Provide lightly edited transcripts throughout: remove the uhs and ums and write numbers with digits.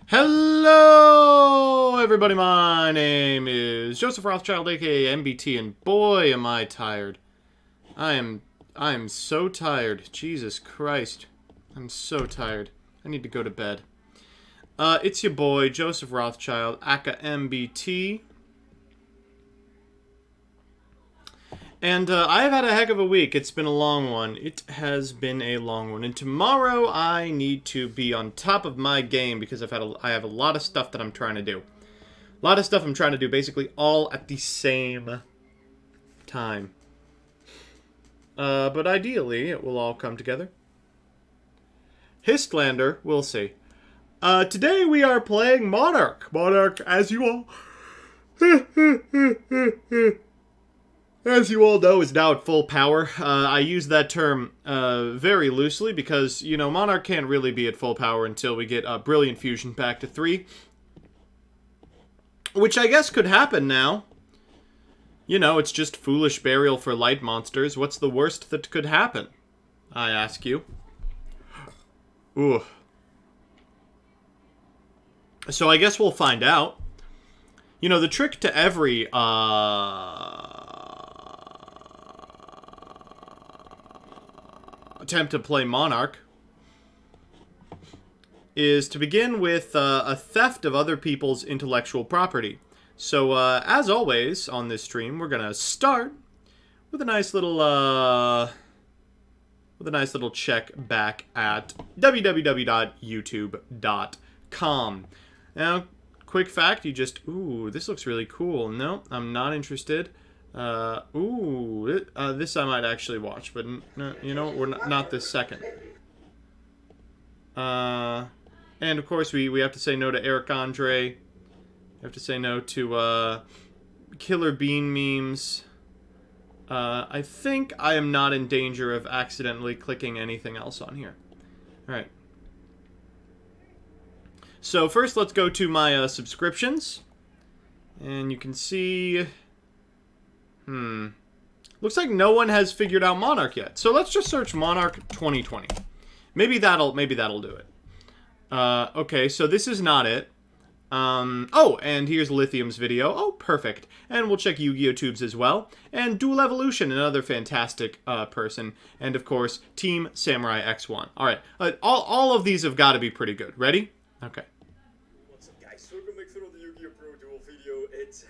Hello, everybody. My name is Joseph Rothschild, aka MBT, and boy, am I tired. I am so tired. Jesus Christ, I'm so tired. I need to go to bed. It's your boy Joseph Rothschild, aka MBT, and I've had a heck of a week. It's been a long one. It has been a long one. And tomorrow I need to be on top of my game because I have a lot of stuff that I'm trying to do. A lot of stuff I'm trying to do, basically all at the same time. But ideally, it will all come together. Histlander, we'll see. Today we are playing Monarch. Monarch, as you all... As you all know, is now at full power. I use that term very loosely because, you know, Monarch can't really be at full power until we get Brilliant Fusion back to 3. Which I guess could happen now. You know, it's just foolish burial for light monsters. What's the worst that could happen? I ask you. Ooh. So I guess we'll find out. You know, the trick to every, attempt to play Monarch is to begin with a theft of other people's intellectual property. So, as always on this stream, we're gonna start with a nice little check back at www.youtube.com. Now, quick fact, you just, ooh, this looks really cool. No, I'm not interested. This I might actually watch, but no, you know, we're not this second. And of course we have to say no to Eric Andre. We have to say no to Killer Bean memes. I think I am not in danger of accidentally clicking anything else on here. All right. So first, let's go to my subscriptions, and you can see. Looks like no one has figured out Monarch yet. So let's just search Monarch 2020. Maybe that'll do it. Okay, so this is not it. Oh, and here's Lithium's video. Oh, perfect. And we'll check Yu-Gi-Oh tubes as well. And Duel Evolution, another fantastic person. And of course, Team Samurai X1. All right, all of these have got to be pretty good. Ready? Okay. What's up, guys? Welcome back to another Yu-Gi-Oh Pro Duel video. It's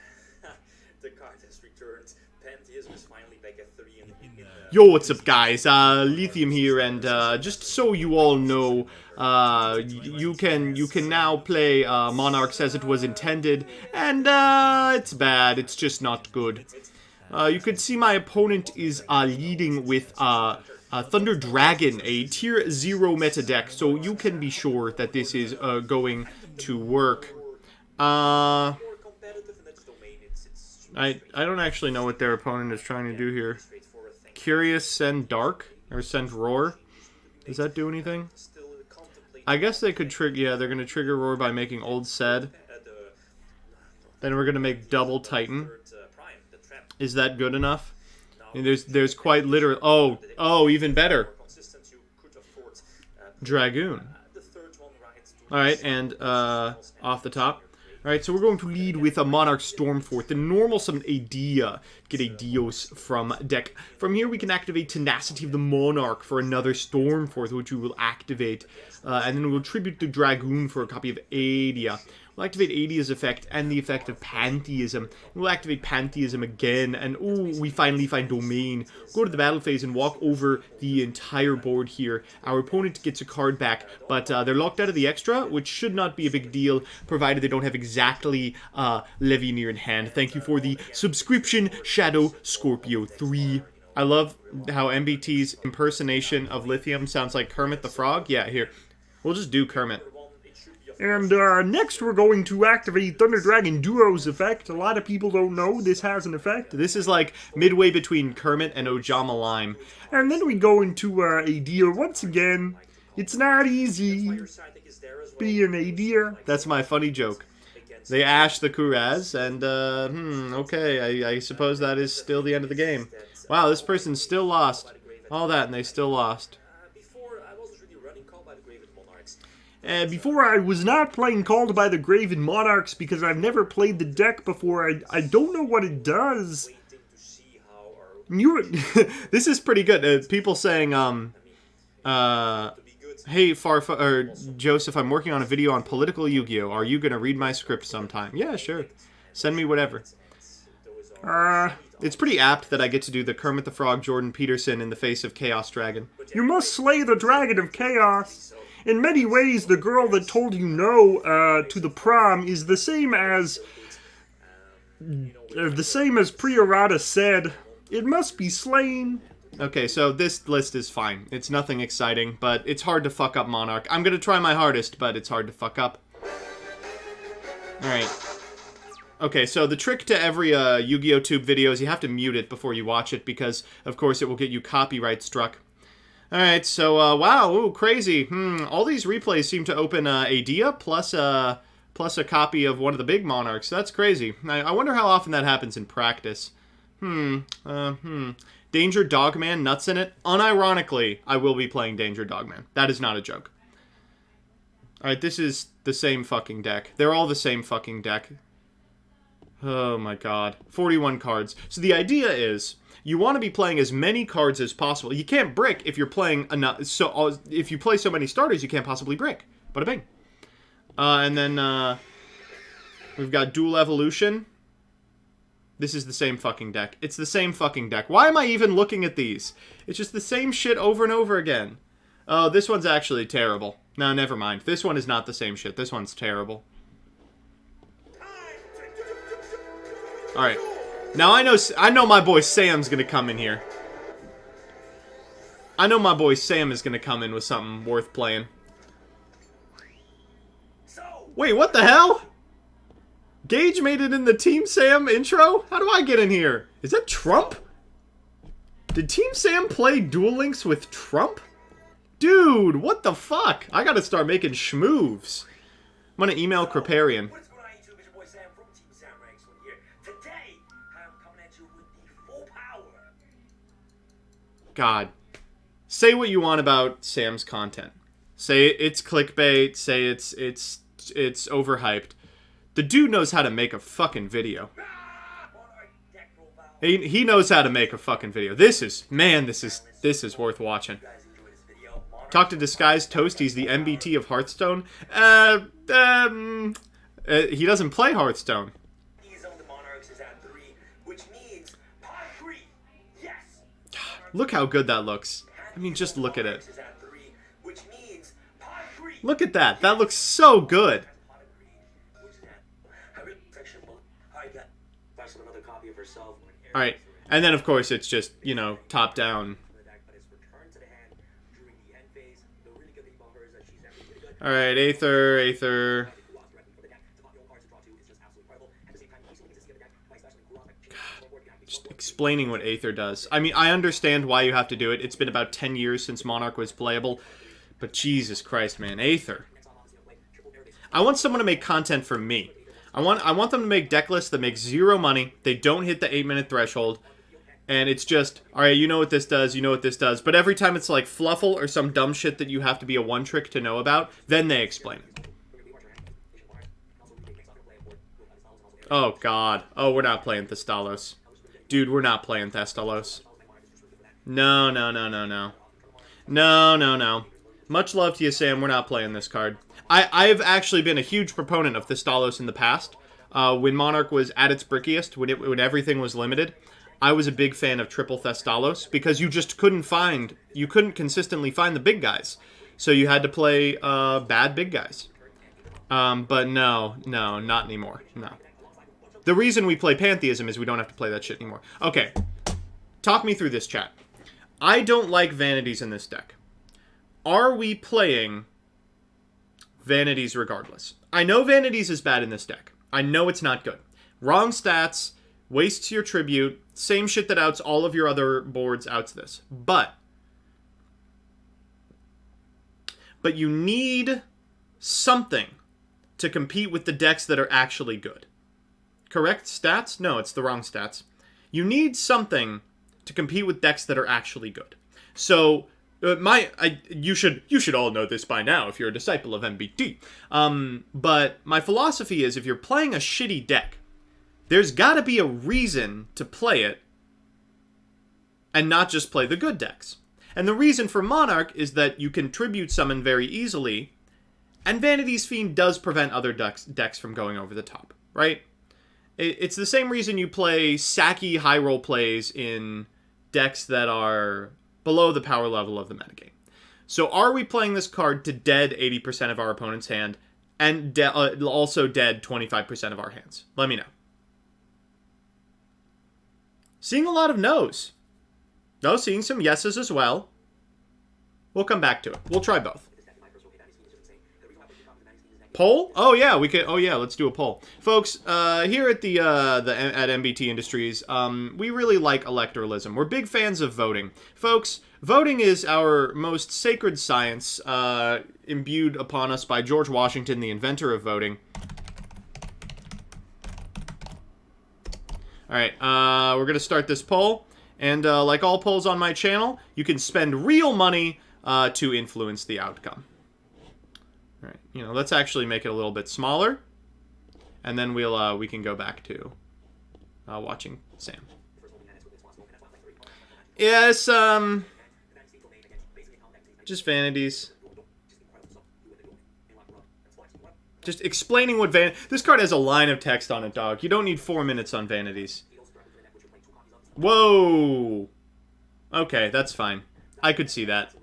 the card has returned. Pantheism is finally back at 3 in Yo, what's up, guys? Lithium here, and just so you all know, you can now play Monarchs as it was intended, and it's bad. It's just not good. You can see my opponent is leading with Thunder Dragon, a tier 0 meta deck, so you can be sure that this is going to work. I don't actually know what their opponent is trying to do here. Curious send Dark? Or send Roar? Does that do anything? I guess they could trigger... Yeah, they're going to trigger Roar by making Old Sed. Then we're going to make double Titan. Is that good enough? I mean, there's quite literally... Oh, even better. Dragoon. Alright, and off the top. Alright, so we're going to lead with a Monarch Stormforth. The normal summon Adia. Get a Dios from deck. From here we can activate Tenacity of the Monarch for another Stormforth, which we will activate. And then we'll tribute the Dragoon for a copy of Adia. We'll activate Adia's effect and the effect of Pantheism. We'll activate Pantheism again, and ooh, we finally find Domain. Go to the battle phase and walk over the entire board here. Our opponent gets a card back, but they're locked out of the extra, which should not be a big deal, provided they don't have exactly Levineer in hand. Thank you for the subscription, Shadow Scorpio 3. I love how MBT's impersonation of Lithium sounds like Kermit the Frog. Yeah, here. We'll just do Kermit. And next we're going to activate Thunder Dragon Duo's effect. A lot of people don't know this has an effect. This is like midway between Kermit and Ojama Lime. And then we go into a deal once again. It's not easy being a deer. That's my funny joke. They ash the Kuraz, and, okay, I suppose that is still the end of the game. Wow, this person still lost. All that, and they still lost. Before, I was not playing Called by the Graven Monarchs because I've never played the deck before. I don't know what it does. This is pretty good. People saying, hey, Joseph, I'm working on a video on political Yu-Gi-Oh! Are you going to read my script sometime? Yeah, sure. Send me whatever. It's pretty apt that I get to do the Kermit the Frog Jordan Peterson in the face of Chaos Dragon. You must slay the Dragon of Chaos. In many ways, the girl that told you no to the prom is the same as Priorata said. It must be slain. Okay, so this list is fine. It's nothing exciting, but it's hard to fuck up Monarch. I'm gonna try my hardest, but it's hard to fuck up. Alright. Okay, so the trick to every Yu-Gi-Oh! Tube video is you have to mute it before you watch it, because, of course, it will get you copyright struck. Alright, so, wow, ooh, crazy. All these replays seem to open Idea plus a copy of one of the big Monarchs. That's crazy. I wonder how often that happens in practice. Danger Dogman, nuts in it? Unironically, I will be playing Danger Dogman. That is not a joke. Alright, this is the same fucking deck. They're all the same fucking deck. Oh my god. 41 cards. So the idea is, you want to be playing as many cards as possible. You can't brick if you're playing enough. So if you play so many starters, you can't possibly brick. Bada bing. And then we've got Duel Evolution. This is the same fucking deck. It's the same fucking deck. Why am I even looking at these? It's just the same shit over and over again. Oh, this one's actually terrible. No, never mind. This one is not the same shit. This one's terrible. Alright. Now I know my boy Sam's gonna come in here. I know my boy Sam is gonna come in with something worth playing. Wait, what the hell? Gage made it in the Team Sam intro? How do I get in here? Is that Trump? Did Team Sam play Duel Links with Trump? Dude, what the fuck? I gotta start making schmoves. I'm gonna email Kriparian. What's going on, YouTube? It's your boy Sam from Team Sam Ranks here. Today, I'm coming at you with the full power. God. Say what you want about Sam's content. Say it's clickbait, say it's overhyped. The dude knows how to make a fucking video. He knows how to make a fucking video. This is worth watching. Talk to Disguised Toast, he's the MBT of Hearthstone. He doesn't play Hearthstone. Look how good that looks. I mean, just look at it. Look at that. That looks so good. Alright, and then of course it's just, you know, top down. Alright, Aether. Just explaining what Aether does. I mean, I understand why you have to do it. It's been about 10 years since Monarch was playable. But Jesus Christ, man. Aether. I want someone to make content for me. I want them to make deck lists that make zero money. They don't hit the 8-minute threshold. And it's just, alright, you know what this does, you know what this does. But every time it's like Fluffle or some dumb shit that you have to be a one-trick to know about, then they explain it. Oh, God. Oh, we're not playing Thestalos. Dude, we're not playing Thestalos. No. No. Much love to you, Sam. We're not playing this card. I've actually been a huge proponent of Thestalos in the past. When Monarch was at its brickiest, when everything was limited, I was a big fan of triple Thestalos because you just couldn't consistently find the big guys. So you had to play bad big guys. But no, not anymore. No. The reason we play Pantheism is we don't have to play that shit anymore. Okay. Talk me through this, chat. I don't like Vanities in this deck. Are we playing Vanities regardless? I know Vanities is bad in this deck. I know it's not good. Wrong stats, wastes your tribute, same shit that outs all of your other boards outs this. But but you need something to compete with the decks that are actually good. Correct stats? No, it's the wrong stats. You need something to compete with decks that are actually good. So, you should all know this by now if you're a disciple of MBT. But my philosophy is, if you're playing a shitty deck, there's got to be a reason to play it, and not just play the good decks. And the reason for Monarch is that you can tribute summon very easily, and Vanity's Fiend does prevent other decks from going over the top, right? It's the same reason you play sacky high roll plays in decks that are below the power level of the metagame. So are we playing this card to dead 80% of our opponent's hand, and also dead 25% of our hands? Let me know. Seeing a lot of no's. No, seeing some yeses as well. We'll come back to it. We'll try both. Poll? Oh yeah, we could. Oh yeah, let's do a poll, folks. Here at at MBT Industries, we really like electoralism. We're big fans of voting, folks. Voting is our most sacred science, imbued upon us by George Washington, the inventor of voting. All right, we're gonna start this poll. And like all polls on my channel, you can spend real money to influence the outcome. All right, let's actually make it a little bit smaller, and then we can go back to watching Sam. Yes, just vanities. Just explaining what this card has a line of text on it, dog. You don't need 4 minutes on vanities. Whoa. Okay, that's fine. I could see that.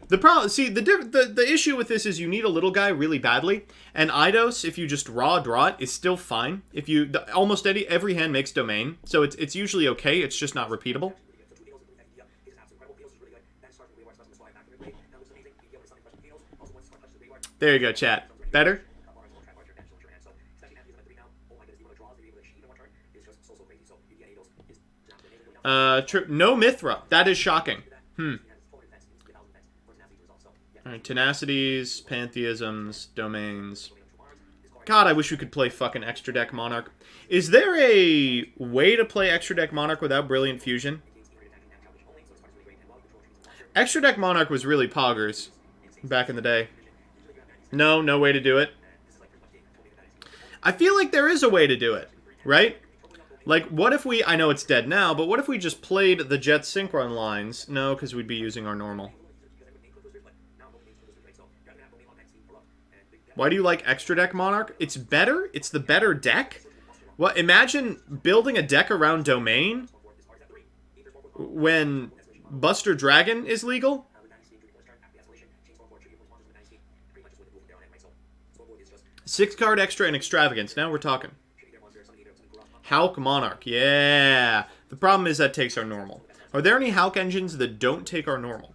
The problem, see, the issue with this is you need a little guy really badly, and Eidos, if you just draw it, is still fine. If you almost every hand makes domain, so it's usually okay. It's just not repeatable. There you go, chat. Better? No Mithra. That is shocking. Alright, tenacities, pantheisms, domains. God, I wish we could play fucking extra deck Monarch. Is there a way to play extra deck Monarch without Brilliant Fusion? Extra deck Monarch was really poggers back in the day. No way to do it. I feel like there is a way to do it, right? Like, what if we... I know it's dead now, but what if we just played the Jet Synchron lines? No, because we'd be using our normal. Why do you like extra deck Monarch? It's better? It's the better deck? Well, imagine building a deck around Domain when Buster Dragon is legal? 6-card extra and extravagance. Now we're talking. Hulk Monarch. Yeah. The problem is that takes our normal. Are there any Hulk engines that don't take our normal?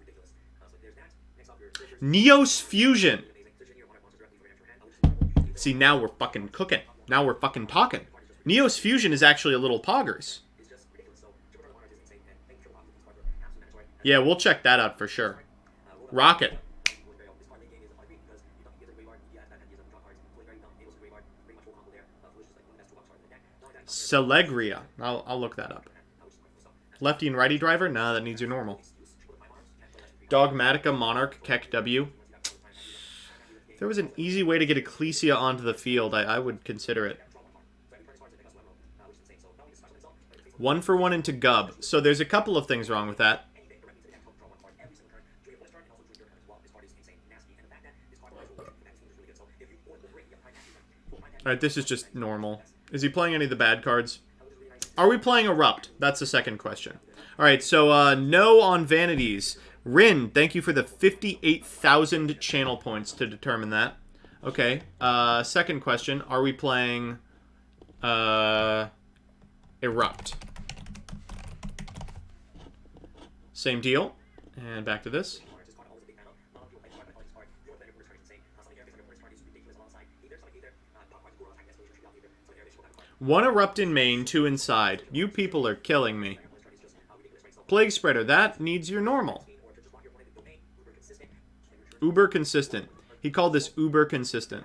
Neos Fusion. See, now we're fucking cooking. Now we're fucking talking. Neos Fusion is actually a little poggers. Yeah, we'll check that out for sure. Rocket. Celegria. I'll look that up. Lefty and righty driver? Nah, that needs your normal. Dogmatica, Monarch, Keck W. If there was an easy way to get Ecclesia onto the field, I would consider it. 1-for-1 into Gub. So there's a couple of things wrong with that. Alright, this is just normal. Is he playing any of the bad cards? Are we playing Erupt? That's the second question. Alright, so no on Vanities. Rin, thank you for the 58,000 channel points to determine that. Okay, second question. Are we playing Erupt? Same deal. And back to this. One Erupt in main, 2 inside. You people are killing me. Plague Spreader, that needs your normal. Uber consistent. He called this uber consistent.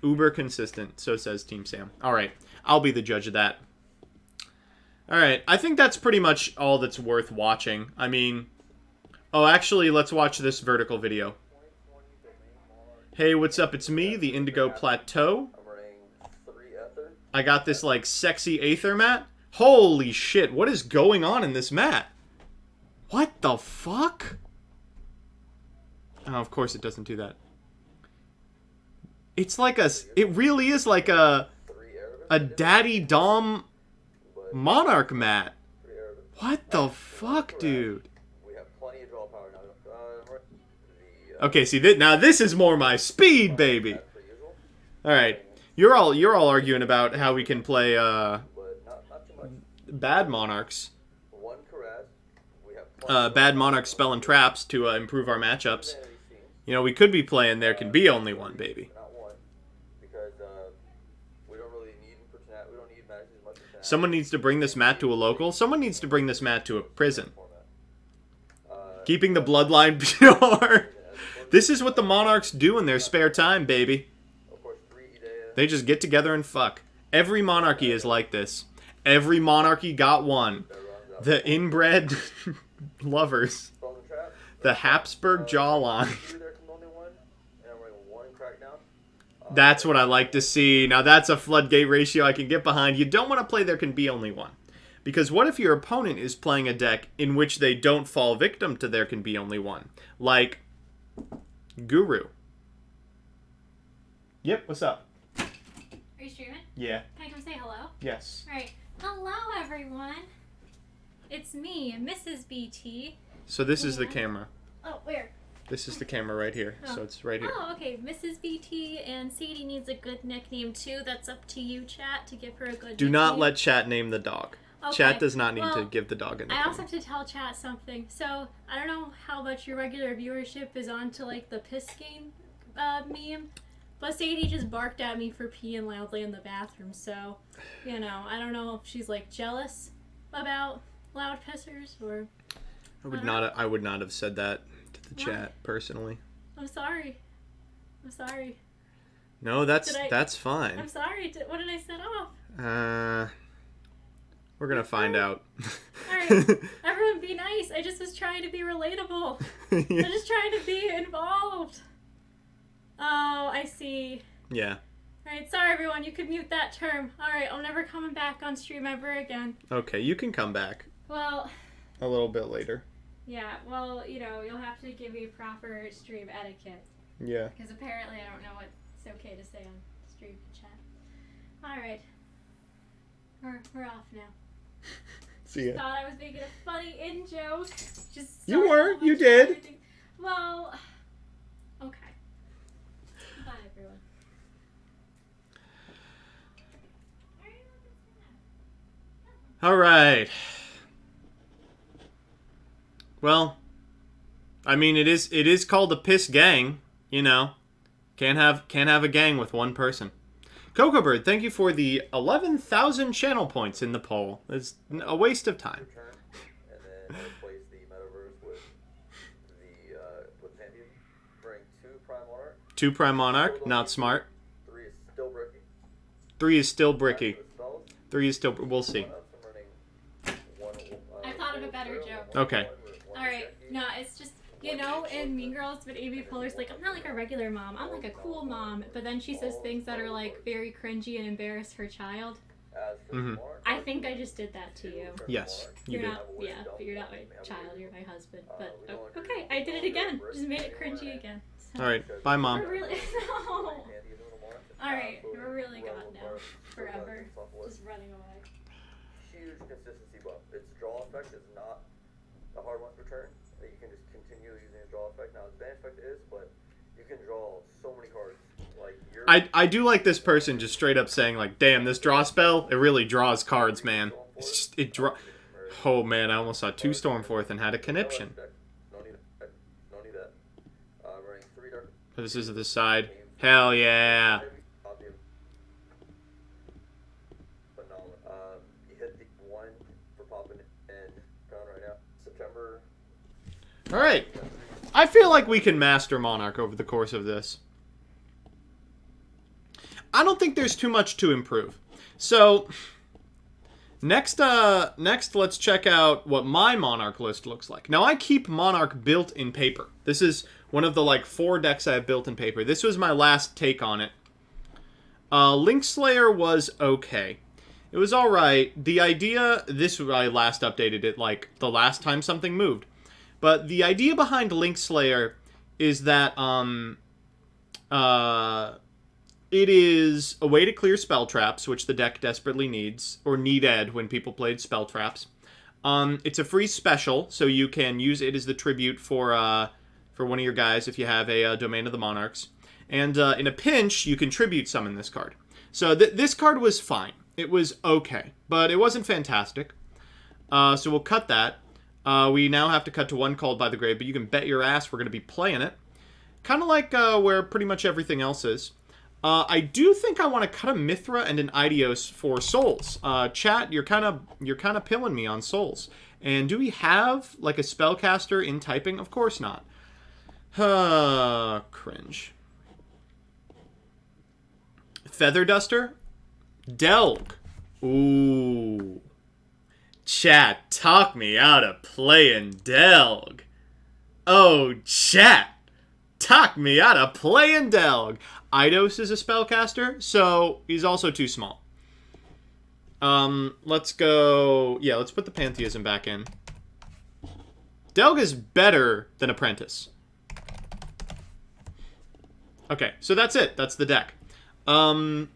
Uber consistent, so says Team Sam. Alright, I'll be the judge of that. Alright, I think that's pretty much all that's worth watching. I mean... Oh, actually, let's watch this vertical video. Hey, what's up? It's me, the Indigo Plateau. I got this, like, sexy Aether mat. Holy shit, what is going on in this mat? What the fuck? Oh, of course it doesn't do that. It's like a... It really is like a Daddy Dom Monarch mat. What the fuck, dude? Okay, see, now this is more my speed, baby. Alright. You're all arguing about how we can play, bad Monarchs. Bad Monarch spell and traps to improve our matchups. You know, we could be playing There Can Be Only One, baby. Someone needs to bring this mat to a local. Someone needs to bring this mat to a prison. Keeping the bloodline pure. This is what the Monarchs do in their spare time, baby. They just get together and fuck. Every monarchy is like this. Every monarchy got one. The inbred lovers. The Habsburg jawline. That's what I like to see. Now that's a floodgate ratio I can get behind. You don't want to play There Can Be Only One. Because what if your opponent is playing a deck in which they don't fall victim to There Can Be Only One? Like Guru. Yep, what's up? Are you streaming? Yeah. Can I come say hello? Yes. Alright. Hello, everyone. It's me, Mrs. BT. So this is the camera. Oh, where? This is the camera right here. Oh. So it's right here. Oh, okay. Mrs. BT, and Sadie needs a good nickname, too. That's up to you, chat, to give her a good nickname. Do not let chat name the dog. Okay. Chat does not need to give the dog a nickname. I also have to tell chat something. So, I don't know how much your regular viewership is on to, like, the piss game meme. But Sadie just barked at me for peeing loudly in the bathroom. So, you know, I don't know if she's, like, jealous about loud pissers or... I would not have said that to the chat personally. I'm sorry. I'm sorry. No, that's fine. I'm sorry. What did I set off? We're gonna find out. Alright. Everyone be nice. I just was trying to be relatable. I'm just trying to be involved. Oh, I see. Yeah. Alright, sorry everyone. You could mute that term. Alright, I'm never coming back on stream ever again. Okay, you can come back. Well... A little bit later. Yeah, well, you know, you'll have to give me proper stream etiquette. Yeah. Because apparently I don't know what's okay to say on stream chat. Alright. We're off now. See ya. Thought I was making a funny in-joke. You were. You did. Everything. Well, okay. Bye, everyone. All right. Well, I mean, it is called a piss gang, you know. Can't have a gang with one person. Coco Bird, thank you for the 11,000 channel points in the poll. It's a waste of time. And then replace the metaverse with Pantheon. Bring 2 Prime Monarch. 2 Prime Monarch, not smart. 3 is still bricky. 3 is still bricky. 3 is still... We'll see. I thought of a better joke. Okay. Alright, no, it's just, you know, in Mean Girls, but Amy Poehler's like, I'm not like a regular mom, I'm like a cool mom, but then she says things that are like very cringy and embarrass her child. Mm-hmm. I think I just did that to you. Yes, you did. But you're not my child, you're my husband. But, okay, I did it again. Just made it cringy again. So. Alright, bye, Mom. We're really, no. Alright, we're really gone now. Forever. Just running away. Huge consistency buff. Its draw effect is not a hard one to return. You can just continue using its draw effect. Now, its band effect is, but you can draw so many cards. Like I do like this person just straight up saying, like, damn, this draw spell, it really draws cards, man. It's just, it draw... Oh, man, I almost saw 2 Stormforth and had a conniption. No need that. Running 3 dark. This is the side. Hell yeah. Phenomenal. You hit the 1 for popping and going right now. September. Alright. I feel like we can master Monarch over the course of this. I don't think there's too much to improve. So, next, let's check out what my Monarch list looks like. Now, I keep Monarch built in paper. This is one of the, like, 4 decks I have built in paper. This was my last take on it. Link Slayer was okay. It was alright. The idea, I last updated it, like, the last time something moved. But the idea behind Link Slayer is that, it is a way to clear spell traps, which the deck desperately needs, or needed when people played spell traps. It's a free special, so you can use it as the tribute for one of your guys if you have a Domain of the Monarchs. And in a pinch, you can tribute summon this card. So this card was fine. It was okay, but it wasn't fantastic. So we'll cut that. We now have to cut to one called by the grave, but you can bet your ass we're going to be playing it. Kind of like where pretty much everything else is. I do think I want to cut a Mithra and an Idios for souls. Chat, you're kind of pilling me on souls. And do we have like a spellcaster in typing? Of course not. Cringe. Feather Duster? Delg. Ooh. Chat, talk me out of playing Delg. Oh, chat. Talk me out of playing Delg. Eidos is a spellcaster, so he's also too small. Let's go... Yeah, let's put the Pantheism back in. Delg is better than Apprentice. Okay, so that's it. That's the deck. I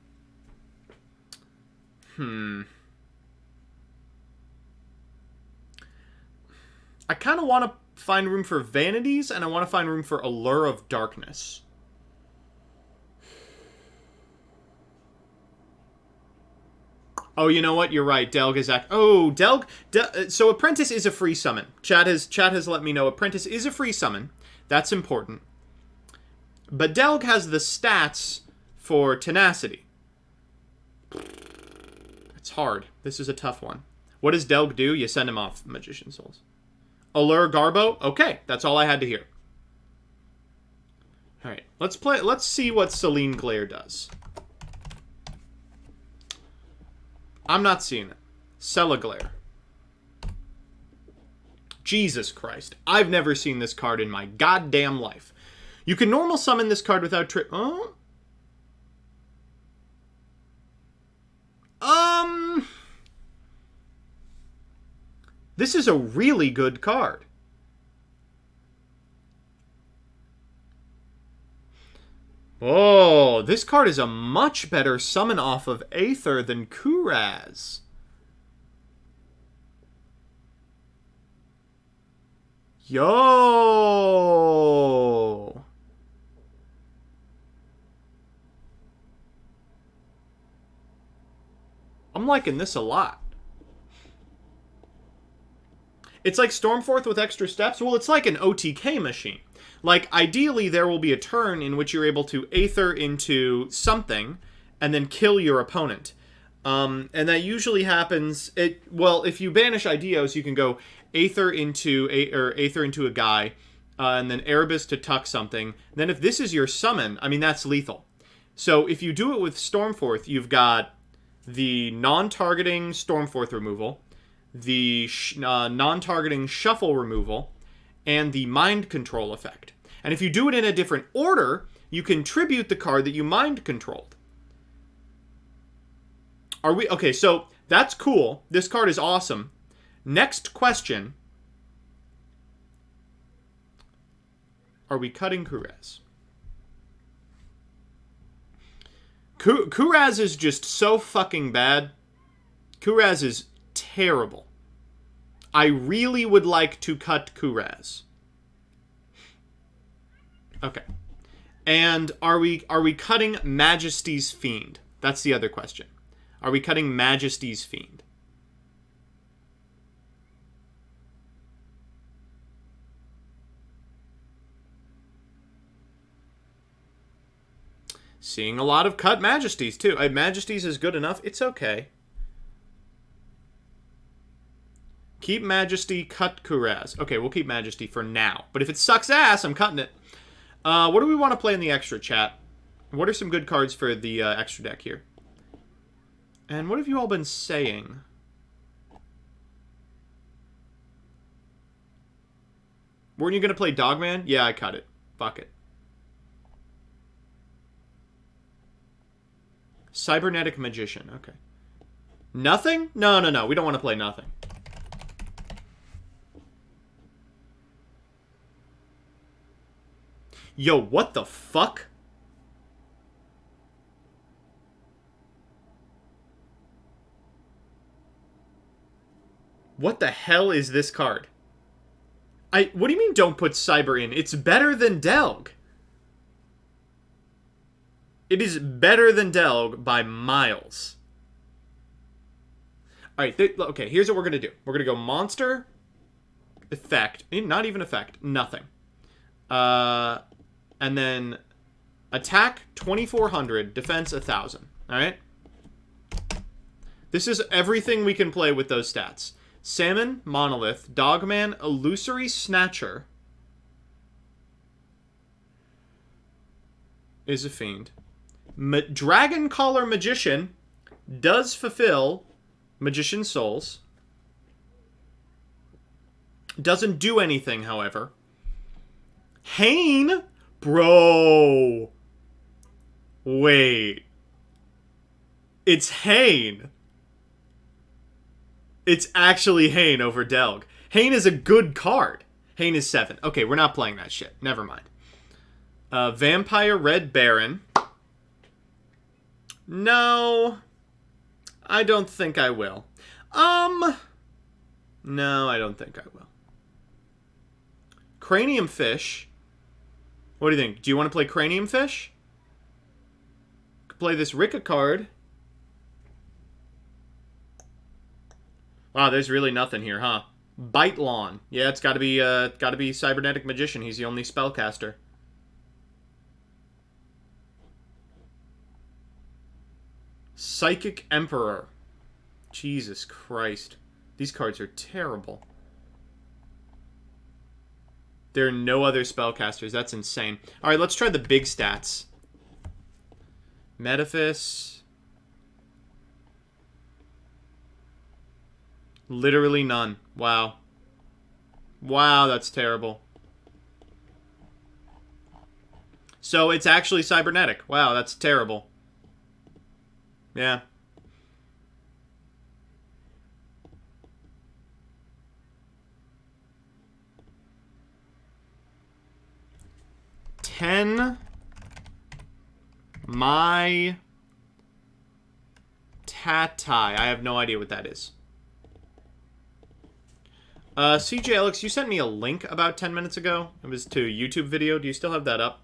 kind of want to find room for Vanities, and I want to find room for Allure of Darkness. Oh, you know what? You're right. Delg is Delg. So Apprentice is a free summon. Chat has let me know Apprentice is a free summon. That's important. But Delg has the stats for Tenacity. It's hard. This is a tough one. What does Delg do? You send him off Magician Souls. Allure Garbo? Okay, that's all I had to hear. Alright, let's see what Selene Glare does. I'm not seeing it. Celaglare. Jesus Christ. I've never seen this card in my goddamn life. You can normal summon this card without This is a really good card. Oh, this card is a much better summon off of Aether than Kuraz. Yo! I'm liking this a lot. It's like Stormforth with extra steps. Well, it's like an OTK machine. Like, ideally, there will be a turn in which you're able to Aether into something and then kill your opponent. And that usually happens... Well, if you banish Idios, you can go Aether into a guy, and then Erebus to tuck something. Then if this is your summon, I mean, that's lethal. So if you do it with Stormforth, you've got the non-targeting Stormforth removal, the non-targeting Shuffle removal, and the Mind Control effect. And if you do it in a different order, you can tribute the card that you Mind Controlled. Okay, so that's cool. This card is awesome. Next question. Are we cutting Kuraz? Kuraz is just so fucking bad. Kuraz is terrible. I really would like to cut Kuraz. Okay. And are we cutting Majesty's Fiend? That's the other question. Are we cutting Majesty's Fiend? Seeing a lot of cut Majesties, too. Majesties is good enough. It's okay. Keep Majesty, cut Kuraz. Okay, we'll keep Majesty for now. But if it sucks ass, I'm cutting it. What do we want to play in the extra, chat? What are some good cards for the extra deck here? And what have you all been saying? Weren't you going to play Dogman? Yeah, I cut it. Fuck it. Cybernetic Magician. Okay. Nothing? No, no, no. We don't want to play nothing. Yo, what the fuck? What the hell is this card? What do you mean don't put Cyber in? It's better than Delg. It is better than Delg by miles. Alright, okay, here's what we're going to do. We're going to go Monster, Effect, not even Effect, nothing. And then Attack 2400, Defense 1000, alright? This is everything we can play with those stats. Salmon, Monolith, Dogman, Illusory Snatcher is a fiend. Dragon Caller Magician does fulfill Magician Souls. Doesn't do anything, however. Hane? Bro. Wait. It's Hane. It's actually Hane over Delg. Hane is a good card. Hane is 7. Okay, we're not playing that shit. Never mind. Vampire Red Baron. No. I don't think I will. No, I don't think I will. Cranium Fish. What do you think? Do you want to play Cranium Fish? Play this Rika card. Wow, there's really nothing here, huh? Bite Lawn. Yeah, it's gotta be Cybernetic Magician. He's the only spellcaster. Psychic Emperor. Jesus Christ. These cards are terrible. There are no other spellcasters. That's insane. Alright, let's try the big stats. Metaphys. Literally none. Wow. Wow, that's terrible. So it's actually cybernetic. Wow, that's terrible. Yeah. My Tatai. I have no idea what that is. CJ Alex, you sent me a link about 10 minutes ago. It was to a YouTube video. Do you still have that up?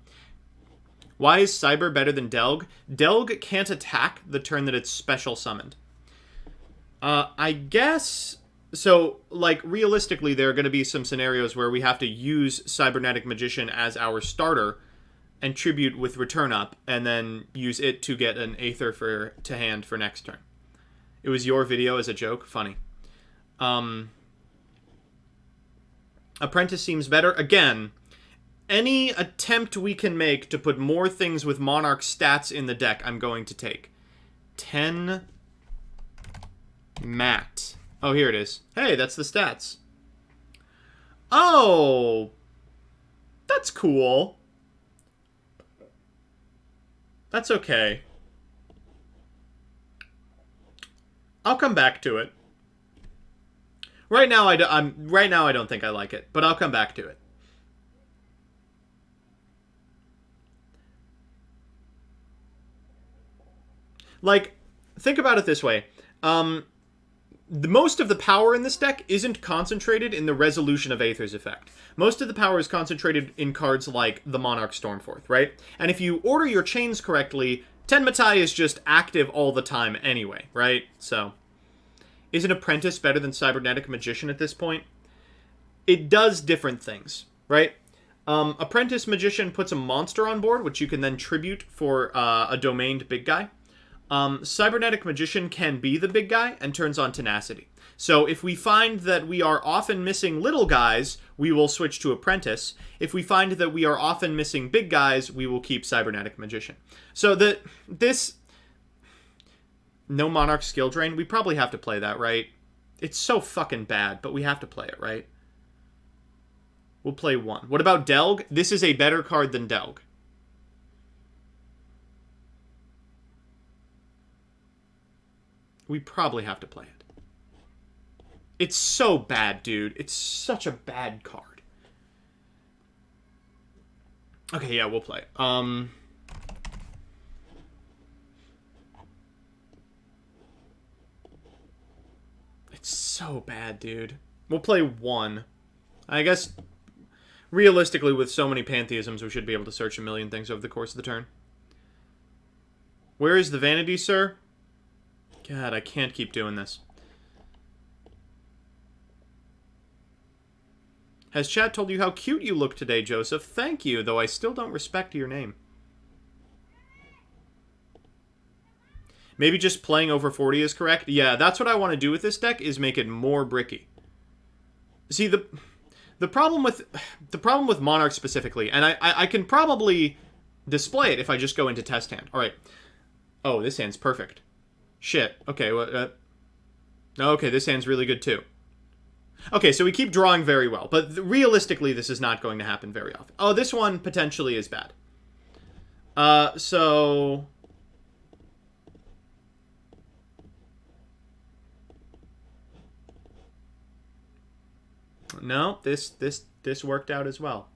Why is Cyber better than Delg? Delg can't attack the turn that it's special summoned. I guess... So, like, realistically, there are going to be some scenarios where we have to use Cybernetic Magician as our starter and tribute with Return Up, and then use it to get an Aether to hand for next turn. It was your video as a joke. Funny. Apprentice seems better. Again, any attempt we can make to put more things with Monarch stats in the deck, I'm going to take. 10 Matt. Oh, here it is. Hey, that's the stats. Oh, that's cool. That's okay. I'll come back to it. Right now, I don't think I like it, but I'll come back to it. Like, think about it this way. Most of the power in this deck isn't concentrated in the resolution of Aether's effect. Most of the power is concentrated in cards like the Monarch Stormforth, right? And if you order your chains correctly, Tenmatai is just active all the time anyway, right? So... Is an Apprentice better than Cybernetic Magician at this point? It does different things, right? Apprentice Magician puts a monster on board, which you can then tribute for a domained big guy. Cybernetic Magician can be the big guy and turns on Tenacity. So if we find that we are often missing little guys, we will switch to Apprentice. If we find that we are often missing big guys, we will keep Cybernetic Magician. So this... No Monarch skill drain? We probably have to play that, right? It's so fucking bad, but we have to play it, right? We'll play one. What about Delg? This is a better card than Delg. We probably have to play it. It's so bad, dude. It's such a bad card. Okay, yeah, we'll play it. It's so bad, dude. We'll play one. I guess, realistically, with so many pantheisms, we should be able to search a million things over the course of the turn. Where is the vanity, sir? God, I can't keep doing this. Has chat told you how cute you look today, Joseph? Thank you, though I still don't respect your name. Maybe just playing over 40 is correct? Yeah, that's what I want to do with this deck, is make it more bricky. See, the problem with Monarch specifically, and I can probably display it if I just go into test hand. All right. Oh, this hand's perfect. Shit. Okay, well, okay, this hand's really good too. Okay, so we keep drawing very well, but realistically, this is not going to happen very often. Oh, this one potentially is bad. So... No, this worked out as well.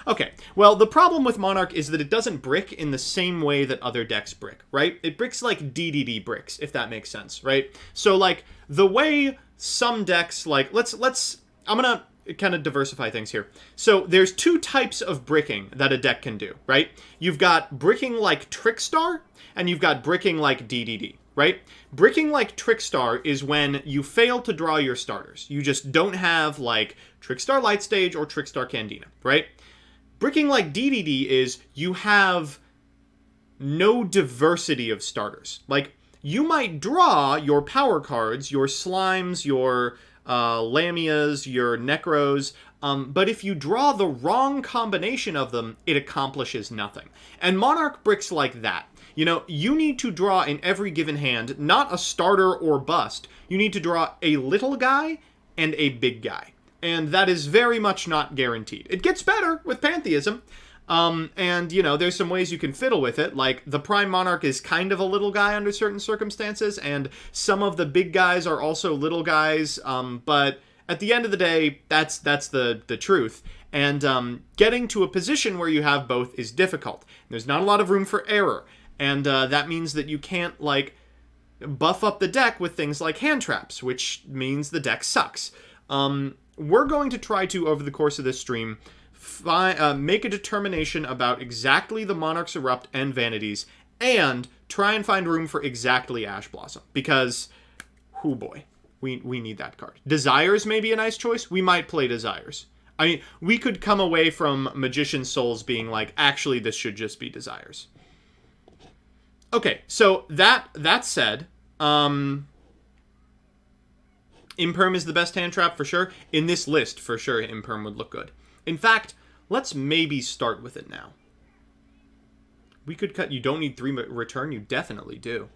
Okay, well, the problem with Monarch is that it doesn't brick in the same way that other decks brick, right? It bricks like DDD bricks, if that makes sense, right? So, like, the way some decks, like, I'm gonna kind of diversify things here. So, there's two types of bricking that a deck can do, right? You've got bricking like Trickstar, and you've got bricking like DDD, right? Bricking like Trickstar is when you fail to draw your starters. You just don't have, like, Trickstar Lightstage or Trickstar Candina, right? Bricking like DDD is you have no diversity of starters. Like, you might draw your power cards, your Slimes, your Lamias, your Necros, but if you draw the wrong combination of them, it accomplishes nothing. And Monarch bricks like that. You know, you need to draw in every given hand, not a starter or bust. You need to draw a little guy and a big guy. And that is very much not guaranteed. It gets better with Pantheism. And, you know, there's some ways you can fiddle with it. Like, the Prime Monarch is kind of a little guy under certain circumstances, and some of the big guys are also little guys. But at the end of the day, that's the truth. And getting to a position where you have both is difficult. There's not a lot of room for error. And that means that you can't, like, buff up the deck with things like hand traps, which means the deck sucks. We're going to try to, over the course of this stream, make a determination about exactly the Monarchs Erupt and Vanities, and try and find room for exactly Ash Blossom. Because, oh boy, we need that card. Desires may be a nice choice. We might play Desires. I mean, we could come away from Magician's Souls being like, actually, this should just be Desires. Okay, so that said, Imperm is the best hand trap for sure. In this list, for sure, Imperm would look good. In fact, let's maybe start with it now. We could cut... You don't need 3 return. You definitely do.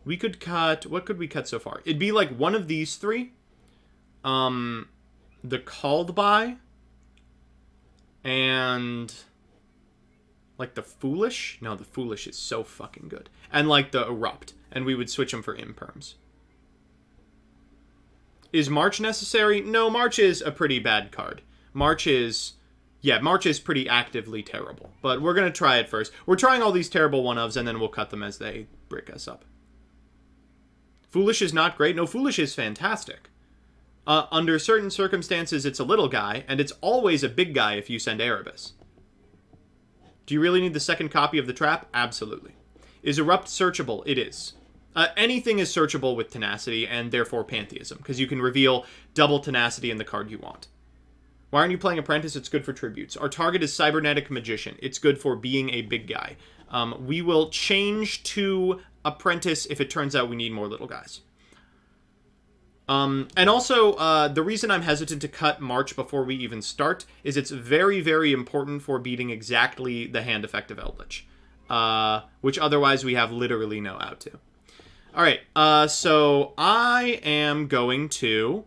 We could cut... What could we cut so far? It'd be like one of these 3. The Called By. And... like the Foolish? No, the Foolish is so fucking good. And like the Erupt. And we would switch them for Imperms. Is March necessary? No, March is a pretty bad card. March is pretty actively terrible. But we're going to try it first. We're trying all these terrible one-ofs, and then we'll cut them as they brick us up. Foolish is not great. No, Foolish is fantastic. Under certain circumstances, it's a little guy, and it's always a big guy if you send Erebus. Do you really need the second copy of the trap? Absolutely. Is Erupt searchable? It is. Anything is searchable with Tenacity, and therefore Pantheism, because you can reveal double Tenacity in the card you want. Why aren't you playing Apprentice? It's good for tributes. Our target is Cybernetic Magician. It's good for being a big guy. We will change to Apprentice if it turns out we need more little guys. And also, the reason I'm hesitant to cut March before we even start is it's very, very important for beating exactly the hand effect of Eldritch, which otherwise we have literally no out to. All right, so I am going to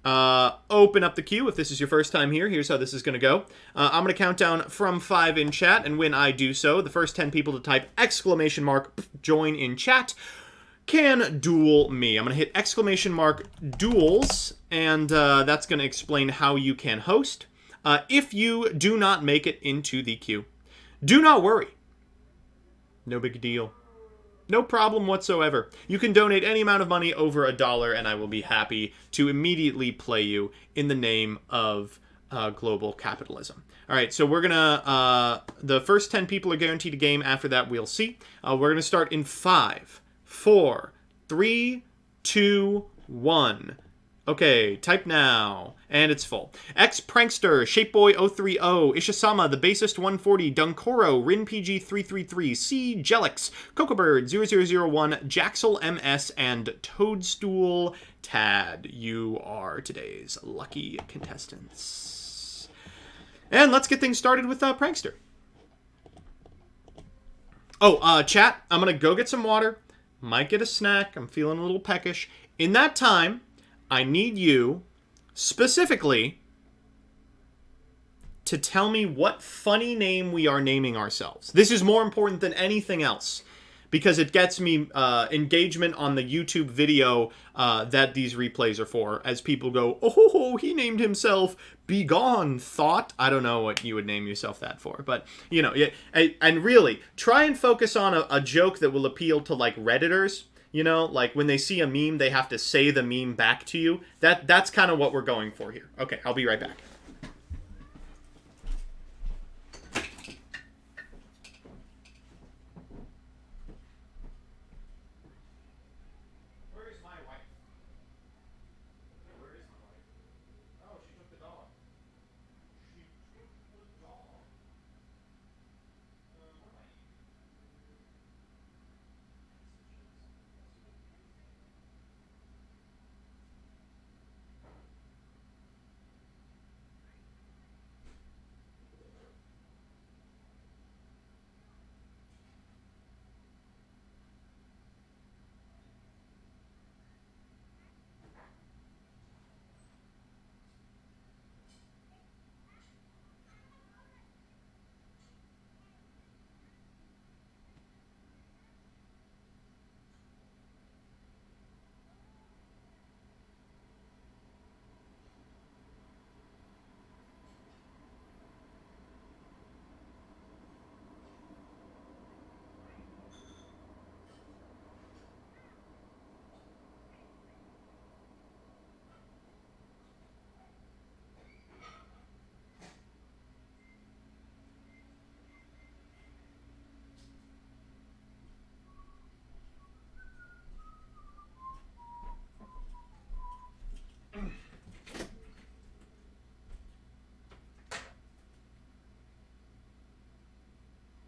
open up the queue. If this is your first time here, here's how this is going to go. I'm going to count down from 5 in chat, and when I do so, the first 10 people to type exclamation mark join in chat can duel me. I'm going to hit exclamation mark duels, and that's going to explain how you can host. If you do not make it into the queue, do not worry. No big deal. No problem whatsoever. You can donate any amount of money over $1, and I will be happy to immediately play you in the name of global capitalism. All right, so we're going to... the first 10 people are guaranteed a game. After that, we'll see. We're going to start in 5, 4, 3, 2, 1. Okay, type now. And it's full. X-Prankster, Shapeboy030, Ishisama, The Bassist 140, Dunkoro, RinPG333, C. Jelix, Cocobird0001, Jaxel MS, and Toadstool Tad. You are today's lucky contestants. And let's get things started with Prankster. Oh, chat, I'm going to go get some water. Might get a snack. I'm feeling a little peckish. In that time, I need you, specifically, to tell me what funny name we are naming ourselves. This is more important than anything else, because it gets me engagement on the YouTube video that these replays are for, as people go, oh, he named himself Begone Thought. I don't know what you would name yourself that for, but, you know, and really, try and focus on a joke that will appeal to, like, Redditors. You know, like when they see a meme, they have to say the meme back to you. That's kind of what we're going for here. Okay, I'll be right back. Where is my wife? Where is my wife? Oh, she took the dog. She took the dog. What am I eating?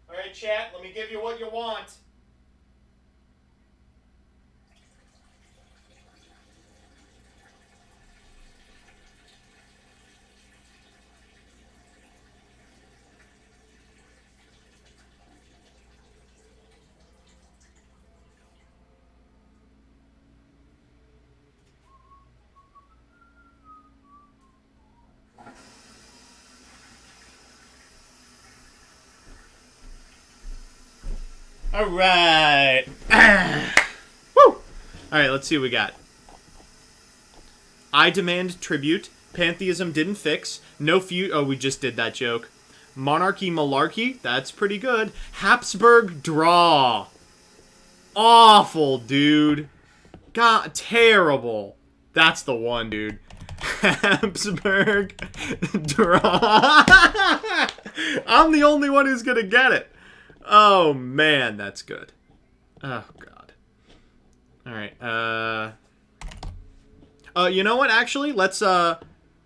All right, chat, let me give you what you want. All right. Woo! All right, let's see what we got. I demand tribute. Pantheism didn't fix. No feud. Oh, we just did that joke. Monarchy malarkey. That's pretty good. Habsburg draw. Awful, dude. God, terrible. That's the one, dude. Habsburg draw. I'm the only one who's gonna get it. Oh, man, that's good. Oh, God. All right. You know what? Actually, let's, I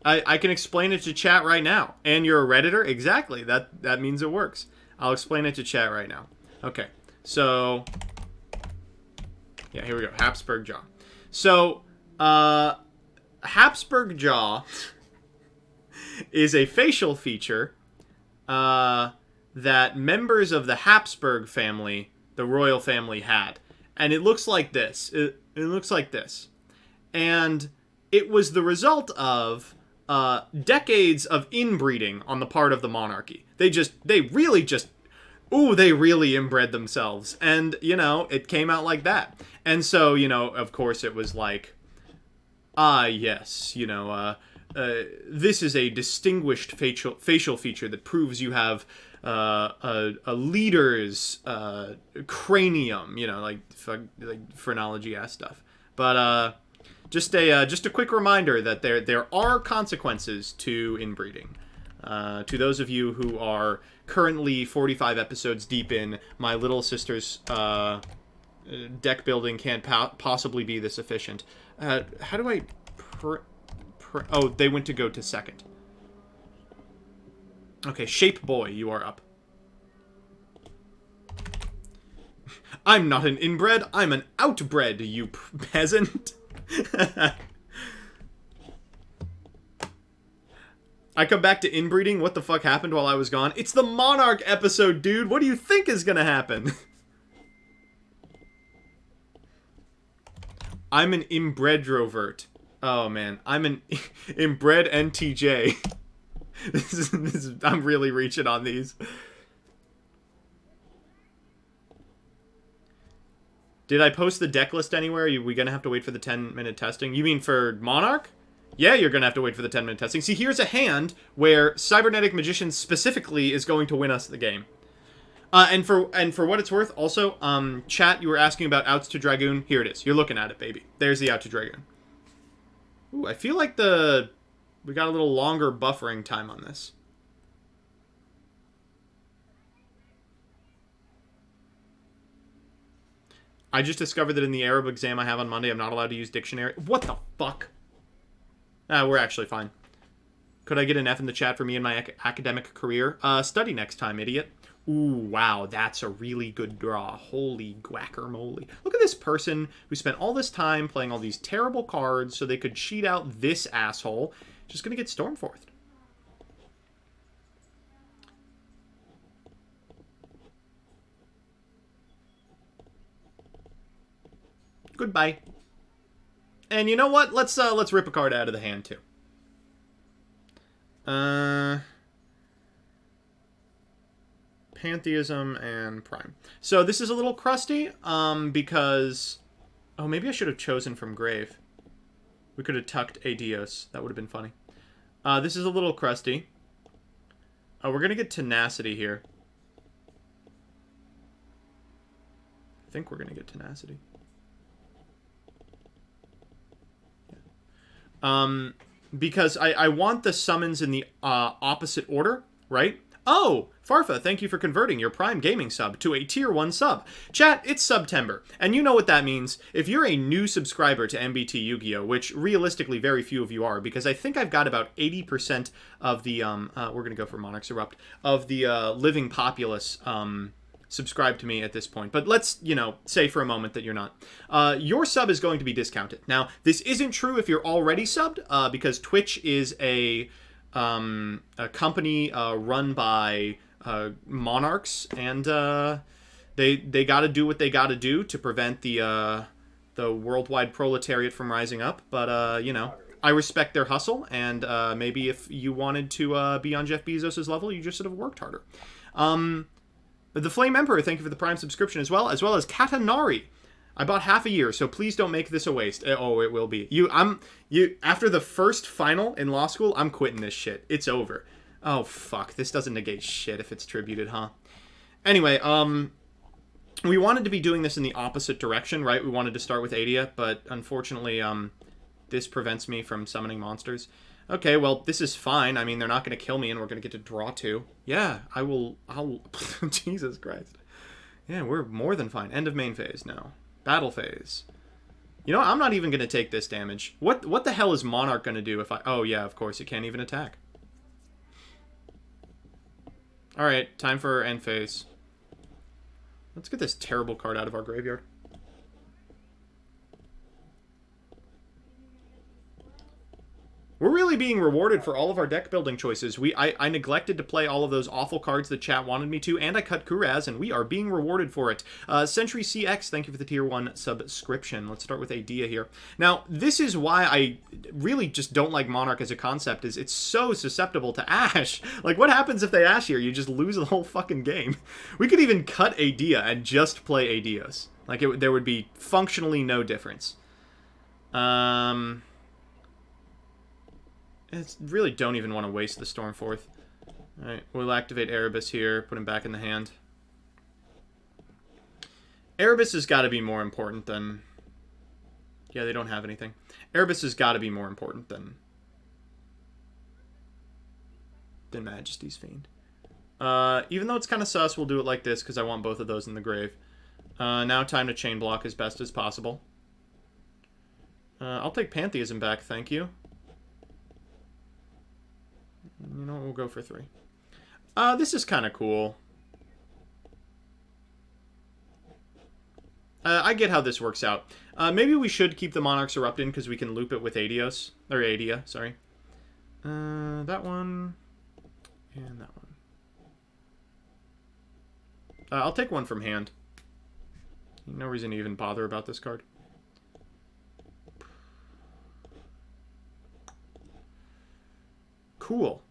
can explain it to chat right now. And you're a Redditor? Exactly. That means it works. I'll explain it to chat right now. Okay. So, yeah, here we go. Habsburg John. So, Habsburg Jaw is a facial feature that members of the Habsburg family, the royal family, had. And it looks like this. It looks like this. And it was the result of decades of inbreeding on the part of the monarchy. They really inbred themselves. And, you know, it came out like that. And so, you know, of course it was like, yes, you know, this is a distinguished facial feature that proves you have a leader's cranium, you know, like phrenology-ass stuff. But just a quick reminder that there are consequences to inbreeding. To those of you who are currently 45 episodes deep in, my little sister's deck building can't possibly be this efficient. How do I... oh, they went to go to second. Okay, Shape Boy, you are up. I'm not an inbred, I'm an outbred, you peasant. I come back to inbreeding. What the fuck happened while I was gone? It's the Monarch episode, dude. What do you think is gonna happen? I'm an inbredrovert. Oh, man. I'm an inbred NTJ. I'm really reaching on these. Did I post the deck list anywhere? Are we going to have to wait for the 10-minute testing? You mean for Monarch? Yeah, you're going to have to wait for the 10-minute testing. See, here's a hand where Cybernetic Magician specifically is going to win us the game. And for what it's worth, also, chat, you were asking about Outs to Dragoon. Here it is. You're looking at it, baby. There's the Out to Dragoon. Ooh, I feel like we got a little longer buffering time on this. I just discovered that in the Arab exam I have on Monday, I'm not allowed to use dictionary. What the fuck? We're actually fine. Could I get an F in the chat for me and my academic career? Study next time, idiot. Ooh, wow, that's a really good draw. Holy guacamole. Look at this person who spent all this time playing all these terrible cards so they could cheat out this asshole. Just gonna get Stormforthed. Goodbye. And you know what? Let's rip a card out of the hand too. Pantheism and Prime. So this is a little crusty, because... Oh, maybe I should have chosen from Grave. We could have tucked Adios. That would have been funny. This is a little crusty. We're going to get Tenacity here. I think we're going to get Tenacity. Yeah. Because I want the summons in the opposite order, right? Oh, Farfa, thank you for converting your Prime Gaming sub to a Tier 1 sub. Chat, it's September, and you know what that means. If you're a new subscriber to MBT Yu-Gi-Oh, which realistically very few of you are, because I think I've got about 80% of the, we're going to go for Monarchs Erupt, of the living populace subscribe to me at this point. But let's, you know, say for a moment that you're not. Your sub is going to be discounted. Now, this isn't true if you're already subbed, because Twitch is a company run by monarchs, and they got to do what they got to do to prevent the worldwide proletariat from rising up. But you know, I respect their hustle, and maybe if you wanted to be on Jeff Bezos' level, you just should have worked harder. The Flame Emperor, thank you for the Prime subscription as well as Katanari. I bought half a year, so please don't make this a waste. Oh, it will be. After the first final in law school, I'm quitting this shit. It's over. Oh, fuck. This doesn't negate shit if it's tributed, huh? Anyway, we wanted to be doing this in the opposite direction, right? We wanted to start with Adia, but unfortunately, this prevents me from summoning monsters. Okay, well, this is fine. I mean, they're not going to kill me, and we're going to get to draw 2. Yeah, I'll... Jesus Christ. Yeah, we're more than fine. End of main phase now. Battle phase. You know, I'm not even going to take this damage. What the hell is Monarch going to do if I... Oh, yeah, of course, it can't even attack. Alright, time for end phase. Let's get this terrible card out of our graveyard. being rewarded for all of our deck building choices. I neglected to play all of those awful cards that chat wanted me to, and I cut Kuraz, and we are being rewarded for it. Century CX, thank you for the tier 1 subscription. Let's start with Adia here. Now, this is why I really just don't like Monarch as a concept, is it's so susceptible to Ash. Like, what happens if they Ash here? You just lose the whole fucking game. We could even cut Adia and just play Adios. Like, there would be functionally no difference. It's really don't even want to waste the Stormforth. Alright, we'll activate Erebus here, put him back in the hand. Erebus has got to be more important than... Yeah, they don't have anything. Erebus has got to be more important than Majesty's Fiend. Even though it's kind of sus, we'll do it like this because I want both of those in the grave. Now time to chain block as best as possible. I'll take Pantheism back, thank you. You know what, we'll go for 3. This is kind of cool. I get how this works out. Maybe we should keep the Monarch's Eruption because we can loop it with Adios. Or Adia, sorry. That one. And that one. I'll take one from hand. No reason to even bother about this card. Cool.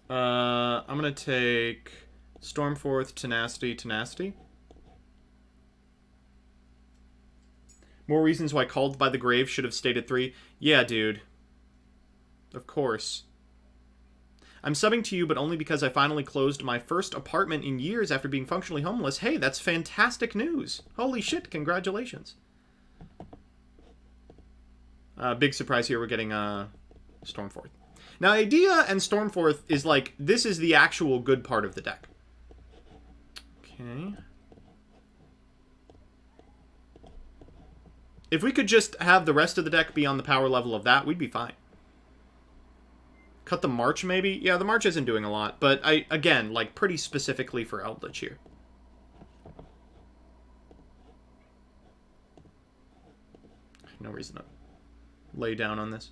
I'm going to take Stormforth, Tenacity. More reasons why Called by the Grave should have stayed at 3. Yeah, dude. Of course. I'm subbing to you, but only because I finally closed my first apartment in years after being functionally homeless. Hey, that's fantastic news. Holy shit, congratulations. Big surprise here, we're getting Stormforth. Now, Adia and Stormforth is like, this is the actual good part of the deck. Okay. If we could just have the rest of the deck be on the power level of that, we'd be fine. Cut the March, maybe? Yeah, the March isn't doing a lot, but again, like, pretty specifically for Eldritch here. No reason to lay down on this.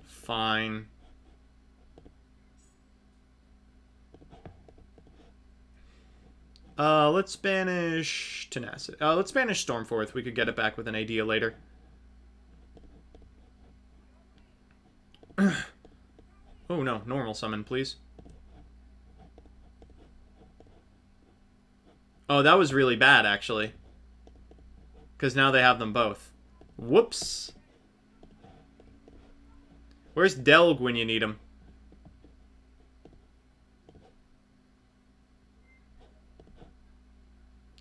Fine. Let's banish Tenacity. Let's banish Stormforth. We could get it back with an idea later. Oh no, normal summon, please. Oh, that was really bad, actually. Because now they have them both. Whoops. Where's Delg when you need him?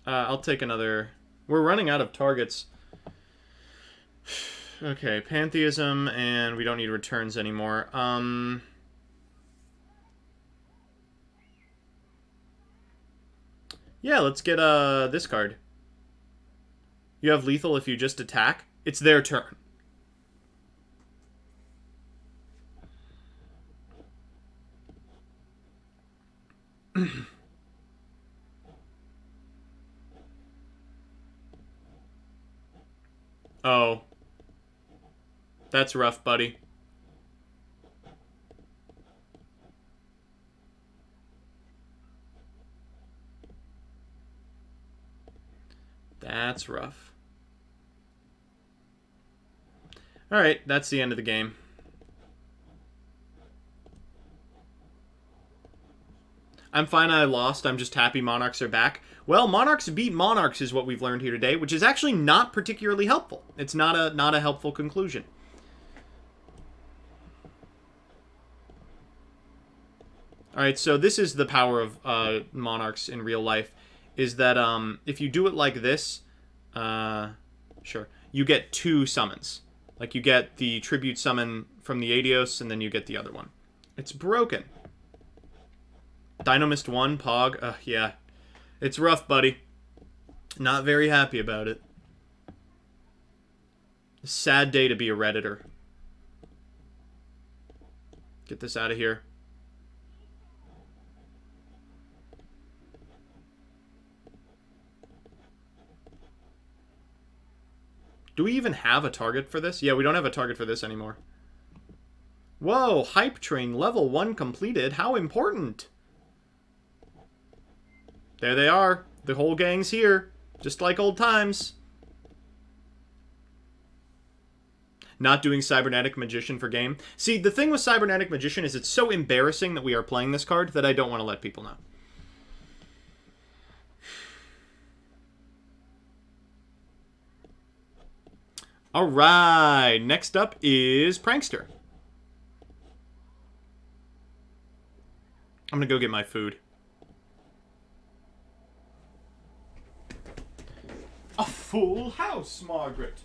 I'll take another... We're running out of targets. Okay, Pantheism, and we don't need returns anymore. Yeah, let's get this card. You have lethal if you just attack. It's their turn. Oh. That's rough, buddy. That's rough. Alright, that's the end of the game. I'm fine I lost, I'm just happy Monarchs are back. Well, Monarchs beat Monarchs is what we've learned here today, which is actually not particularly helpful. It's not a helpful conclusion. Alright, so this is the power of Monarchs in real life, is that if you do it like this, sure, you get 2 summons. Like, you get the Tribute Summon from the Adios, and then you get the other one. It's broken. Dynamist 1, Pog, yeah. It's rough, buddy. Not very happy about it. Sad day to be a Redditor. Get this out of here. Do we even have a target for this? Yeah, we don't have a target for this anymore. Whoa, hype train level 1 completed. How important. There they are. The whole gang's here. Just like old times. Not doing Cybernetic Magician for game. See, the thing with Cybernetic Magician is it's so embarrassing that we are playing this card that I don't want to let people know. Alright, next up is Prankster. I'm gonna go get my food. A full house, Margaret.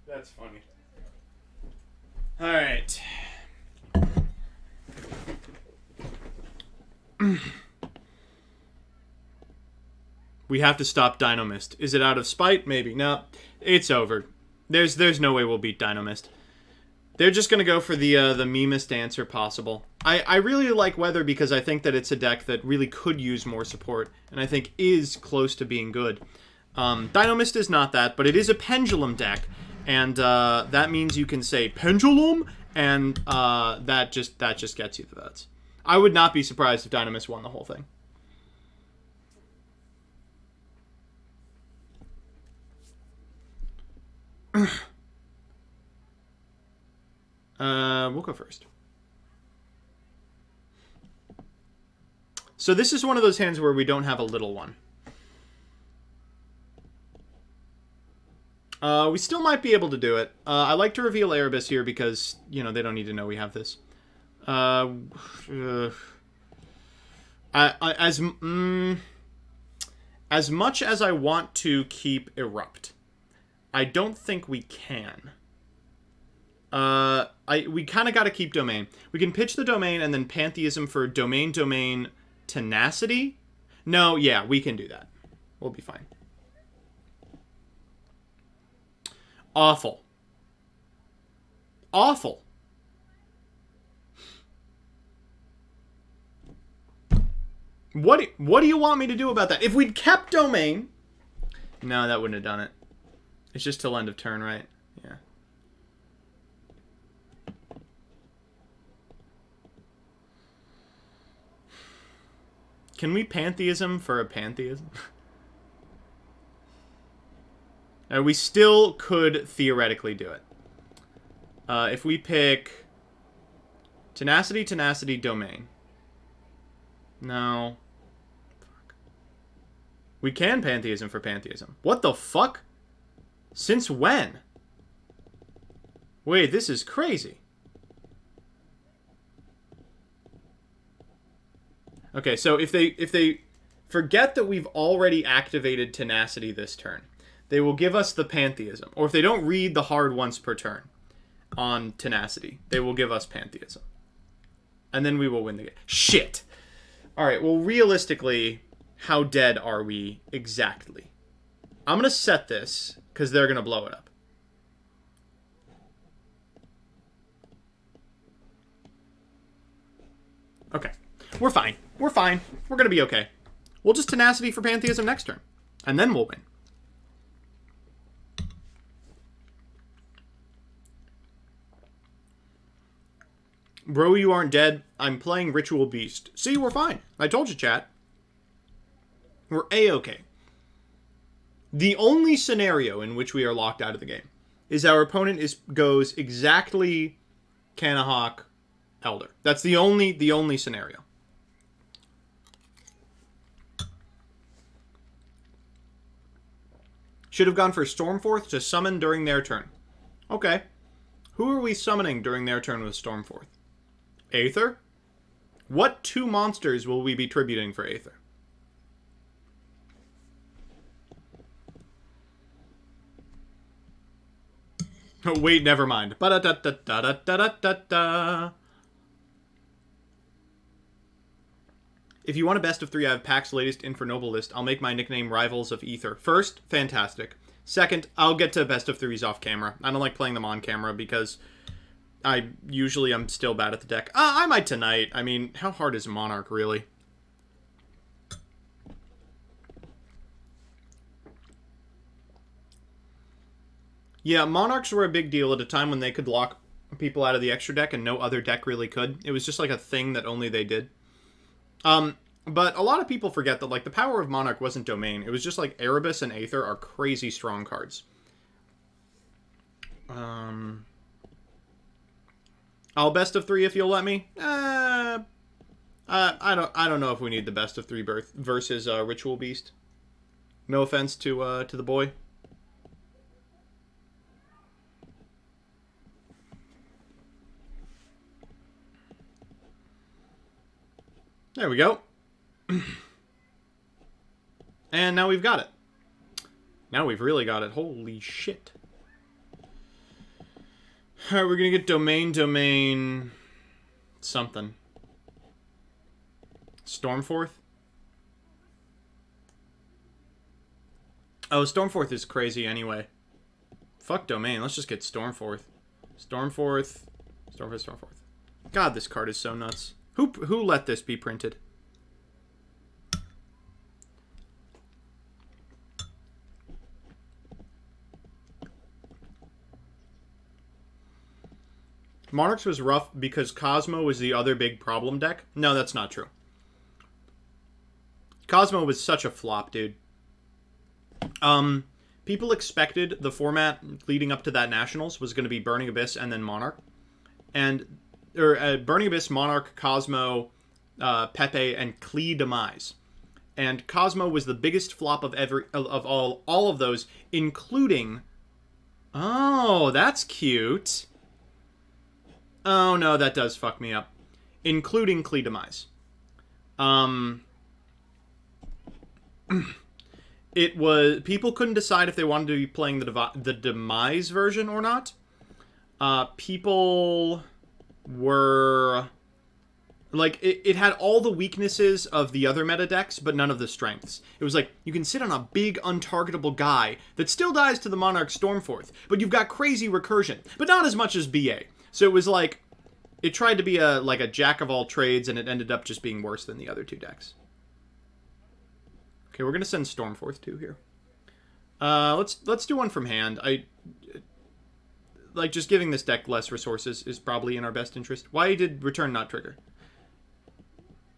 That's funny. Alright. We have to stop Dynamist. Is it out of spite? Maybe. No. It's over. There's no way we'll beat Dynamist. They're just going to go for the memest answer possible. I really like Weather because I think that it's a deck that really could use more support, and I think is close to being good. Dynamist is not that, but it is a pendulum deck, and that means you can say pendulum, and that just gets you the votes. I would not be surprised if Dynamist won the whole thing. We'll go first. So this is one of those hands where we don't have a little one. We still might be able to do it. I like to reveal Erebus here because, you know, they don't need to know we have this. As much as I want to keep Erupt, I don't think we can. We kind of got to keep Domain. We can pitch the Domain and then Pantheism for Domain, Tenacity. No, yeah, we can do that. We'll be fine. Awful. Awful. What do you want me to do about that? If we'd kept Domain... No, that wouldn't have done it. It's just till end of turn, right? Yeah. Can we Pantheism for a Pantheism? We still could theoretically do it. If we pick Tenacity, Domain. No. Fuck. We can Pantheism for Pantheism. What the fuck? Since when? Wait, this is crazy. Okay, so if they forget that we've already activated Tenacity this turn, they will give us the Pantheism. Or if they don't read the hard once per turn on Tenacity, they will give us Pantheism. And then we will win the game. Shit! Alright, well, realistically, how dead are we exactly? I'm going to set this because they're going to blow it up. Okay. We're fine. We're fine. We're going to be okay. We'll just tenacity for Pantheism next turn. And then we'll win. Bro, you aren't dead. I'm playing Ritual Beast. See, we're fine. I told you, chat. We're A-okay. The only scenario in which we are locked out of the game is our opponent goes exactly Kanahawk Elder. That's the only scenario. Should have gone for Stormforth to summon during their turn. Okay. Who are we summoning during their turn with Stormforth? Aether? What 2 monsters will we be tributing for Aether? Oh, wait, never mind. Ba-da-da-da-da-da-da-da-da. If you want a best of 3 out of PAX's latest Infernoble list, I'll make my nickname Rivals of Ether. First, fantastic. Second, I'll get to best of 3s off camera. I don't like playing them on camera because I'm still bad at the deck. I might tonight. I mean, how hard is Monarch, really? Yeah, Monarchs were a big deal at a time when they could lock people out of the extra deck and no other deck really could. It was just like a thing that only they did. But a lot of people forget that, like, the power of Monarch wasn't Domain. It was just, like, Erebus and Aether are crazy strong cards. I'll best of 3 if you'll let me. I don't know if we need the best of 3 versus Ritual Beast. No offense to the boy. There we go. And now we've got it. Now we've really got it. Holy shit. Alright, we're gonna get domain, something. Stormforth? Oh, Stormforth is crazy anyway. Fuck domain, let's just get Stormforth. Stormforth. God, this card is so nuts. Who let this be printed? Monarchs was rough because Cosmo was the other big problem deck. No, that's not true. Cosmo was such a flop, dude. People expected the format leading up to that Nationals was going to be Burning Abyss and then Monarch. Burning Abyss, Monarch, Cosmo, Pepe, and Klee Demise. And Cosmo was the biggest flop of all of those, including... Oh, that's cute. Oh, no, that does fuck me up. Including Klee Demise. It was... People couldn't decide if they wanted to be playing the Demise version or not. People were... Like, it had all the weaknesses of the other meta decks, but none of the strengths. It was like, you can sit on a big, untargetable guy that still dies to the Monarch Stormforth, but you've got crazy recursion, but not as much as BA. So it was like, it tried to be a jack of all trades, and it ended up just being worse than the other 2 decks. Okay, we're gonna send Stormforth too here. Let's do one from hand. Like, just giving this deck less resources is probably in our best interest. Why did return not trigger?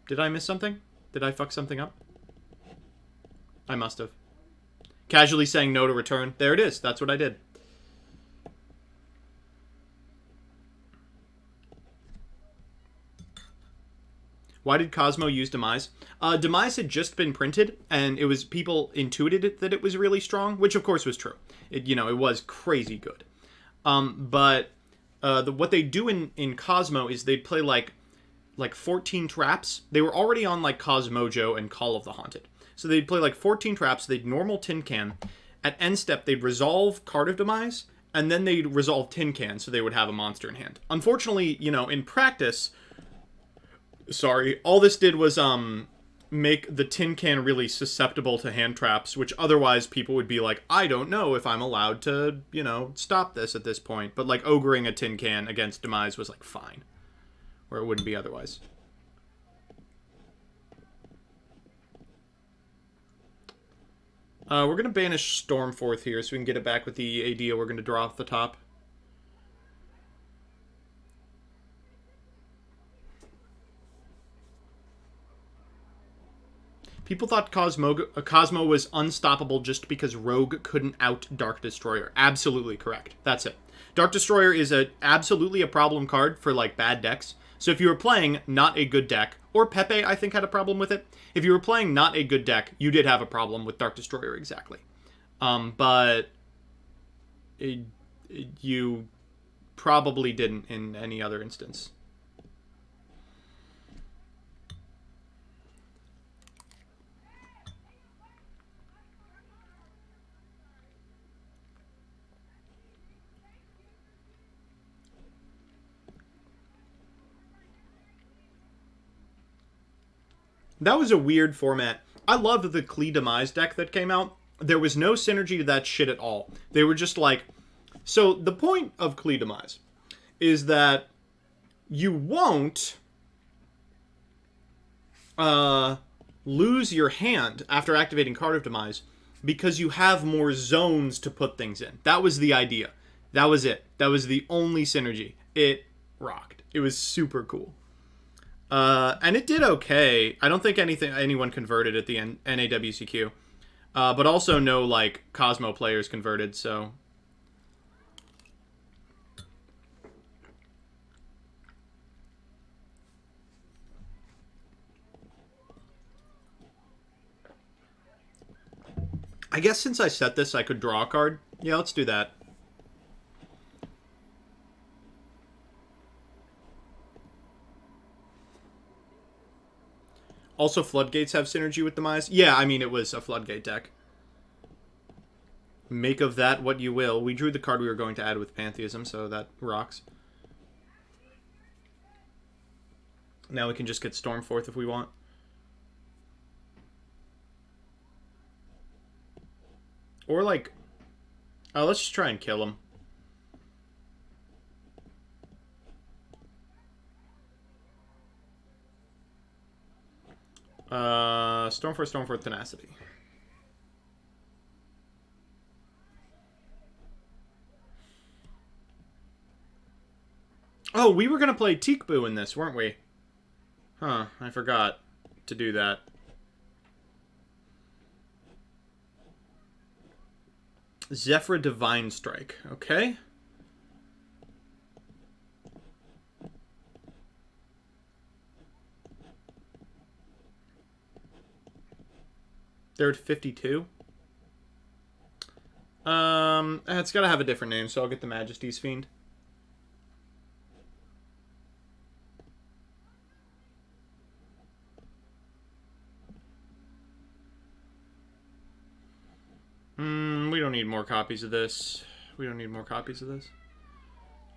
Did I miss something? Did I fuck something up? I must have. Casually saying no to return. There it is. That's what I did. Why did Cosmo use Demise? Demise had just been printed, and it was people intuited that it was really strong, which of course was true. It was crazy good. But what they do in Cosmo is they'd play like 14 traps. They were already on like Cosmojo and Call of the Haunted. So they'd play like 14 traps, they'd normal Tin Can. At end step, they'd resolve Card of Demise, and then they'd resolve Tin Can, so they would have a monster in hand. Unfortunately, in practice, all this did was make the tin can really susceptible to hand traps, which otherwise people would be like, I don't know if I'm allowed to, you know, stop this at this point. But, like, ogreing a tin can against Demise was, like, fine. Where it wouldn't be otherwise. We're going to banish Stormforth here so we can get it back with the idea we're going to draw off the top. People thought Cosmo was unstoppable just because Rogue couldn't out Dark Destroyer. Absolutely correct. That's it. Dark Destroyer is absolutely a problem card for, like, bad decks. So if you were playing not a good deck, or Pepe, I think, had a problem with it. If you were playing not a good deck, you did have a problem with Dark Destroyer, exactly. But you probably didn't in any other instance. That was a weird format. I loved the Klee Demise deck that came out. There was no synergy to that shit at all. They were just like... So, the point of Klee Demise is that you won't lose your hand after activating Card of Demise because you have more zones to put things in. That was the idea. That was it. That was the only synergy. It rocked. It was super cool. And it did okay. I don't think anyone converted at the NAWCQ. But also no, like, Cosmo players converted, so... I guess since I set this, I could draw a card. Yeah, let's do that. Also, Floodgates have synergy with Demise. Yeah, I mean, it was a Floodgate deck. Make of that what you will. We drew the card we were going to add with Pantheism, so that rocks. Now we can just get Stormforth if we want. Or, like... Oh, let's just try and kill him. Stormforth, Tenacity. Oh, we were going to play Teekboo in this, weren't we? Huh, I forgot to do that. Zephyr Divine Strike, okay. They're at 52. It's got to have a different name, so I'll get the Majesty's Fiend. We don't need more copies of this. We don't need more copies of this.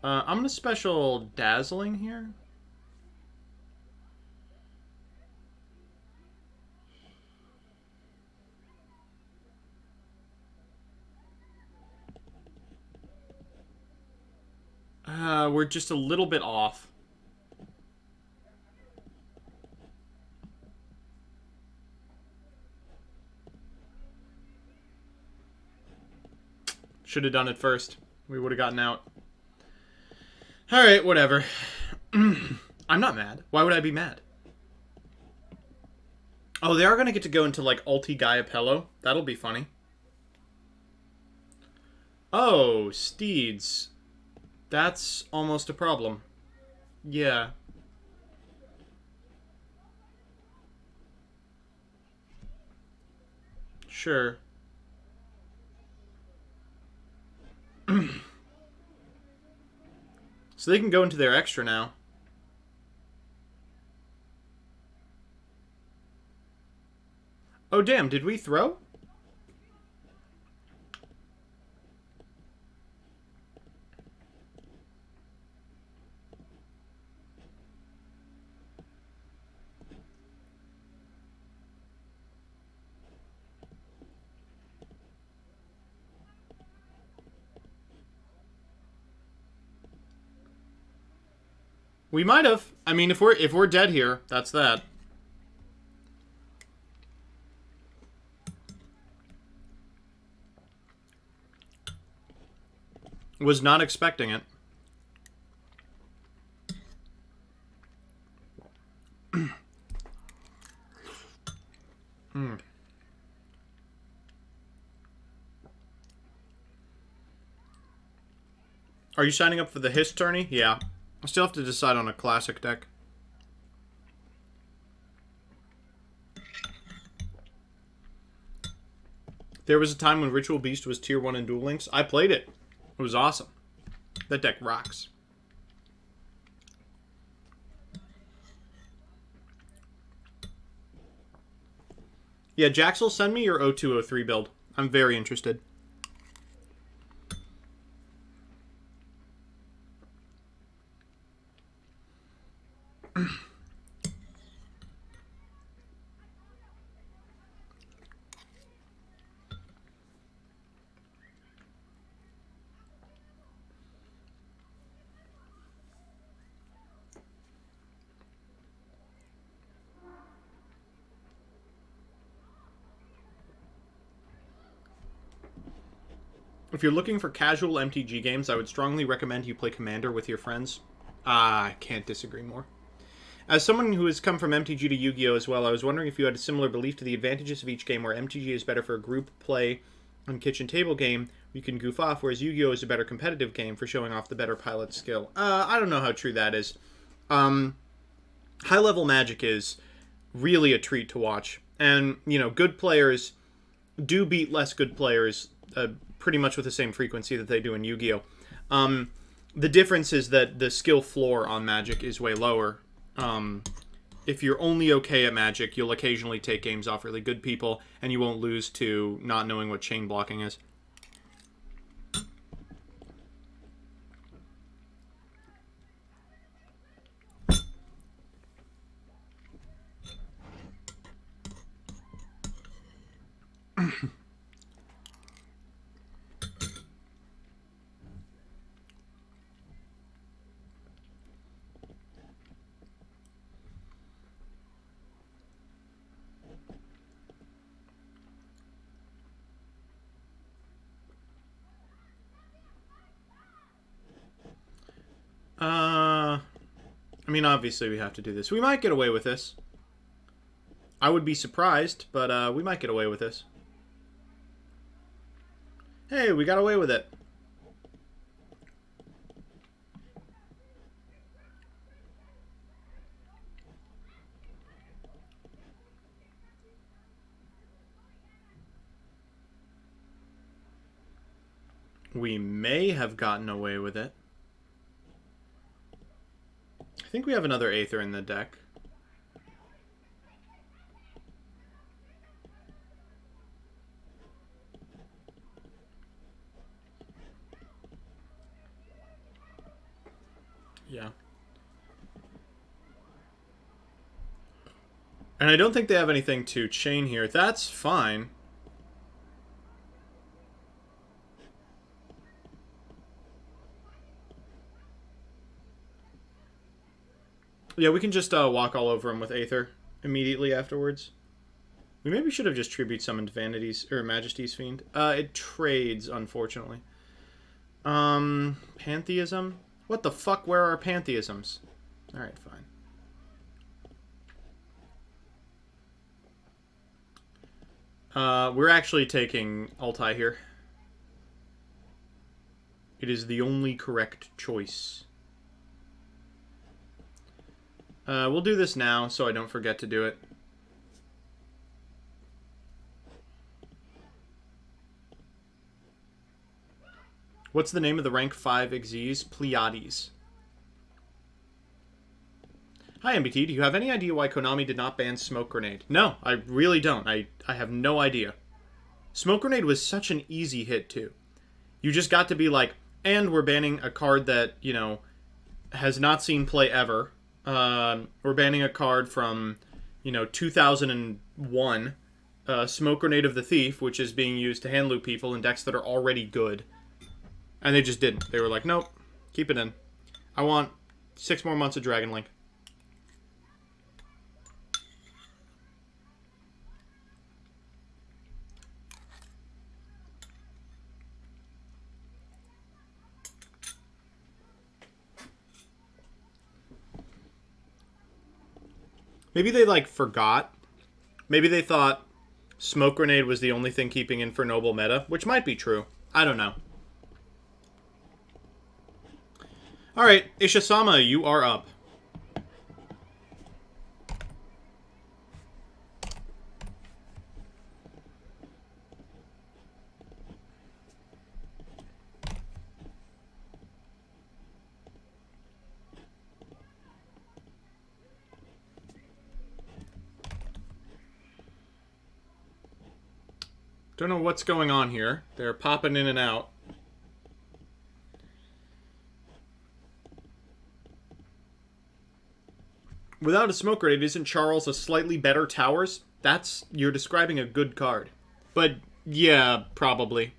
I'm going to special Dazzling here. We're just a little bit off. Should have done it first. We would have gotten out. Alright, whatever. I'm not mad. Why would I be mad? Oh, they are going to get to go into, like, Ulti Gaiapello. That'll be funny. Oh, Steeds. That's almost a problem. Yeah. Sure. So they can go into their extra now. Oh, damn. Did we throw? We might have. I mean, if we're dead here, that's that. Was not expecting it. Are you signing up for the Hiss tourney? Yeah. I still have to decide on a classic deck. There was a time when Ritual Beast was tier 1 in Duel Links. I played it. It was awesome. That deck rocks. Yeah, Jaxel, send me your 0203 build. I'm very interested. If you're looking for casual MTG games, I would strongly recommend you play Commander with your friends. I can't disagree more. As someone who has come from MTG to Yu-Gi-Oh as well, I was wondering if you had a similar belief to the advantages of each game, where MTG is better for a group play and kitchen table game where you can goof off, whereas Yu-Gi-Oh is a better competitive game for showing off the better pilot skill. I don't know how true that is. High-level Magic is really a treat to watch. And, you know, good players do beat less good players pretty much with the same frequency that they do in Yu-Gi-Oh. The difference is that the skill floor on Magic is way lower. If you're only okay at Magic, you'll occasionally take games off really good people, and you won't lose to not knowing what chain blocking is. I mean, obviously we have to do this. We might get away with this. I would be surprised, but we might get away with this. Hey, we got away with it. We may have gotten away with it. I think we have another Aether in the deck. Yeah. And I don't think they have anything to chain here. That's fine. Yeah, we can just walk all over him with Aether immediately afterwards. We maybe should have just tribute summoned Vanity's or Majesty's Fiend. It trades, unfortunately. Pantheism? What the fuck? Where are our pantheisms? Alright, fine. We're actually taking Altai here. It is the only correct choice. We'll do this now, so I don't forget to do it. What's the name of the rank 5 Xyz? Pleiades. Hi, MBT. Do you have any idea why Konami did not ban Smoke Grenade? No, I really don't. I have no idea. Smoke Grenade was such an easy hit, too. You just got to be like, and we're banning a card that, you know, has not seen play ever. We're banning a card from, you know, 2001, Smoke Grenade of the Thief, which is being used to hand loop people in decks that are already good. And they just didn't. They were like, nope, keep it in. I want 6 more months of Dragon Link. Maybe they, like, forgot. Maybe they thought Smoke Grenade was the only thing keeping Infernoble meta, which might be true. I don't know. Alright, Ishisama, you are up. Don't know what's going on here. They're popping in and out. Without a Smoke Grenade, isn't Charles a slightly better Towers? You're describing a good card. But, yeah, probably.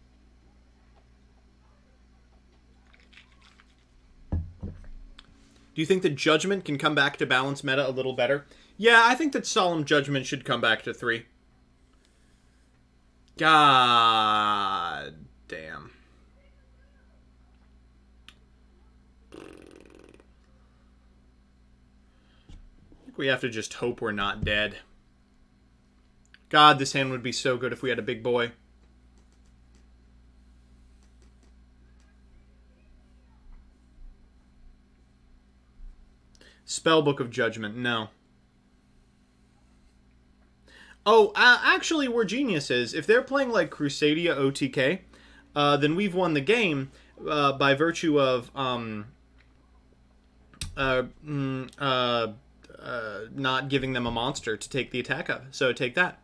Do you think that Judgment can come back to balance meta a little better? Yeah, I think that Solemn Judgment should come back to 3. God damn. I think we have to just hope we're not dead. God, this hand would be so good if we had a big boy. Spellbook of Judgment, no. Oh, actually, we're geniuses. If they're playing like Crusadia OTK, then we've won the game by virtue of not giving them a monster to take the attack of. So take that.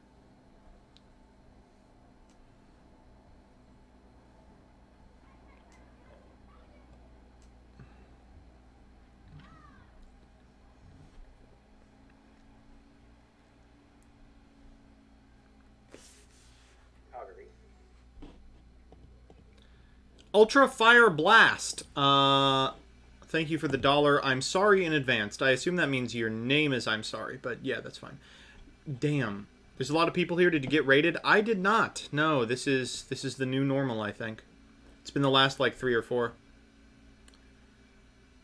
Ultra Fire Blast. Thank you for the $1. I'm sorry in advance. I assume that means your name is I'm sorry, but yeah, that's fine. Damn. There's a lot of people here. Did you get rated? I did not. No, this is the new normal, I think. It's been the last, like, 3 or 4.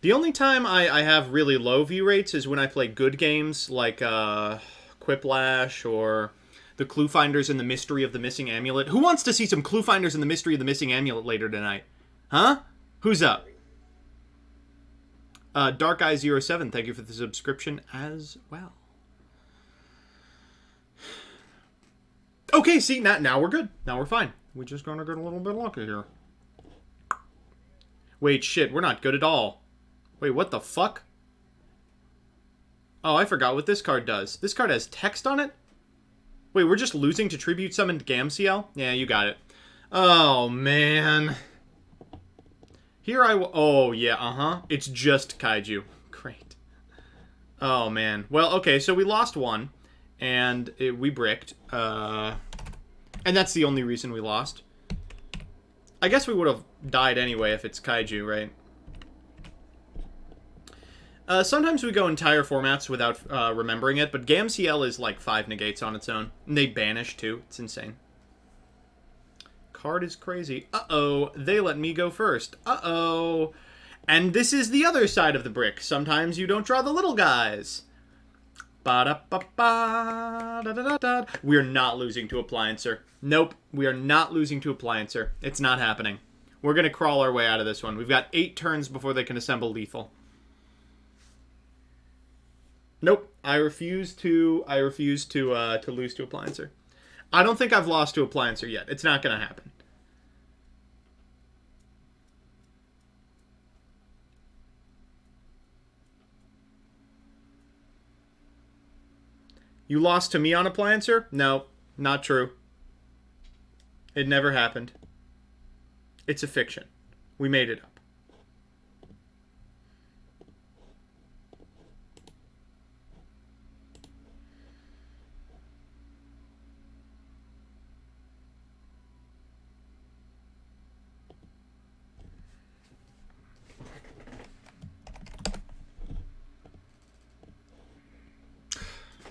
The only time I have really low view rates is when I play good games, like Quiplash or the Clue Finders and the Mystery of the Missing Amulet. Who wants to see some Clue Finders and the Mystery of the Missing Amulet later tonight? Huh? Who's up? Dark Eye 07, thank you for the subscription as well. Okay, see, now we're good. Now we're fine. We're just gonna get a little bit lucky here. Wait, shit, we're not good at all. Wait, what the fuck? Oh, I forgot what this card does. This card has text on it? Wait, we're just losing to Tribute Summoned Gamciel? Yeah, you got it. Oh, man. Here oh, yeah, It's just Kaiju. Great. Oh, man. Well, okay, so we lost one, and we bricked. And that's the only reason we lost. I guess we would have died anyway if it's Kaiju, right? Sometimes we go entire formats without remembering it, but Gamciel is like 5 negates on its own. And they banish, too. It's insane. Card is crazy. Uh-oh. They let me go first. Uh-oh. And this is the other side of the brick. Sometimes you don't draw the little guys. Ba-da-ba-ba-da-da-da-da. We're not losing to Appliancer. Nope. We are not losing to Appliancer. It's not happening. We're going to crawl our way out of this one. We've got 8 turns before they can assemble lethal. Nope, I refuse to lose to Appliancer. I don't think I've lost to Appliancer yet. It's not going to happen. You lost to me on Appliancer? No, not true. It never happened. It's a fiction. We made it up.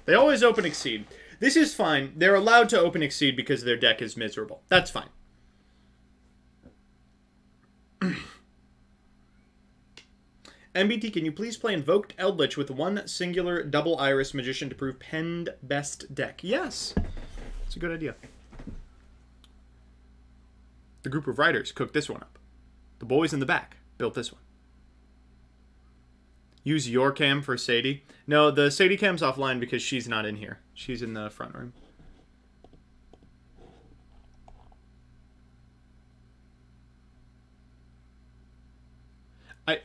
They always open Exceed. This is fine. They're allowed to open Exceed because their deck is miserable. That's fine. MBT, can you please play Invoked Eldritch with one singular double Iris Magician to prove penned best deck? Yes. It's a good idea. The group of writers cooked this one up. The boys in the back built this one. Use your cam for Sadie. No, the Sadie cam's offline because she's not in here. She's in the front room.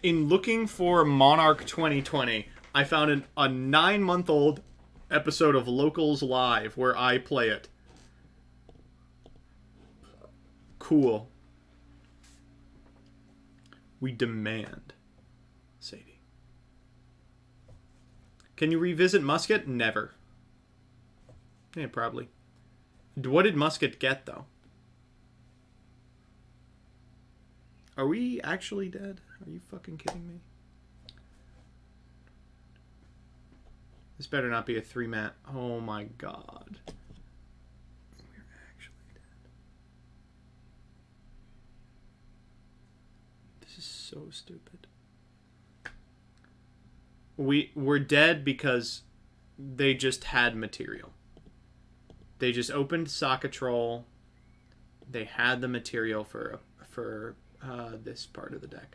In looking for Monarch 2020, I found a 9-month-old episode of Locals Live where I play it. Cool. We demand, Sadie. Can you revisit Musket? Never. Yeah, probably. What did Musket get, though? Are we actually dead? Are you fucking kidding me? This better not be a 3-mat. Oh my god. We're actually dead. This is so stupid. We're dead because they just had material. They just opened Sockatroll. They had the material for this part of the deck.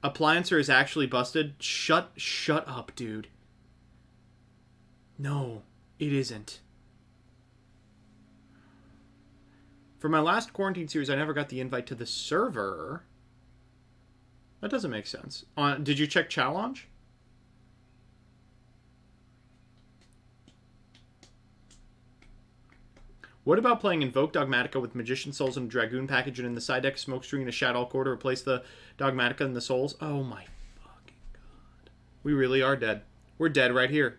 Appliancer is actually busted. Shut up, dude. No, it isn't. For my last quarantine series, I never got the invite to the server. That doesn't make sense. Did you check challenge? What about playing Invoke Dogmatica with Magician Souls and Dragoon package, and in the side deck, Smokescreen and a Shadow Core to replace the Dogmatica and the Souls? Oh my fucking god. We really are dead. We're dead right here.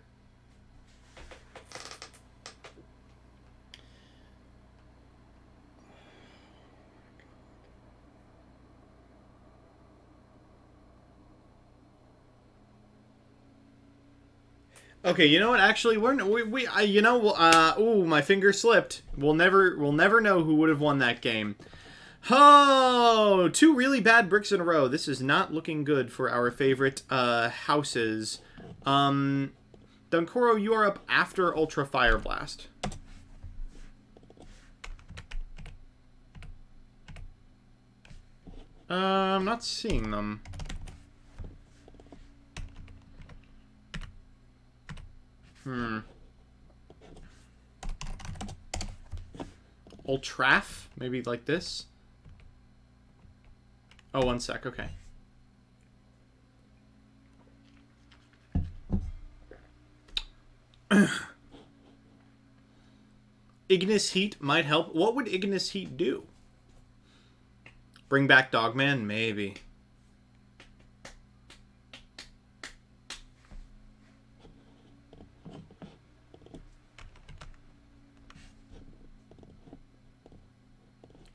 Okay, you know what? Actually, ooh, my finger slipped. We'll never know who would have won that game. Oh, 2 really bad bricks in a row. This is not looking good for our favorite houses. Dunkoro, you are up after Ultra Fire Blast. I'm not seeing them. Ultraf? Maybe like this? Oh, 1 sec, okay. Ignis Heat might help. What would Ignis Heat do? Bring back Dogman? Maybe.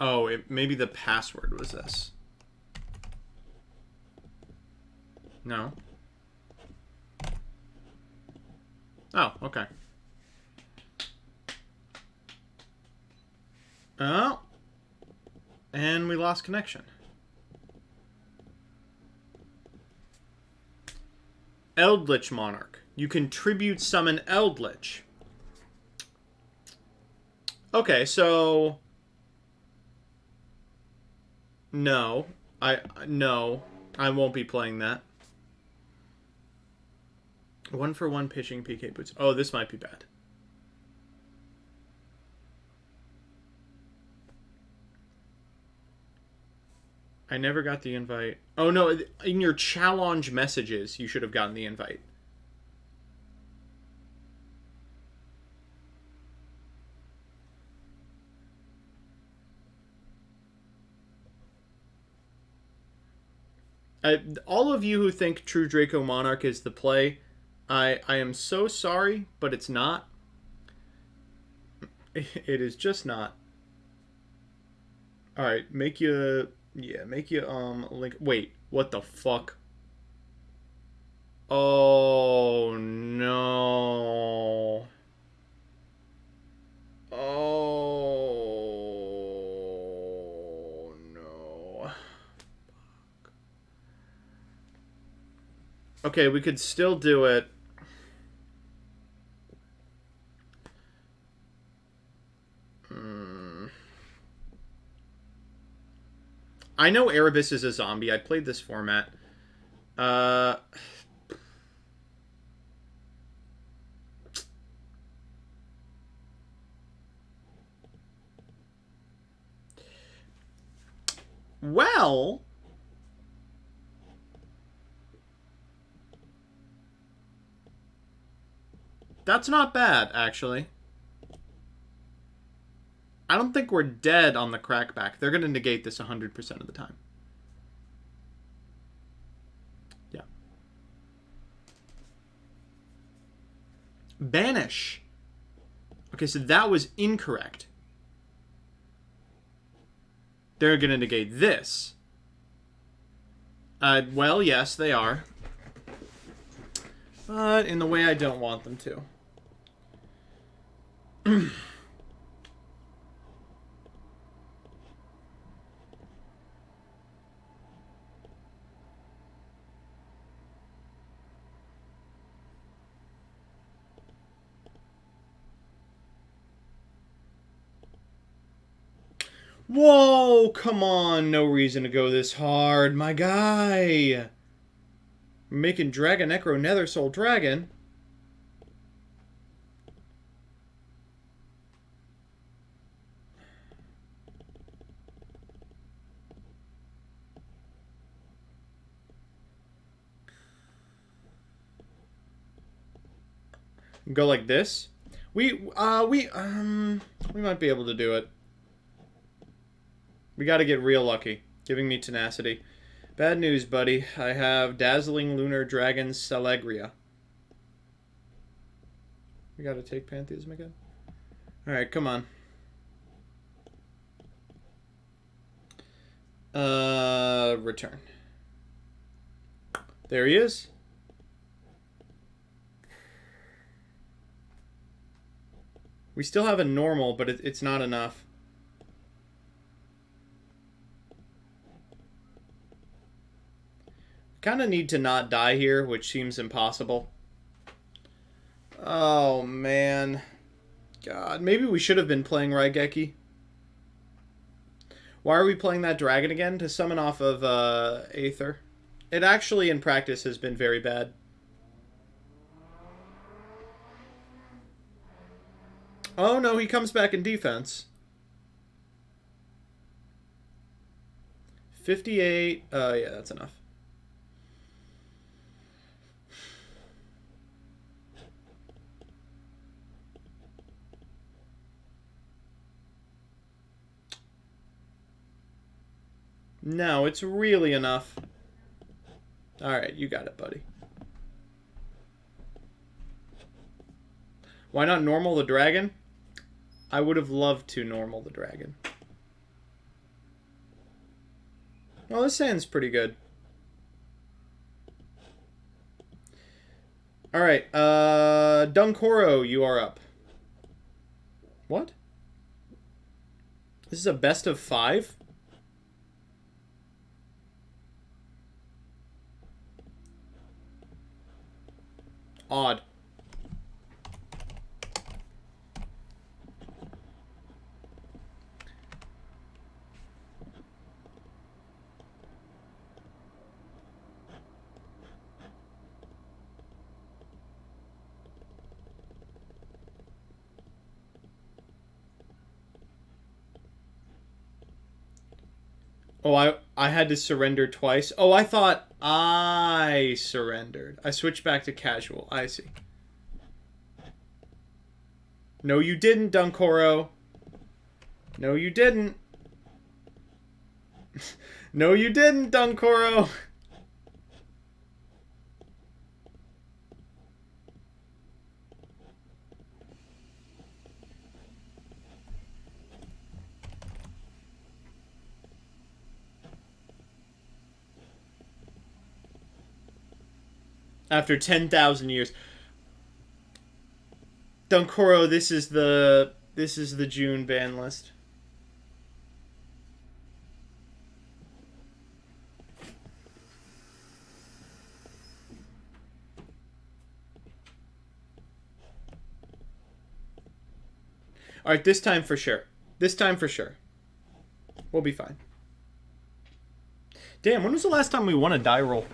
Oh, maybe the password was this. No. Oh, okay. Oh. And we lost connection. Eldritch Monarch. You can tribute summon Eldritch. Okay, so... No, I won't be playing that. 1-for-1 pitching PK boots. Oh, this might be bad. I never got the invite. Oh no, in your challenge messages, you should have gotten the invite. All of you who think True Draco Monarch is the play, I am so sorry, but it's not. It is just not. Alright, make you link. Wait, what the fuck? Oh, no. Oh, no. Okay, we could still do it. I know Erebus is a zombie. I played this format. Well, that's not bad, actually. I don't think we're dead on the crackback. They're going to negate this 100% of the time. Yeah. Banish. Okay, so that was incorrect. They're going to negate this. Well, yes, they are. But in the way I don't want them to. Whoa, come on. No reason to go this hard, my guy. We're making Dragon Necro Nether Soul Dragon. Go like this. We might be able to do it. We got to get real lucky. Giving me tenacity. Bad news, buddy. I have Dazzling Lunar Dragon Salegria. We got to take Pantheism again. All right, come on. Return. There he is. We still have a normal, but it's not enough. Kind of need to not die here, which seems impossible. Oh, man. God, maybe we should have been playing Raigeki. Why are we playing that dragon again? To summon off of Aether. It actually, in practice, has been very bad. Oh, no, he comes back in defense. 58. Yeah, that's enough. No, it's really enough. Alright, you got it, buddy. Why not normal the dragon? I would have loved to normal the dragon. Well, this sand's pretty good. Alright, Dunkoro, you are up. What? This is a best of 5? Odd. Oh, I had to surrender twice. Oh, I thought I surrendered. I switched back to casual. I see. No, you didn't, Dunkoro. No, you didn't. No, you didn't, Dunkoro. After 10,000 years. Dunkoro, this is the June ban list. Alright, this time for sure. This time for sure. We'll be fine. Damn, when was the last time we won a die roll?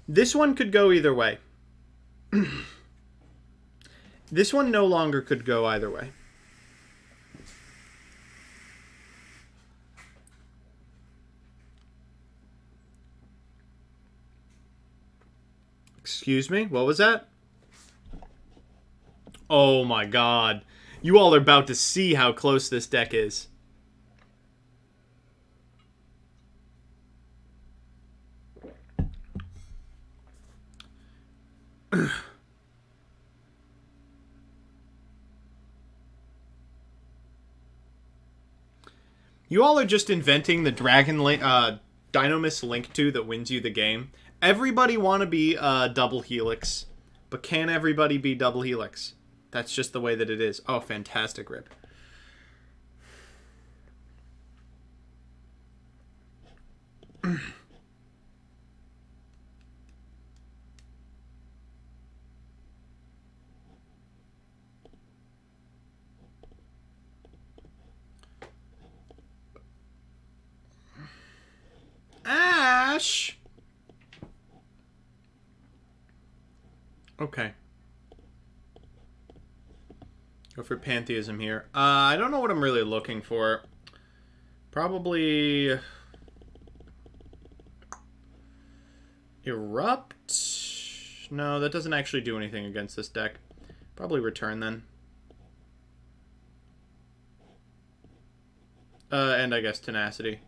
This one could go either way. This one no longer could go either way. Excuse me? What was that? Oh my god. You all are about to see how close this deck is. You all are just inventing the Dynamis Link 2 that wins you the game. Everybody want to be double helix, but can everybody be double helix? That's just the way that it is. Oh, fantastic rip. Ash! Okay. Go for pantheism here. I don't know what I'm really looking for. Probably... Erupt? No, that doesn't actually do anything against this deck. Probably return then. And I guess tenacity.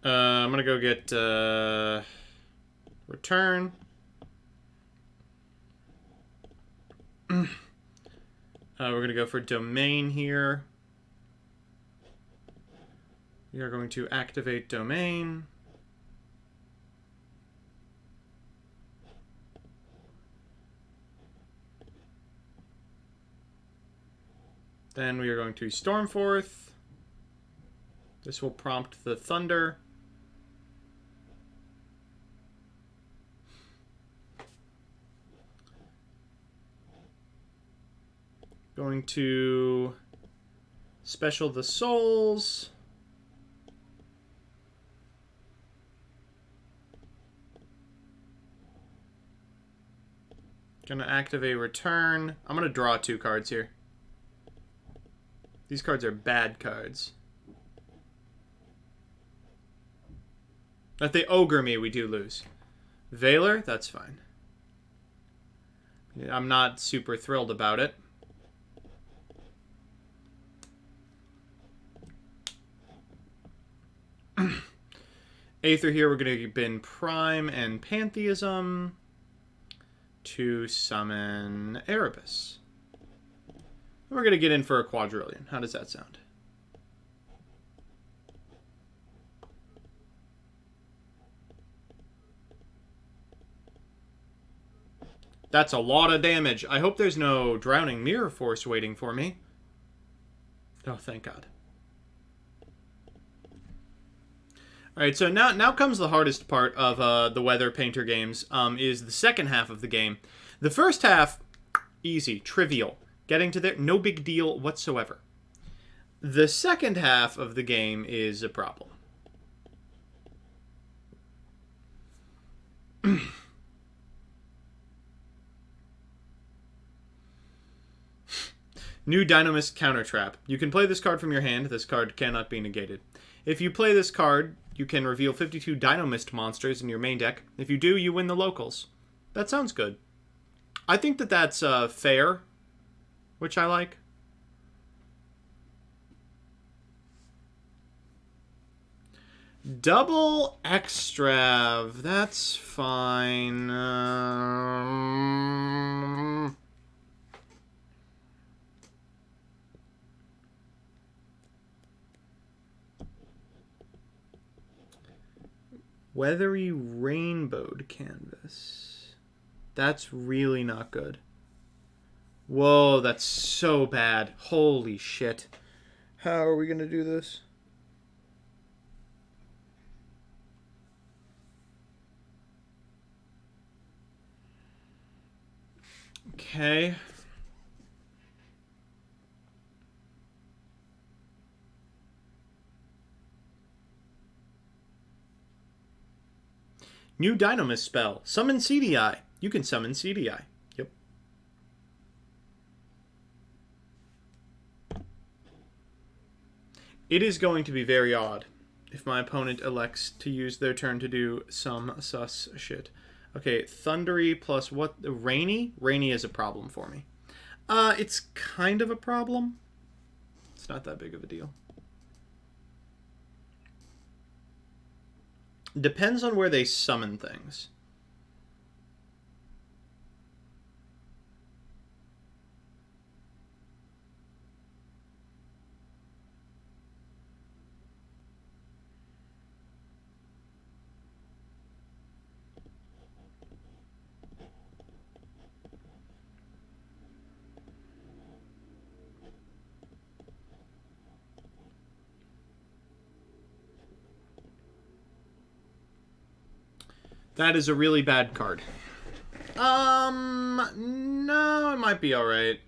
I'm gonna go get return. We're gonna go for domain here. We are going to activate domain. Then we are going to Stormforth. This will prompt the Thunder. Going to special the souls. Gonna activate return. I'm gonna draw 2 cards here. These cards are bad cards. If they ogre me, we do lose. Valor, that's fine. I'm not super thrilled about it. Aether here, we're going to bin Prime and Pantheism to summon Erebus. We're going to get in for a Quadrillion. How does that sound? That's a lot of damage. I hope there's no Drowning Mirror Force waiting for me. Oh, thank God. Alright, so now comes the hardest part of the Weather Painter games, is the second half of the game. The first half, easy, trivial. Getting to there, no big deal whatsoever. The second half of the game is a problem. New Dynamis Counter Trap. You can play this card from your hand. This card cannot be negated. If you play this card, you can reveal 52 Dynamist monsters in your main deck. If you do, you win the locals. That sounds good. I think that that's fair, which I like. Double extrav. That's fine. Weathery rainbowed canvas. That's really not good. Whoa, that's so bad. Holy shit. How are we going to do this? Okay. New Dynamis spell. Summon CDI. You can summon CDI. Yep. It is going to be very odd if my opponent elects to use their turn to do some sus shit. Okay, Thundery plus what? Rainy? Rainy is a problem for me. It's kind of a problem. It's not that big of a deal. Depends on where they summon things. That is a really bad card. No, it might be alright.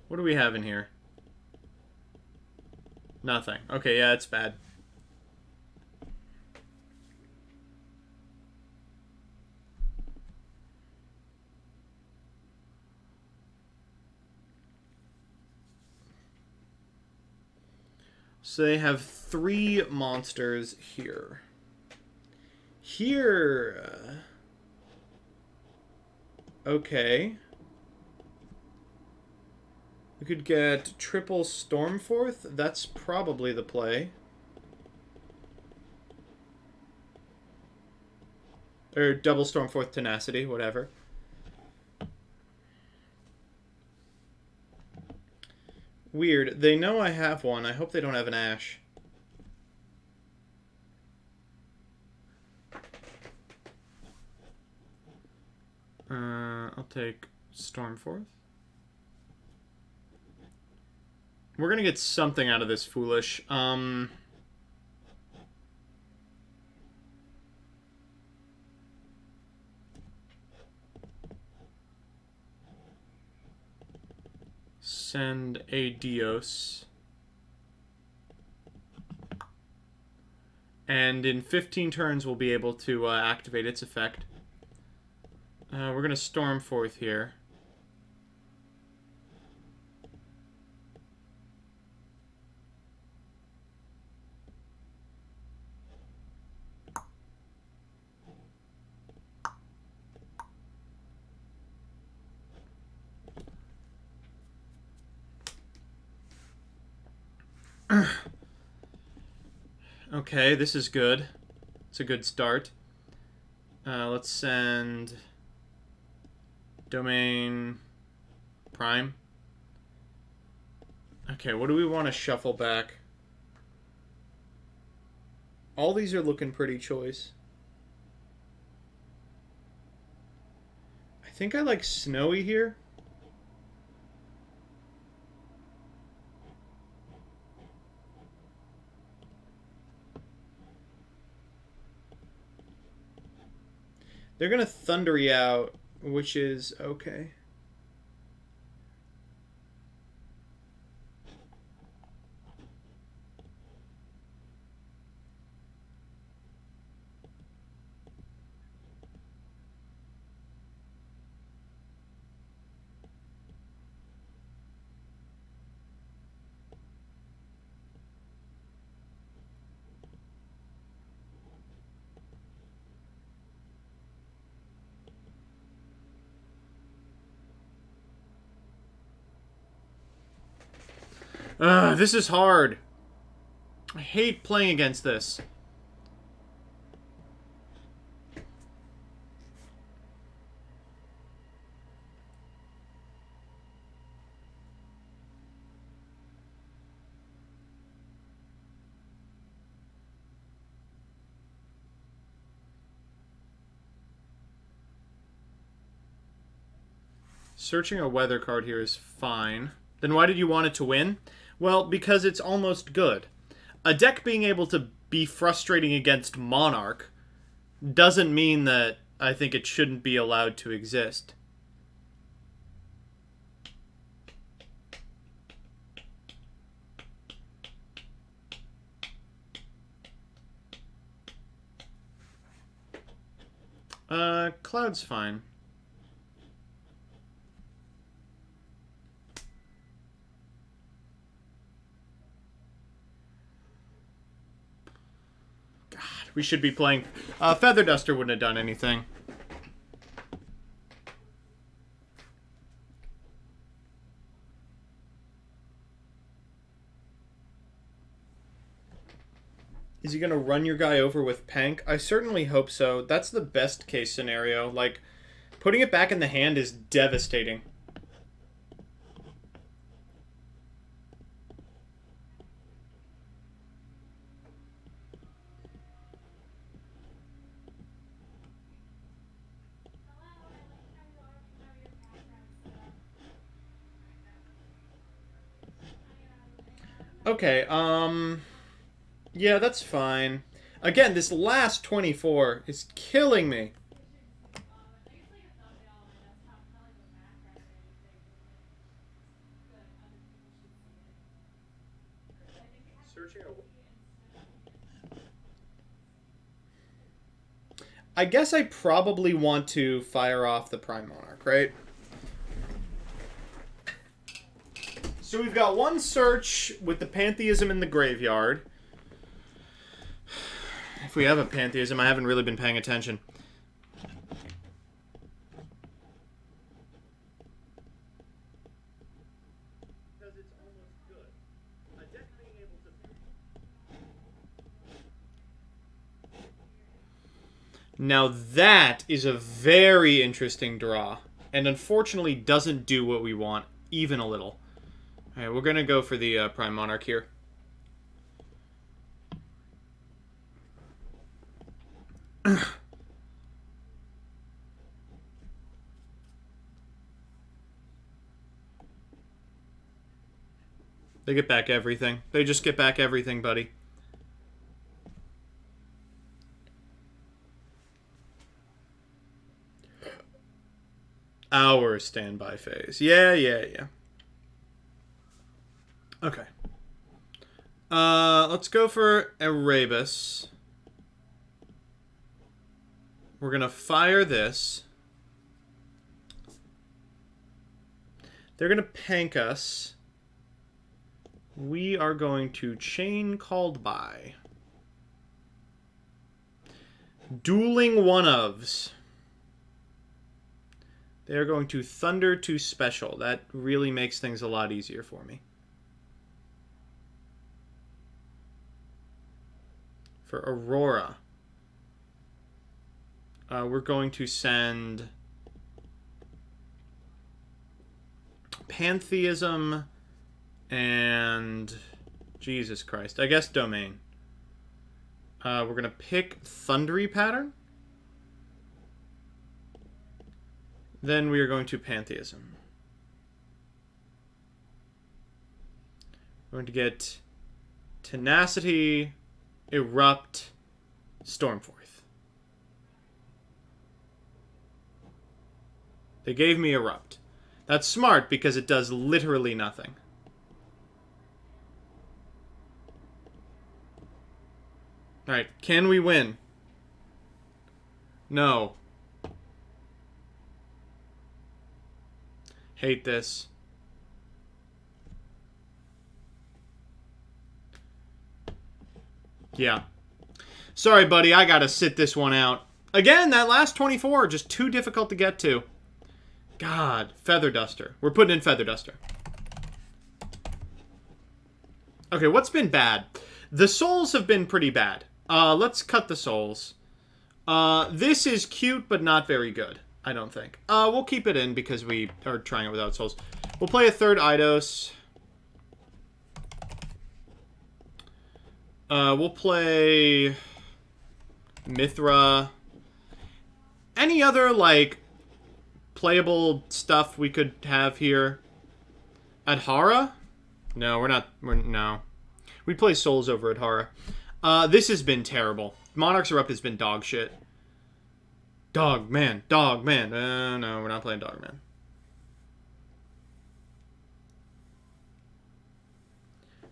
What do we have in here? Nothing. Okay, yeah, it's bad. So they have 3 monsters here. Here... okay. We could get triple Stormforth. That's probably the play. Or double Stormforth Tenacity, whatever. Weird. They know I have one. I hope they don't have an Ash. I'll take Stormforth. We're gonna get something out of this foolish. Send a Dios. And in 15 turns, we'll be able to activate its effect. We're going to Stormforth here. Okay, this is good. It's a good start. Let's send Domain Prime. Okay, what do we want to shuffle back? All these are looking pretty choice. I think I like Snowy here. They're going to Thundery out, which is okay. This is hard. I hate playing against this. Searching a weather card here is fine. Then why did you want it to win? Well, because it's almost good. A deck being able to be frustrating against Monarch doesn't mean that I think it shouldn't be allowed to exist. Cloud's fine. God, we should be playing... Feather Duster wouldn't have done anything. Is he going to run your guy over with Pank? I certainly hope so. That's the best case scenario. Like, putting it back in the hand is devastating. Okay, yeah, that's fine. Again, this last 24 is killing me. I guess I probably want to fire off the Prime Monarch, right? So we've got one search with the Pantheism in the graveyard. If we have a Pantheism, I haven't really been paying attention. Because it's almost good. A deck being able to... Now that is a very interesting draw, and unfortunately doesn't do what we want, even a little. Alright, we're gonna go for the Prime Monarch here. They get back everything. They just get back everything, buddy. Our standby phase. Yeah. Okay. Let's go for Erebus. We're going to fire this. They're going to pank us. We are going to chain called by. Dueling one-ofs. They are going to Thunder to Special. That really makes things a lot easier for me. For Aurora. We're going to send Pantheism and Jesus Christ. I guess Domain. We're going to pick Thundery Pattern. Then we are going to Pantheism. We're going to get Tenacity, Erupt, Stormforth. They gave me Erupt. That's smart because it does literally nothing. Alright, can we win? No. Hate this. Yeah. Sorry, buddy, I gotta sit this one out. Again, that last 24, just too difficult to get to. God, Feather Duster. We're putting in Feather Duster. Okay, what's been bad? The souls have been pretty bad. Let's cut the souls. This is cute, but not very good, I don't think. We'll keep it in because we are trying it without souls. We'll play a third Eidos. We'll play Mithra. Any other, like, playable stuff we could have here. Adhara? No, we're not. No. We play Souls over Adhara. This has been terrible. Monarchs Are Up has been dog shit. Dog man. No, we're not playing Dog Man.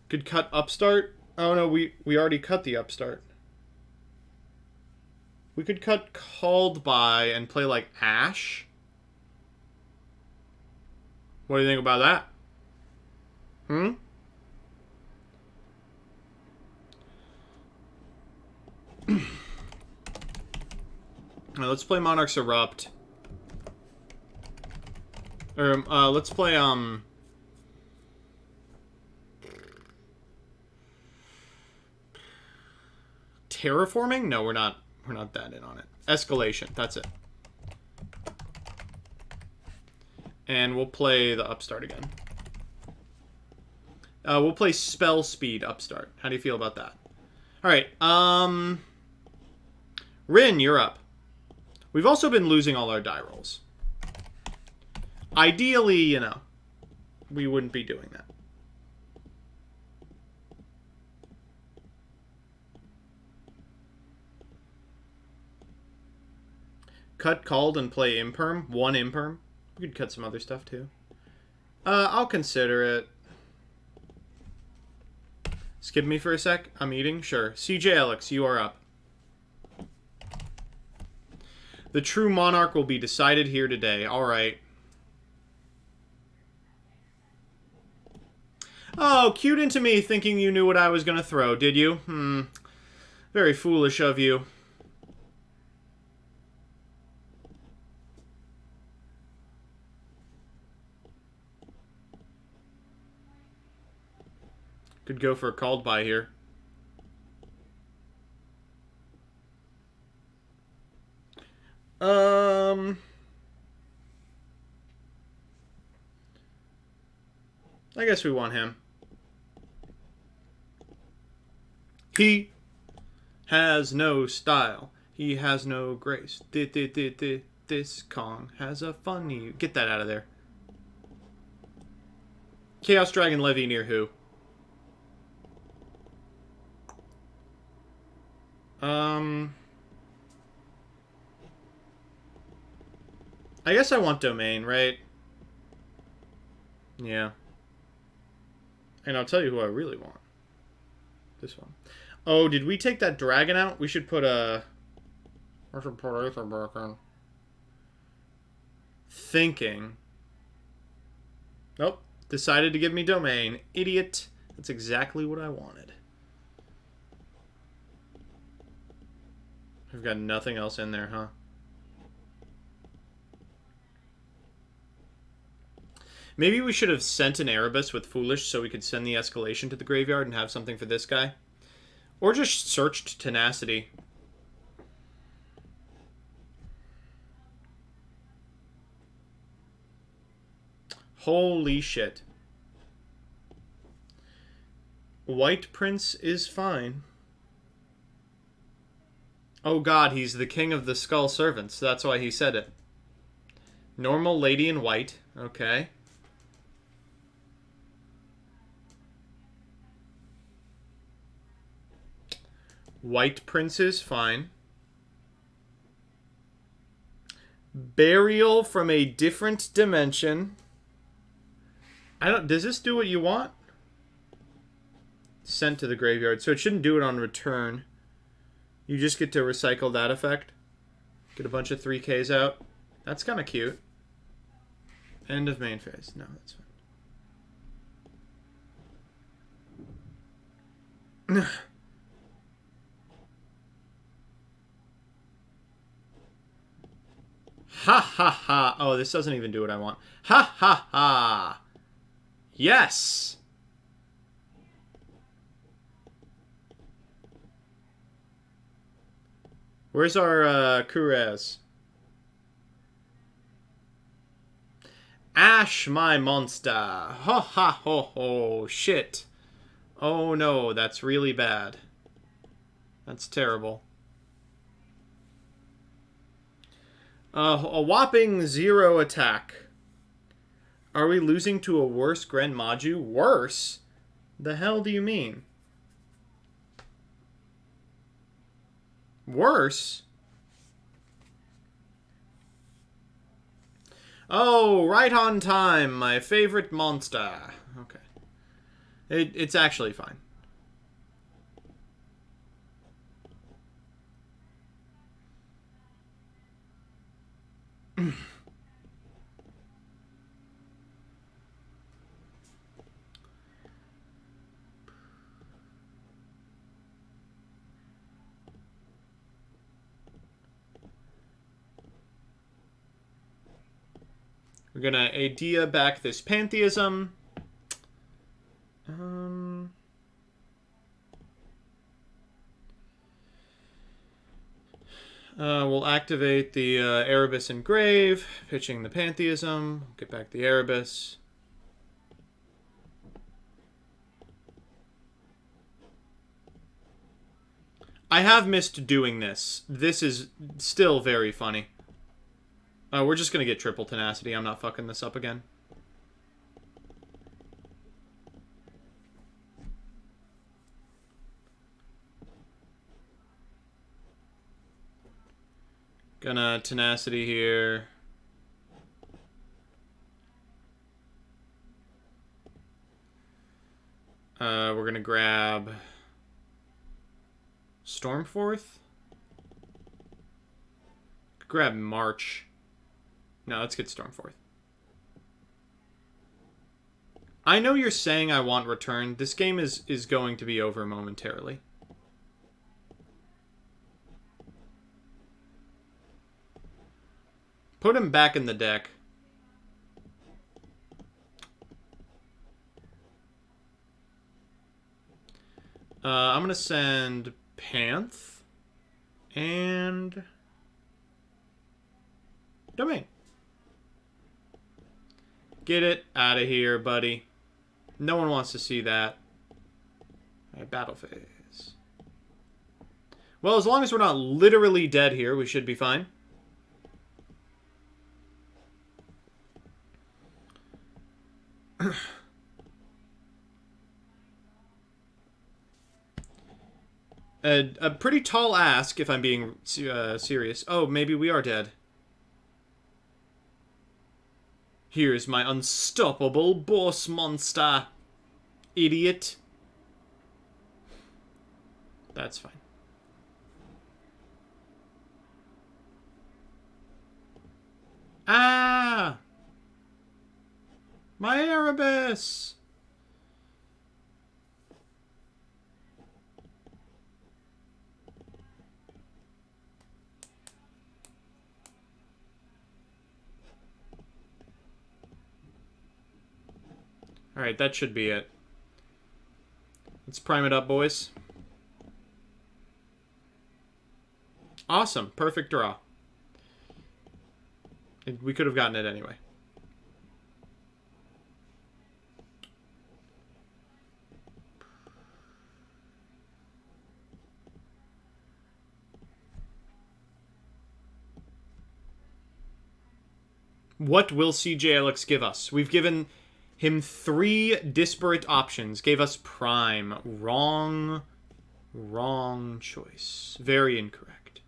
Could cut Upstart. Oh no, we already cut the Upstart. We could cut Called By and play like Ash. What do you think about that? Alright, let's play Monarchs Erupt. Or, let's play, Terraforming? No, we're not that in on it. Escalation, that's it. And we'll play the Upstart again. We'll play Spell Speed Upstart. How do you feel about that? Alright, Rin, you're up. We've also been losing all our die rolls. Ideally, you know, we wouldn't be doing that. Cut Called and play Imperm. One Imperm. We could cut some other stuff too. I'll consider it. Skip me for a sec. I'm eating. Sure. CJ Alex, you are up. The true monarch will be decided here today. Alright. Oh, cued into me thinking you knew what I was going to throw, did you? Very foolish of you. Could go for a Called By here. I guess we want him. He has no style. He has no grace. This Kong has a funny... Get that out of there. Chaos Dragon Levy near who? I guess I want Domain, right? Yeah. And I'll tell you who I really want. This one. Oh, did we take that dragon out? We should put a... I should put Aether back in. Thinking. Nope. Decided to give me Domain. Idiot. That's exactly what I wanted. I've got nothing else in there, huh? Maybe we should have sent an Erebus with Foolish so we could send the escalation to the graveyard and have something for this guy. Or just searched Tenacity. Holy shit. White Prince is fine. Oh god, he's the king of the Skull Servants. That's why he said it. Normal Lady in White. Okay. White Prince is fine. Burial from a different dimension. Does this do what you want? Sent to the graveyard. So it shouldn't do it on return. You just get to recycle that effect. Get a bunch of 3Ks out. That's kind of cute. End of main phase. No, that's fine. Ha ha ha. Oh, this doesn't even do what I want. Ha ha ha. Yes. Where's our Kurez? Ash, my monster. Ha ha ho ho. Shit. Oh no, that's really bad. That's terrible. A whopping 0 attack. Are we losing to a worse Gren Maju? Worse? The hell do you mean? Worse? Oh, right on time. My favorite monster. Okay. It's actually fine. We're gonna idea back this pantheism. We'll activate the Erebus Engrave, pitching the pantheism. Get back the Erebus. I have missed doing this. This is still very funny. We're just going to get triple tenacity. I'm not fucking this up again. Gonna tenacity here. We're going to grab Stormforth. Grab March. No, let's get Stormforth. I know you're saying I want return. This game is going to be over momentarily. Put him back in the deck. I'm going to send Panth and Domain. Get it out of here, buddy. No one wants to see that. Alright, battle phase. Well, as long as we're not literally dead here, we should be fine. A pretty tall ask, if I'm being serious. Oh, maybe we are dead. Here's my unstoppable boss monster. Idiot. That's fine. Ah! My Erebus! Alright, that should be it. Let's prime it up, boys. Awesome. Perfect draw. We could have gotten it anyway. What will CJ Alex give us? We've given him 3 disparate options. Gave us prime. Wrong choice. Very incorrect.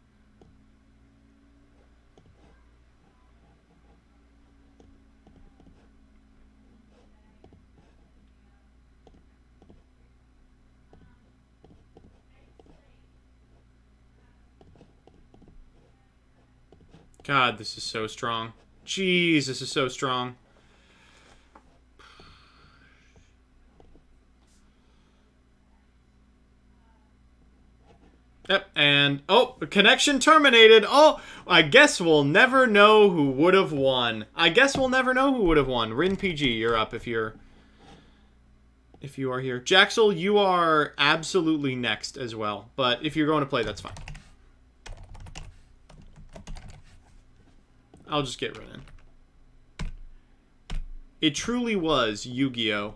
God, this is so strong. Jeez, this is so strong. Yep, and... oh, connection terminated. Oh, I guess we'll never know who would have won. I guess we'll never know who would have won. Rin PG, you're up if you are here. Jaxel, you are absolutely next as well. But if you're going to play, that's fine. I'll just get Rin in. It truly was Yu-Gi-Oh!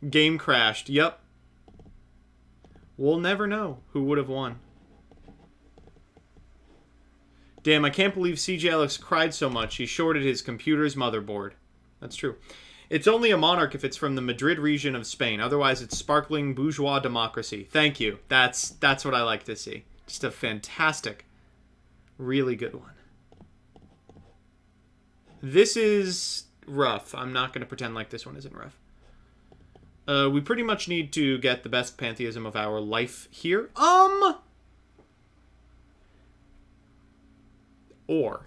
Game crashed. Yep. We'll never know who would have won. Damn, I can't believe CJ Alex cried so much. He shorted his computer's motherboard. That's true. It's only a monarch if it's from the Madrid region of Spain. Otherwise, it's sparkling bourgeois democracy. Thank you. That's what I like to see. Just a fantastic, really good one. This is rough. I'm not going to pretend like this one isn't rough. We pretty much need to get the best pantheism of our life here. Or...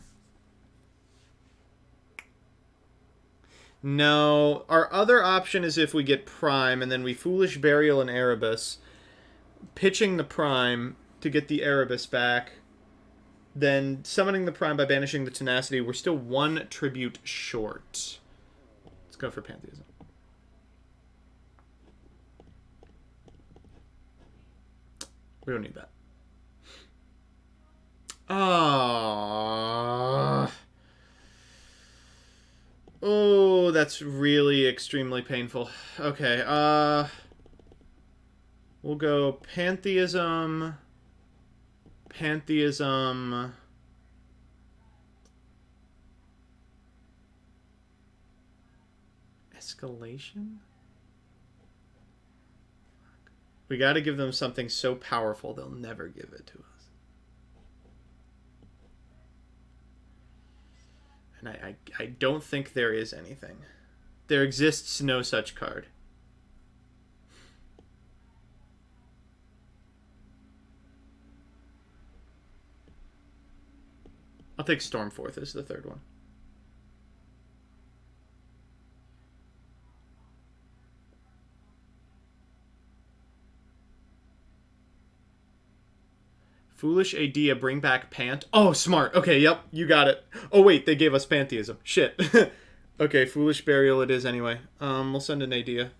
No, our other option is if we get Prime, and then we Foolish Burial and Erebus, pitching the Prime to get the Erebus back, then summoning the Prime by banishing the Tenacity. We're still 1 tribute short. Let's go for Pantheism. We don't need that. Oh, that's really extremely painful. Okay, we'll go Pantheism, Pantheism, Escalation? We gotta give them something so powerful they'll never give it to us. And I don't think there is anything. There exists no such card. I'll take Stormforth as the third one. Foolish Idea, bring back Pant. Oh, smart. Okay, yep, you got it. Oh, wait, they gave us Pantheism. Shit. Okay, Foolish Burial it is anyway. We'll send an Idea.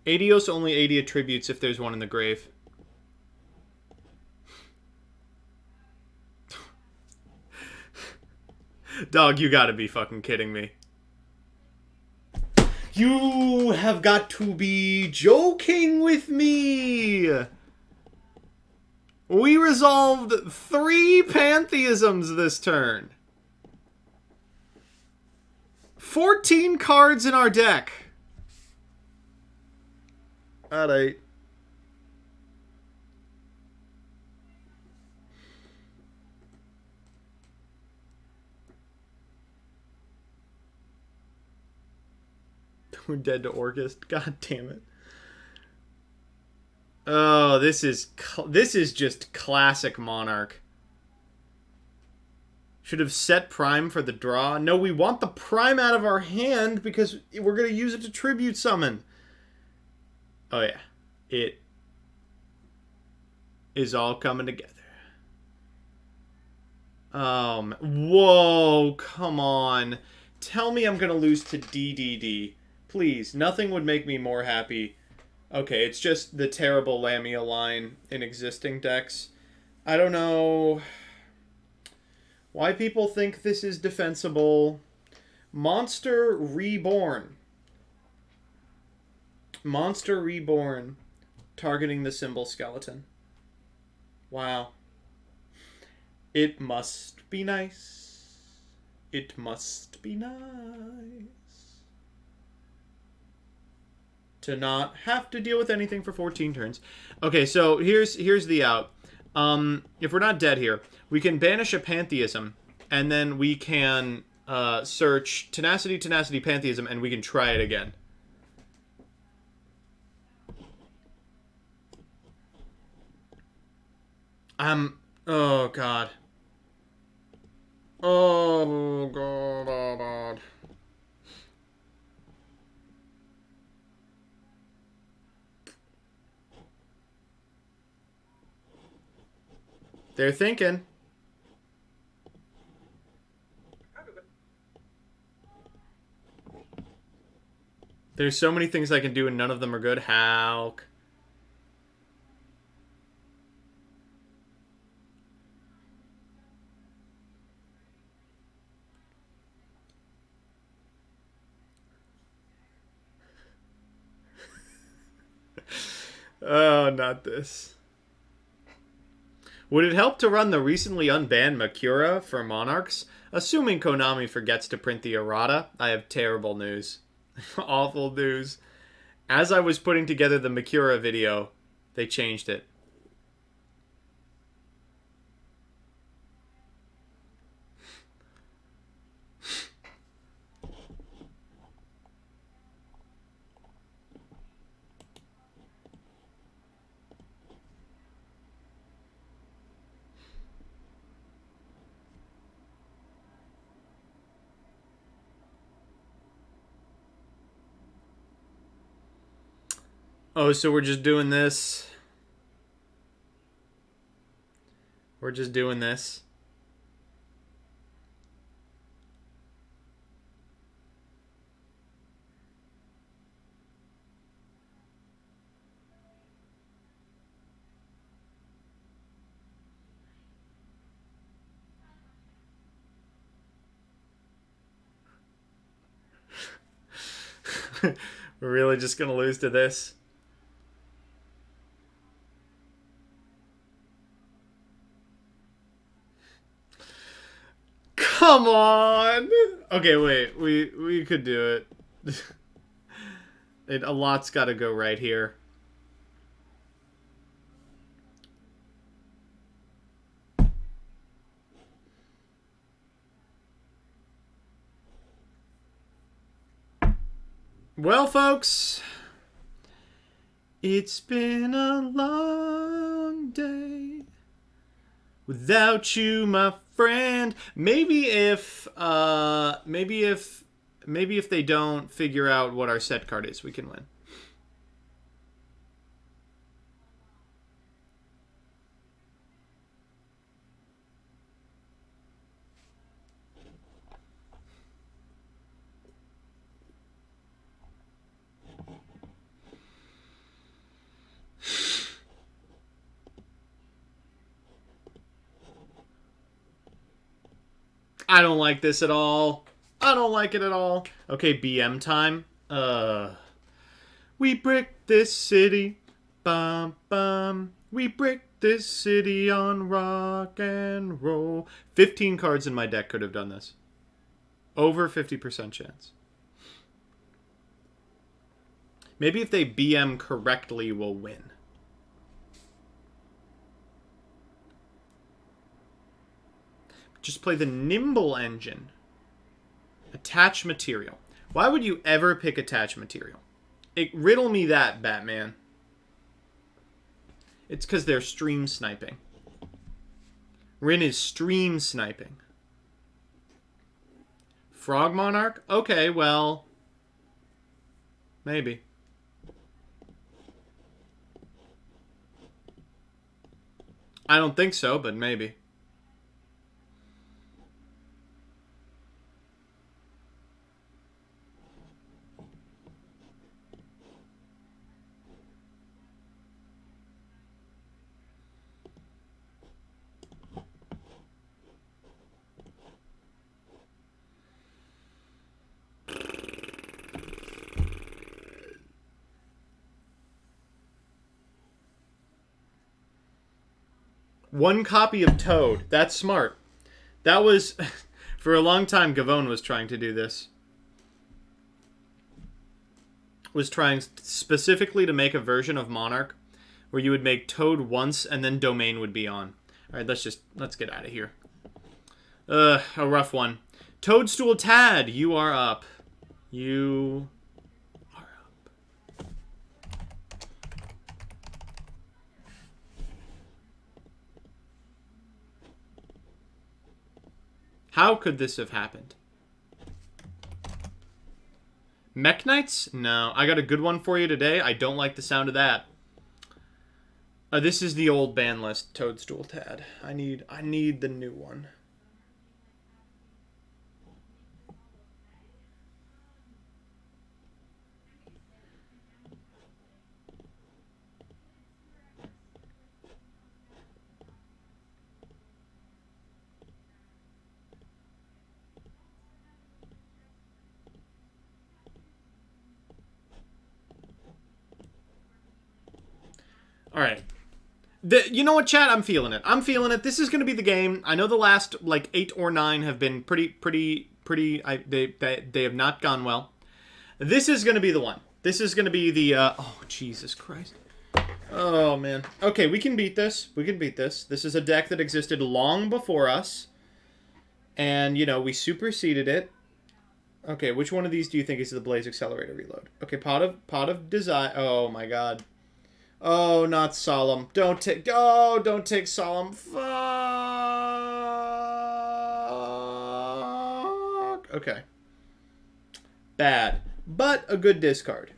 Adios only 80 attributes if there's one in the grave. Dog, you gotta be fucking kidding me. You have got to be joking with me! We resolved 3 pantheisms this turn. 14 cards in our deck. Alright. We're dead to Orcust. God damn it. Oh, this is just classic Monarch. Should have set Prime for the draw. No, we want the Prime out of our hand because we're going to use it to tribute summon. Oh, yeah. It is all coming together. Whoa, come on. Tell me I'm going to lose to DDD. Please, nothing would make me more happy. Okay, it's just the terrible Lamia line in existing decks. I don't know why people think this is defensible. Monster Reborn. Monster Reborn. Targeting the symbol skeleton. Wow. It must be nice. It must be nice to not have to deal with anything for 14 turns. Okay, so here's the out. If we're not dead here, we can banish a Pantheism, and then we can search Tenacity, Tenacity, Pantheism, and we can try it again. Oh, God. Oh, God. They're thinking. There's so many things I can do and none of them are good. How? Oh, not this. Would it help to run the recently unbanned Makura for Monarchs? Assuming Konami forgets to print the errata, I have terrible news. Awful news. As I was putting together the Makura video, they changed it. Oh, so we're just doing this. We're just doing this. We're really just gonna lose to this. Come on. Okay, wait. We could do it. A lot's got to go right here. Well, folks, it's been a long day without you, my friend. Maybe if they don't figure out what our set card is, we can win. I don't like this at all. I don't like it at all. Okay, BM time. We brick this city. Bum bum. We brick this city on rock and roll. 15 cards in my deck could have done this. Over 50% chance. Maybe if they BM correctly, we'll win. Just play the Nimble Engine. Attach material. Why would you ever pick attach material? Riddle me that, Batman. It's because they're stream sniping. Rin is stream sniping. Frog Monarch? Okay, well, maybe. I don't think so, but maybe. One copy of Toad. That's smart. That was... For a long time, Gavone was trying to do this. Was trying specifically to make a version of Monarch where you would make Toad once and then Domain would be on. Alright, let's get out of here. A rough one. Toadstool Tad, you are up. You are up. How could this have happened? Mech Knights? No. I got a good one for you today. I don't like the sound of that. This is the old ban list, Toadstool Tad. I need the new one. All right. You know what, chat? I'm feeling it. I'm feeling it. This is going to be the game. I know the last, like, 8 or 9 have been pretty, they have not gone well. This is going to be the one. This is going to be the, oh, Jesus Christ. Oh, man. Okay, we can beat this. We can beat this. This is a deck that existed long before us. And, you know, we superseded it. Okay, which one of these do you think is the Blaze Accelerator Reload? Okay, Pot of Desire. Oh, my God. Oh, not Solemn. Don't take... Oh, don't take Solemn. Fuck. Okay. Bad. But a good discard.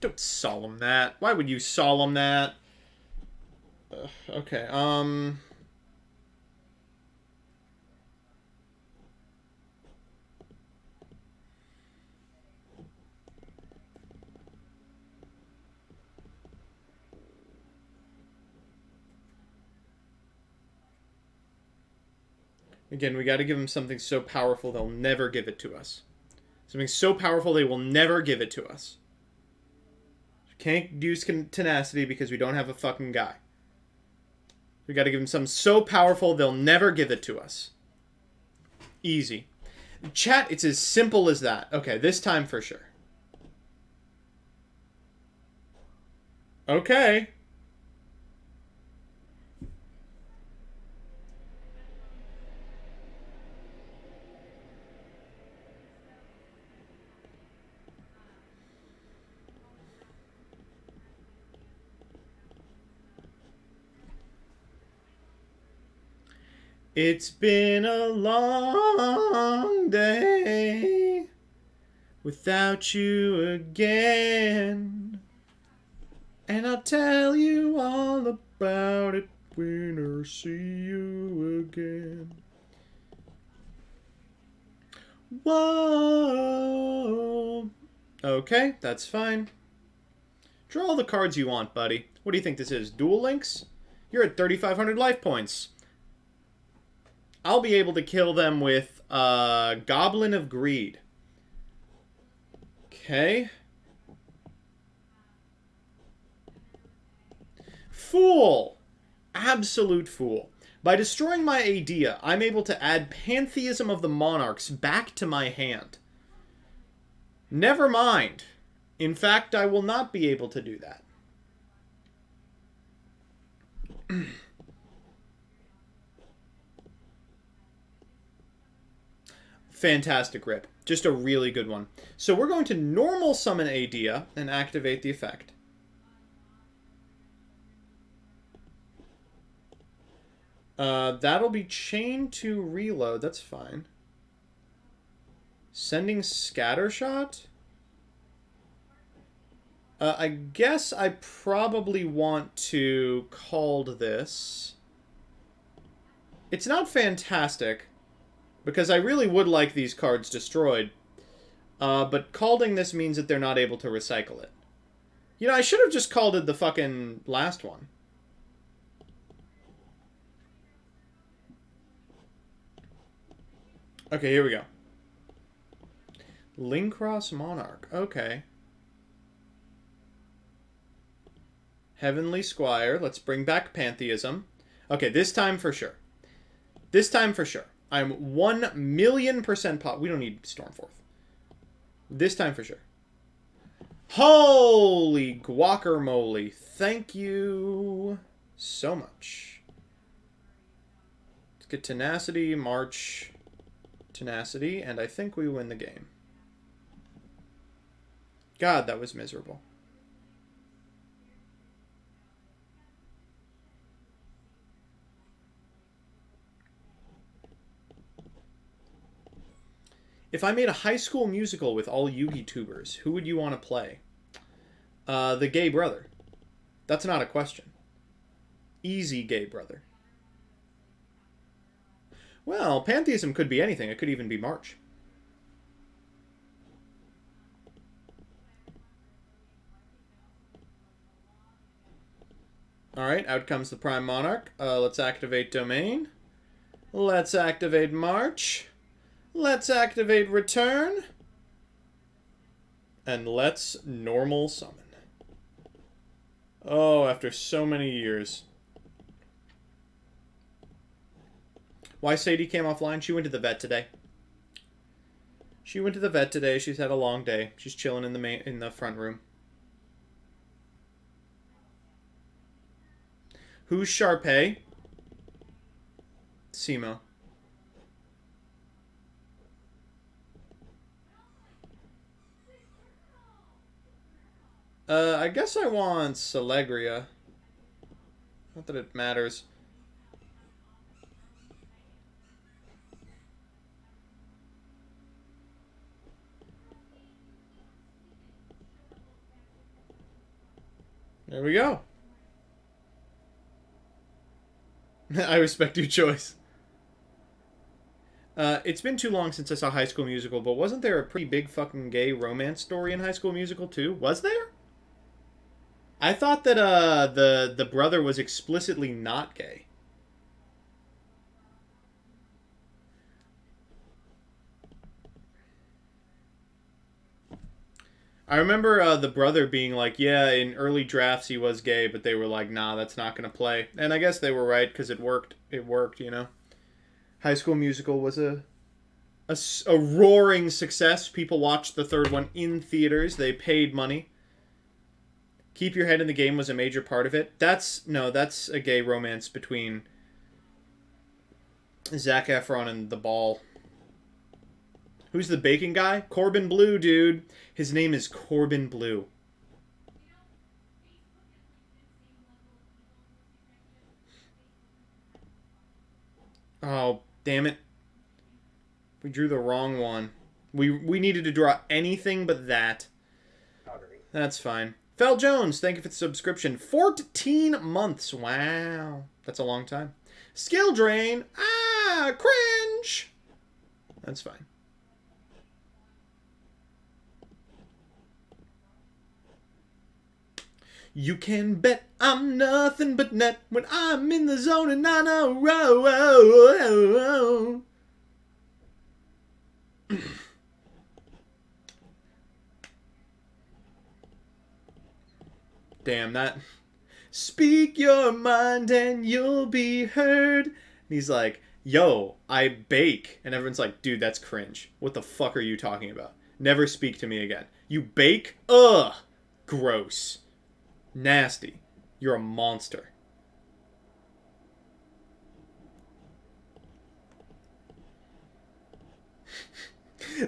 Don't Solemn that. Why would you Solemn that? Okay, Again, we got to give them something so powerful they'll never give it to us. Something so powerful they will never give it to us. Can't use tenacity because we don't have a fucking guy. We got to give them something so powerful they'll never give it to us. Easy. Chat, it's as simple as that. Okay, this time for sure. Okay. It's been a long day without you again, and I'll tell you all about it when I see you again. Whoa. Okay, that's fine. Draw all the cards you want, buddy. What do you think this is? Duel Links? You're at 3,500 life points. I'll be able to kill them with Goblin of Greed. Okay. Fool! Absolute fool. By destroying my idea, I'm able to add Pantheism of the Monarchs back to my hand. Never mind. In fact, I will not be able to do that. Fantastic rip. Just a really good one. So we're going to normal summon Idea and activate the effect. That'll be chained to reload. That's fine. Sending Scattershot? I guess I probably want to called this. It's not fantastic, because I really would like these cards destroyed. But calding this means that they're not able to recycle it. You know, I should have just called it the fucking last one. Okay, here we go. Linkross Monarch. Okay. Heavenly Squire. Let's bring back Pantheism. Okay, this time for sure. This time for sure. I'm 1,000,000% we don't need Stormforth. This time for sure. Holy guacamole. Thank you so much. Let's get Tenacity, March, Tenacity, and I think we win the game. God, that was miserable. If I made a High School Musical with all Yu-Gi tubers, who would you want to play? The gay brother. That's not a question. Easy gay brother. Well, Pantheism could be anything. It could even be March. Alright, out comes the Prime Monarch. Let's activate Domain. Let's activate March. Let's activate Return. And let's normal summon. Oh, after so many years. Why Sadie came offline? She went to the vet today. She went to the vet today. She's had a long day. She's chilling in the front room. Who's Sharpay? Simo. I guess I want Celegria. Not that it matters. There we go. I respect your choice. It's been too long since I saw High School Musical, but wasn't there a pretty big fucking gay romance story in High School Musical too? Was there? I thought that the brother was explicitly not gay. I remember the brother being like, yeah, in early drafts he was gay, but they were like, nah, that's not going to play. And I guess they were right, because it worked. It worked, you know. High School Musical was a roaring success. People watched the third one in theaters. They paid money. Keep Your Head in the Game was a major part of it. That's a gay romance between Zac Efron and the ball. Who's the bacon guy? Corbin Blue, dude. His name is Corbin Blue. Oh, damn it. We drew the wrong one. We needed to draw anything but that. That's fine. Fel Jones, thank you for the subscription. 14 months. Wow. That's a long time. Skill Drain. Ah, cringe. That's fine. You can bet I'm nothing but net when I'm in the zone and I know. Damn, that. Speak your mind and you'll be heard. And he's like, yo, I bake. And everyone's like, dude, that's cringe. What the fuck are you talking about? Never speak to me again. You bake? Ugh. Gross. Nasty. You're a monster.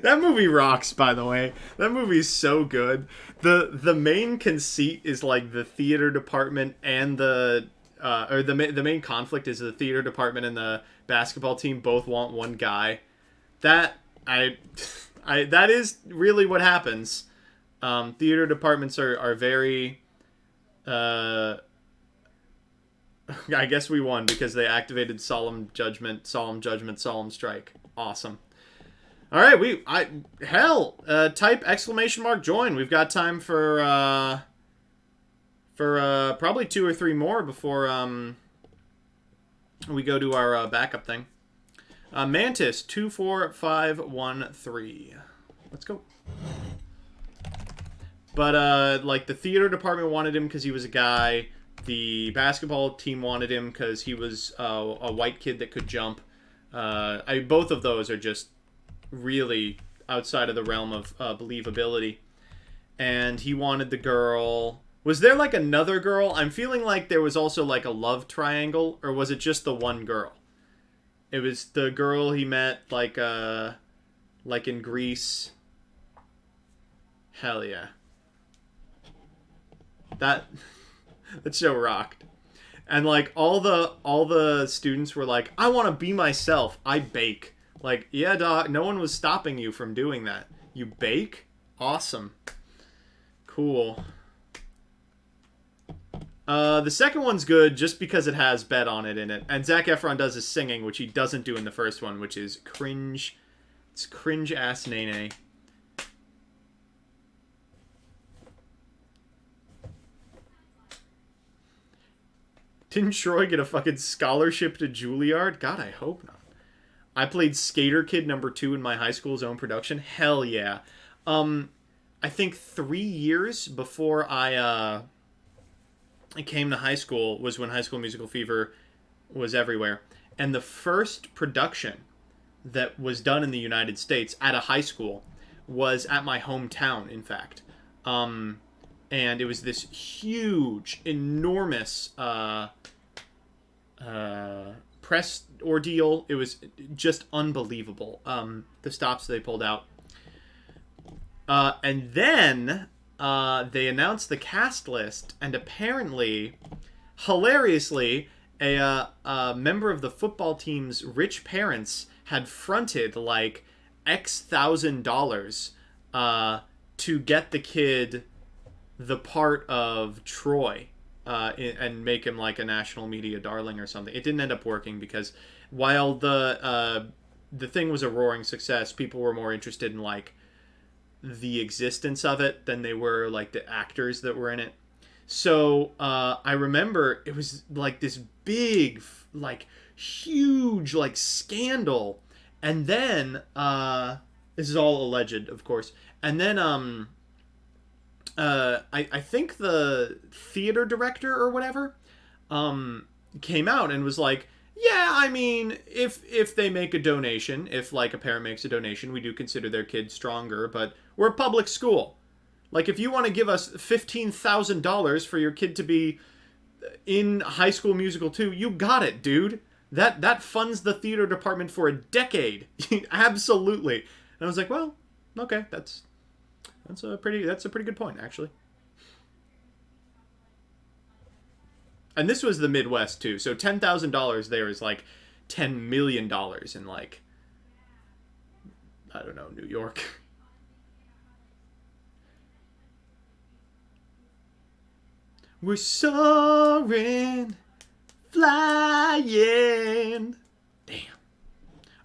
That movie rocks, by the way. That movie's so good. The main conceit is like the theater department and the main conflict is the theater department and the basketball team both want one guy. That is really what happens. Theater departments are very I guess we won because they activated solemn judgment, solemn strike. Awesome. All right, type exclamation mark join. We've got time for probably 2 or 3 more before we go to our backup thing. Mantis 24513. Let's go. But like the theater department wanted him because he was a guy. The basketball team wanted him because he was a white kid that could jump. Both of those are just really outside of the realm of believability. And he wanted the girl. Was there like another girl? I'm feeling like there was also like a love triangle, or was it just the one girl? It was the girl he met like in Greece. Hell yeah. That show rocked. And like all the students were like, I want to be myself. I bake. Like, yeah, dog, no one was stopping you from doing that. You bake? Awesome. Cool. The second one's good just because it has Bet on it in it. And Zac Efron does his singing, which he doesn't do in the first one, which is cringe. It's cringe-ass nay-nay. Didn't Troy get a fucking scholarship to Juilliard? God, I hope not. I played Skater Kid #2 in my high school's own production. Hell yeah. I think 3 years before I came to high school was when High School Musical Fever was everywhere. And the first production that was done in the United States at a high school was at my hometown, in fact. And it was this huge, enormous press ordeal. It was just unbelievable, the stops they pulled out. And then they announced the cast list, and apparently, hilariously, a member of the football team's rich parents had fronted like $X,000 to get the kid the part of Troy and make him like a national media darling or something. It didn't end up working because while the thing was a roaring success, people were more interested in like the existence of it than they were like the actors that were in it. So I remember it was like this big, like huge, like scandal, and then this is all alleged, of course. And then I think the theater director or whatever came out and was like, yeah, I mean, if they make a donation, if like a parent makes a donation, we do consider their kid stronger, but we're a public school. Like, if you want to give us $15,000 for your kid to be in High School Musical 2, you got it, dude. That funds the theater department for a decade. Absolutely. And I was like, well, okay, that's a pretty good point, actually. And this was the Midwest too, so $10,000 there is like $10 million in like, I don't know, New York. We're soaring, flying. Damn.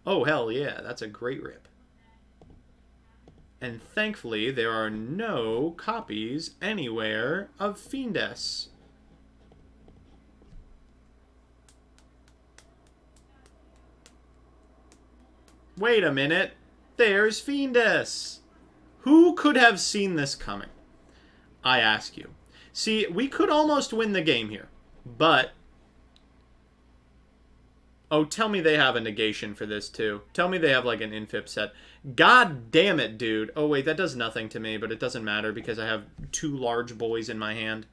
Oh, hell yeah, that's a great rip. And thankfully, there are no copies anywhere of Fiendess. Wait a minute. There's Fiendess. Who could have seen this coming? I ask you. See, we could almost win the game here, but... Oh, tell me they have a negation for this, too. Tell me they have, like, an infip set. God damn it, dude. Oh, wait, that does nothing to me, but it doesn't matter because I have 2 large boys in my hand.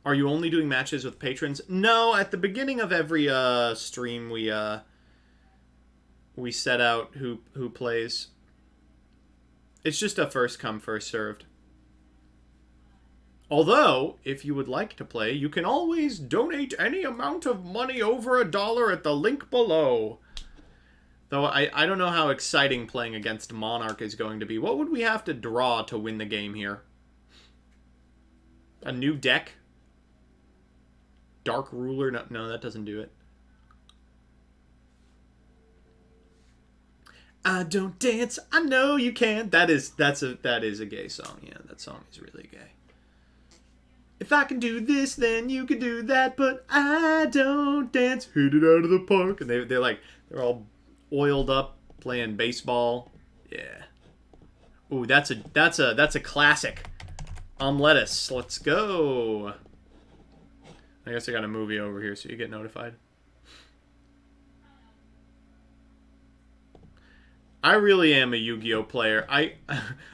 Are you only doing matches with patrons? No, at the beginning of every stream, we set out who plays. It's just a first come, first served. Although, if you would like to play, you can always donate any amount of money over $1 at the link below. Though I don't know how exciting playing against Monarch is going to be. What would we have to draw to win the game here? A new deck? Dark Ruler? No, that doesn't do it. I don't dance, I know you can. That is a gay song. Yeah, that song is really gay. If I can do this, then you can do that, but I don't dance. Hit it out of the park. And they're all oiled up playing baseball. Yeah. Ooh, that's a classic. Lettuce. Let's go. I guess I got a movie over here, so you get notified. I really am a Yu-Gi-Oh player.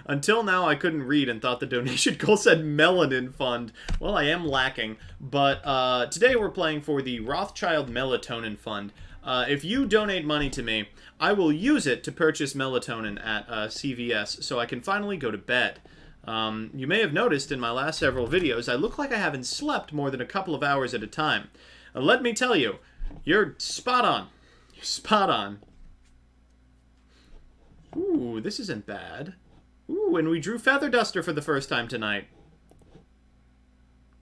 Until now, I couldn't read and thought the donation goal said Melanin Fund. Well, I am lacking. But today we're playing for the Rothschild Melatonin Fund. If you donate money to me, I will use it to purchase melatonin at CVS so I can finally go to bed. You may have noticed in my last several videos, I look like I haven't slept more than a couple of hours at a time. Let me tell you, you're spot on. You're spot on. Ooh, this isn't bad. Ooh, and we drew Feather Duster for the first time tonight.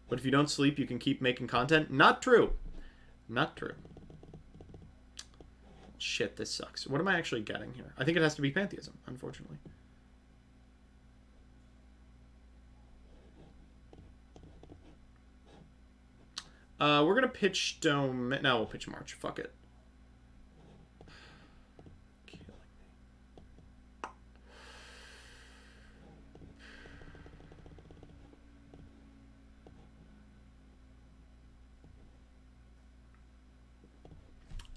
But if you don't sleep, you can keep making content? Not true. Not true. Shit, this sucks. What am I actually getting here? I think it has to be Pantheism, unfortunately. We're gonna pitch Dome... No, we'll pitch March. Fuck it.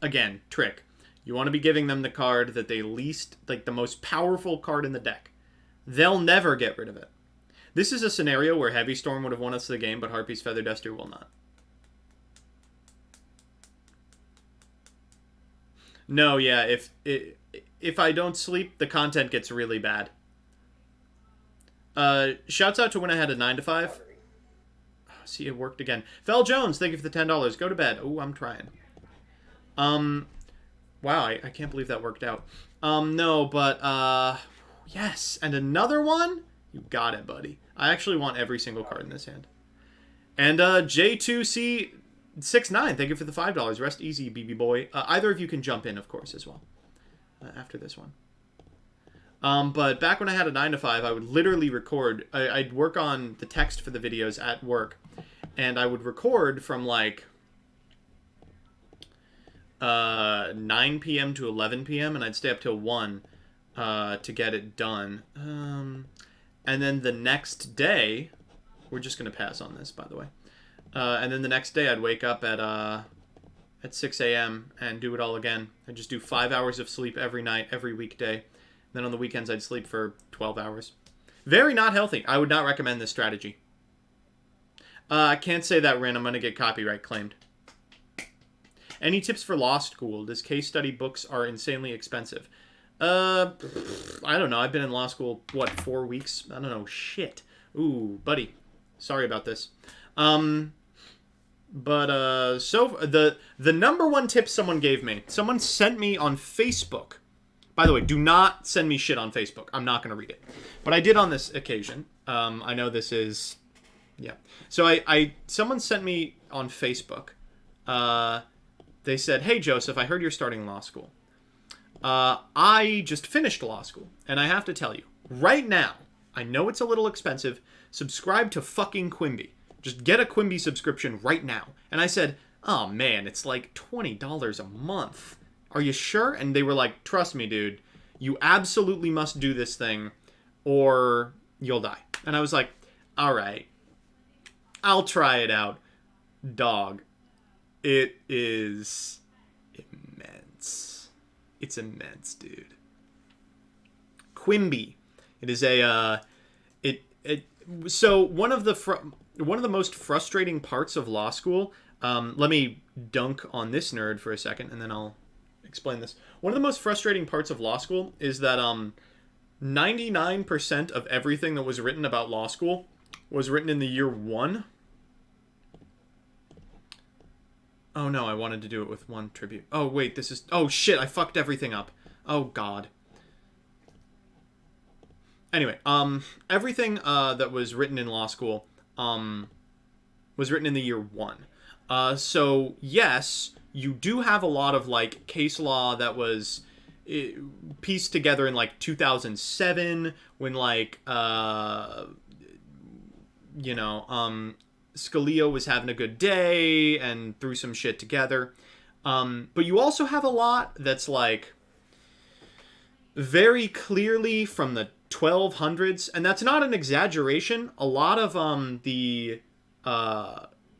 again, trick. You want to be giving them the card that they least, like the most powerful card in the deck. They'll never get rid of it. This is a scenario where Heavy Storm would have won us the game, but Harpy's Feather Duster will not. No, yeah, if I don't sleep, the content gets really bad. Shouts out to when I had a 9 to 5. Oh, see, it worked again. Fel Jones, thank you for the $10. Go to bed. Oh, I'm trying. Wow, I can't believe that worked out. No, but, yes. And another one? You got it, buddy. I actually want every single card in this hand. And, J2C69, thank you for the $5. Rest easy, BB boy. Either of you can jump in, of course, as well. After this one. But back when I had a 9 to 5, I would literally record. I'd work on the text for the videos at work. And I would record from, like, 9 p.m. to 11 p.m. and I'd stay up till 1 to get it done. And then the next day, we're just going to pass on this, by the way. And then the next day I'd wake up at 6 a.m. and do it all again. I'd just do 5 hours of sleep every night, every weekday. And then on the weekends I'd sleep for 12 hours. Very not healthy. I would not recommend this strategy. I can't say that, Rin. I'm going to get copyright claimed. Any tips for law school? Does case study books are insanely expensive? I don't know. I've been in law school, what, 4 weeks? I don't know. Shit. Ooh, buddy. Sorry about this. So the number one tip someone gave me, someone sent me on Facebook. By the way, do not send me shit on Facebook. I'm not going to read it. But I did on this occasion. I know this is, yeah. So someone sent me on Facebook, they said, hey, Joseph, I heard you're starting law school. I just finished law school, and I have to tell you, right now, I know it's a little expensive, subscribe to fucking Quimby. Just get a Quimby subscription right now. And I said, oh, man, it's like $20 a month. Are you sure? And they were like, trust me, dude, you absolutely must do this thing, or you'll die. And I was like, all right, I'll try it out. Dog. It is immense. It's immense, dude. Quimby. It is a so one of the most frustrating parts of law school. Let me dunk on this nerd for a second, and then I'll explain this. One of the most frustrating parts of law school is that 99% of everything that was written about law school was written in the year 1. Oh no, I wanted to do it with one tribute. Oh wait, this is... Oh shit, I fucked everything up. Oh god. Anyway, everything that was written in law school was written in the year 1. So yes, you do have a lot of like case law that was pieced together in like 2007 when like Scalia was having a good day and threw some shit together. But you also have a lot that's like very clearly from the 1200s, and that's not an exaggeration. A lot of the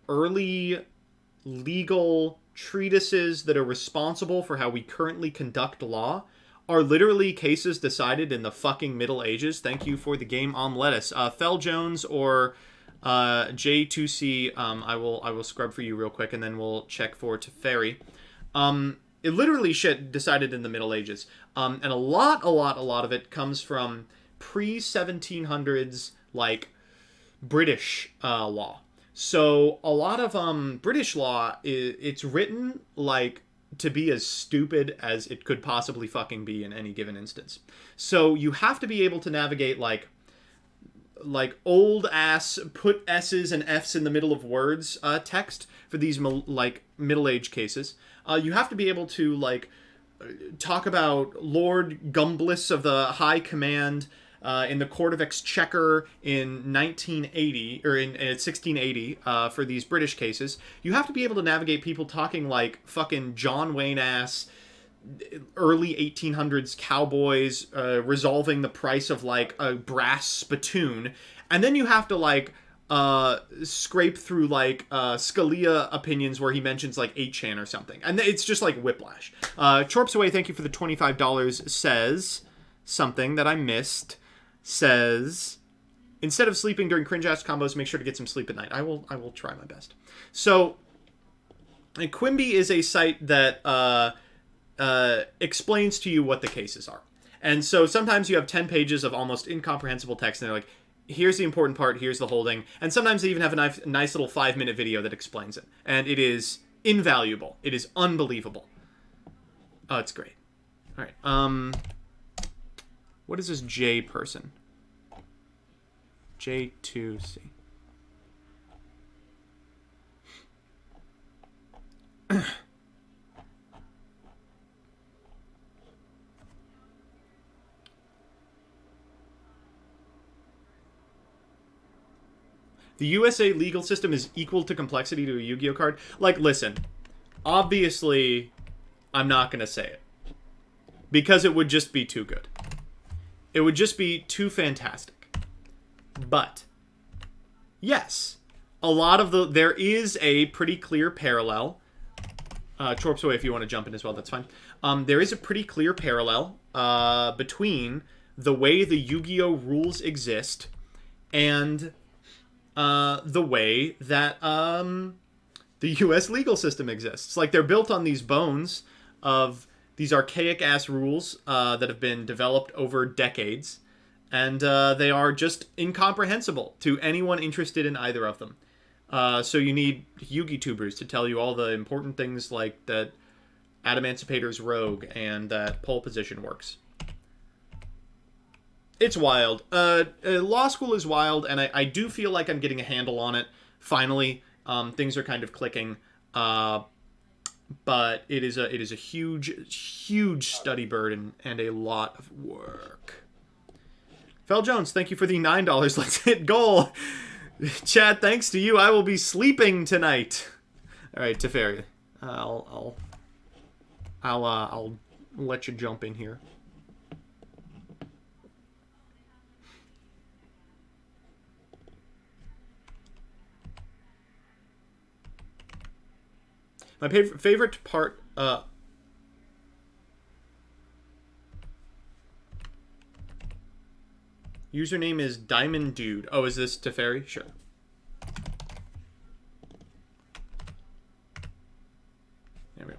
early legal treatises that are responsible for how we currently conduct law are literally cases decided in the fucking Middle Ages. Thank you for the game Lettuce. Fel Jones or J2C, I will scrub for you real quick, and then we'll check for Teferi. It literally shit decided in the Middle Ages. And a lot of it comes from pre-1700s, like, British law. So a lot of British law, it's written, like, to be as stupid as it could possibly fucking be in any given instance. So you have to be able to navigate, like old ass put S's and F's in the middle of words text for these like middle age cases. You have to be able to like talk about Lord Gumbliss of the High Command in the Court of Exchequer in 1980 or in 1680 for these British cases. You have to be able to navigate people talking like fucking John Wayne ass early 1800s cowboys resolving the price of like a brass spittoon, and then you have to like scrape through like Scalia opinions where he mentions like 8chan or something, and it's just like whiplash. Chorps Away, thank you for the $25. Says something that I missed. Says, instead of sleeping during cringe-ass combos, make sure to get some sleep at night. I will try my best. So, Quimby is a site that explains to you what the cases are. And so sometimes you have 10 pages of almost incomprehensible text, and they're like, here's the important part, here's the holding. And sometimes they even have a nice little 5-minute video that explains it. And it is invaluable. It is unbelievable. Oh, it's great. All right. What is this J person? J2C. The USA legal system is equal to complexity to a Yu-Gi-Oh card. Like, listen, obviously, I'm not going to say it. Because it would just be too good. It would just be too fantastic. But, yes, a lot of there is a pretty clear parallel. Chorps Away, if you want to jump in as well, that's fine. There is a pretty clear parallel between the way the Yu-Gi-Oh rules exist and the way that the U.S. legal system exists. Like, they're built on these bones of these archaic-ass rules that have been developed over decades, and they are just incomprehensible to anyone interested in either of them. So you need Yu-Gi-Tubers to tell you all the important things like that Adamancipator's Rogue and that pole position works. It's wild. Law school is wild, and I do feel like I'm getting a handle on it. Finally, things are kind of clicking. But it is a huge study burden and a lot of work. Fel Jones, thank you for the $9. Let's hit goal. Chad, thanks to you, I will be sleeping tonight. All right, Teferi, I'll let you jump in here. My favorite part. Username is Diamond Dude. Oh, is this Teferi? Sure. There we go.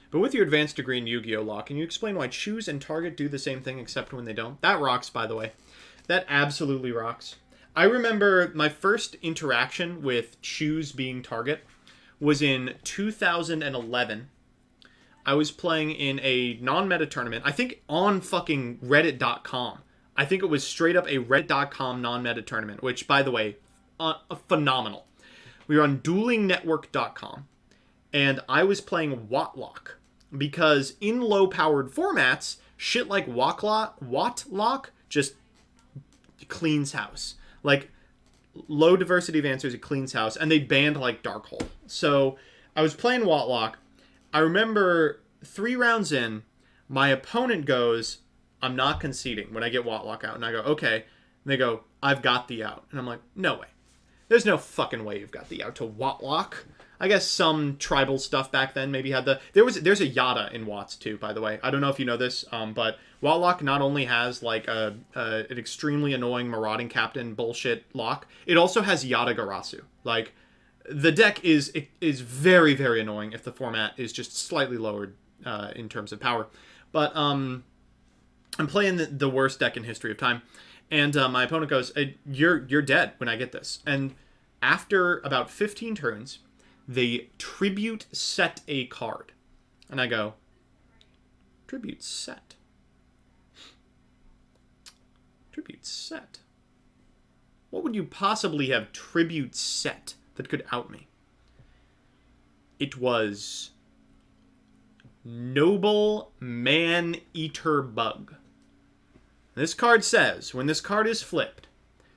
But with your advanced degree in Yu-Gi-Oh! Law, can you explain why choose and target do the same thing except when they don't? That rocks, by the way. That absolutely rocks. I remember my first interaction with choose being target was in 2011. I was playing in a non-meta tournament, I think on fucking Reddit.com. I think it was straight up a Reddit.com non-meta tournament, which, by the way, phenomenal. We were on duelingnetwork.com, and I was playing Watlock, because in low-powered formats, shit like Watlock just cleans house. Like, low diversity of answers, it cleans house, and they banned, like, Darkhold. So, I was playing Watlock. I remember 3 rounds in, my opponent goes, I'm not conceding when I get Watlock out. And I go, okay. And they go, I've got the out. And I'm like, no way. There's no fucking way you've got the out to Watlock. I guess some tribal stuff back then maybe had the... There's a Yada in Watts, too, by the way. I don't know if you know this, but Watlock not only has, like, an extremely annoying marauding captain bullshit lock, it also has Yada Garasu. Like... The deck is very, very annoying if the format is just slightly lowered in terms of power. But I'm playing the worst deck in history of time. And my opponent goes, you're dead when I get this. And after about 15 turns, they tribute set a card. And I go, tribute set? Tribute set? What would you possibly have tribute set that could out me? It was Noble Man-Eater Bug. This card says, when this card is flipped,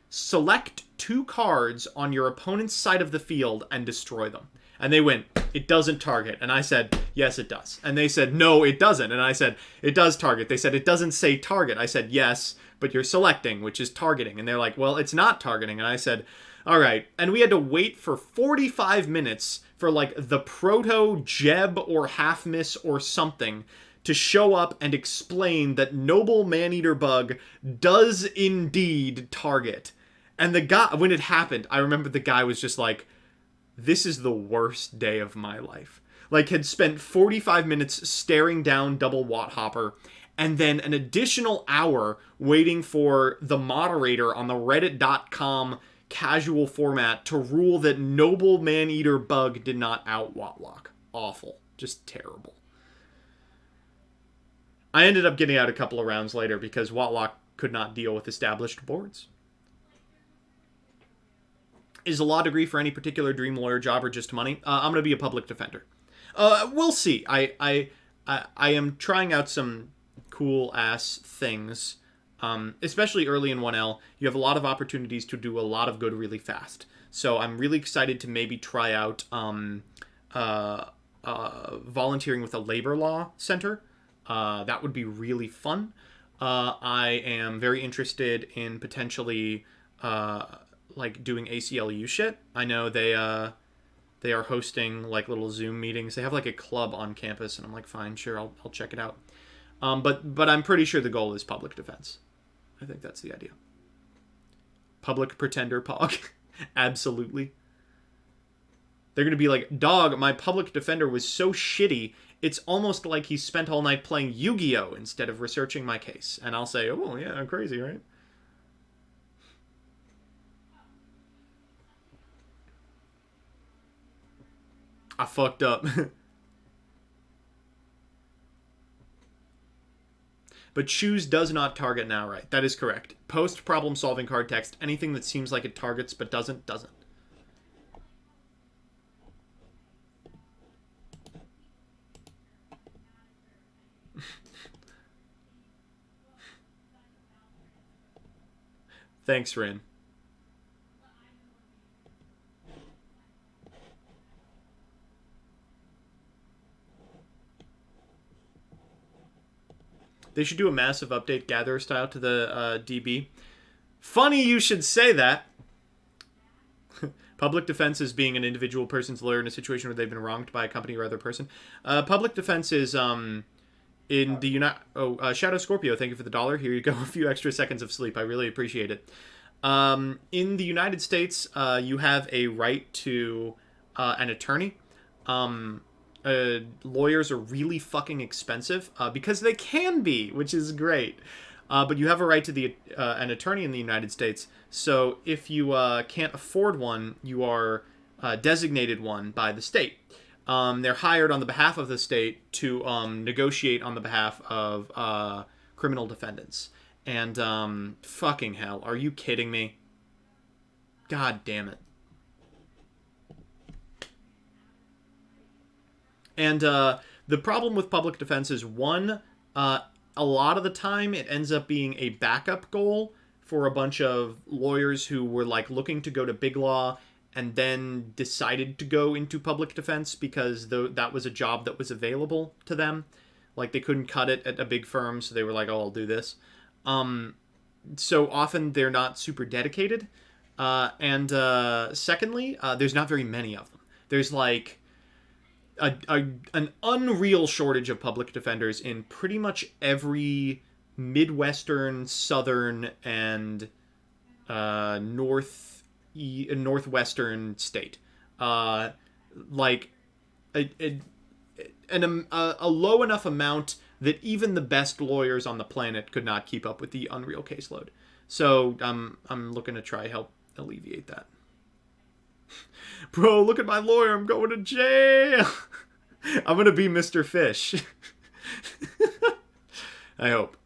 select 2 cards on your opponent's side of the field and destroy them. And they went, it doesn't target. And I said, yes, it does. And they said, no, it doesn't. And I said, it does target. They said, it doesn't say target. I said, yes, but you're selecting, which is targeting. And they're like, well, it's not targeting. And I said, all right. And we had to wait for 45 minutes for like the proto Jeb or half miss or something to show up and explain that Noble Maneater Bug does indeed target. And the guy, when it happened, I remember the guy was just like, this is the worst day of my life. Like, had spent 45 minutes staring down Double Watt Hopper, and then an additional hour waiting for the moderator on the reddit.com casual format to rule that Noble Maneater Bug did not out Watlock. Awful. Just terrible. I ended up getting out a couple of rounds later because Watlock could not deal with established boards. Is a law degree for any particular dream lawyer job or just money? I'm going to be a public defender. We'll see. I am trying out some cool ass things, especially early in 1L. You have a lot of opportunities to do a lot of good really fast. So I'm really excited to maybe try out volunteering with a labor law center. That would be really fun. I am very interested in potentially like doing ACLU shit. I know they are hosting like little Zoom meetings. They have like a club on campus, and I'm like, fine, sure, I'll check it out. But I'm pretty sure the goal is public defense. I think that's the idea. Public pretender pog. Absolutely. They're gonna be like, dog, my public defender was so shitty, it's almost like he spent all night playing Yu-Gi-Oh instead of researching my case. And I'll say, oh yeah, crazy, right? I fucked up. But choose does not target now, right? That is correct. Post problem solving card text. Anything that seems like it targets but doesn't. Thanks, Rin. They should do a massive update Gatherer style to the DB. Funny you should say that. Public defense is being an individual person's lawyer in a situation where they've been wronged by a company or other person. Public defense is in the Shadow Scorpio, thank you for the $1. Here you go, a few extra seconds of sleep. I really appreciate it. In the United States, you have a right to an attorney. Lawyers are really fucking expensive because they can be, which is great. But you have a right to an attorney in the United States. So if you can't afford one, you are designated one by the state. They're hired on the behalf of the state to negotiate on the behalf of criminal defendants. And fucking hell, are you kidding me? God damn it. And the problem with public defense is, one, a lot of the time it ends up being a backup goal for a bunch of lawyers who were like looking to go to big law and then decided to go into public defense because that was a job that was available to them. Like they couldn't cut it at a big firm, so they were like, oh, I'll do this. So often they're not super dedicated. And secondly, there's not very many of them. There's like an unreal shortage of public defenders in pretty much every Midwestern, Southern, and Northwestern state. Like a low enough amount that even the best lawyers on the planet could not keep up with the unreal caseload. So I'm looking to try help alleviate that. Bro, look at my lawyer. I'm going to jail. I'm going to be Mr. Fish. I hope.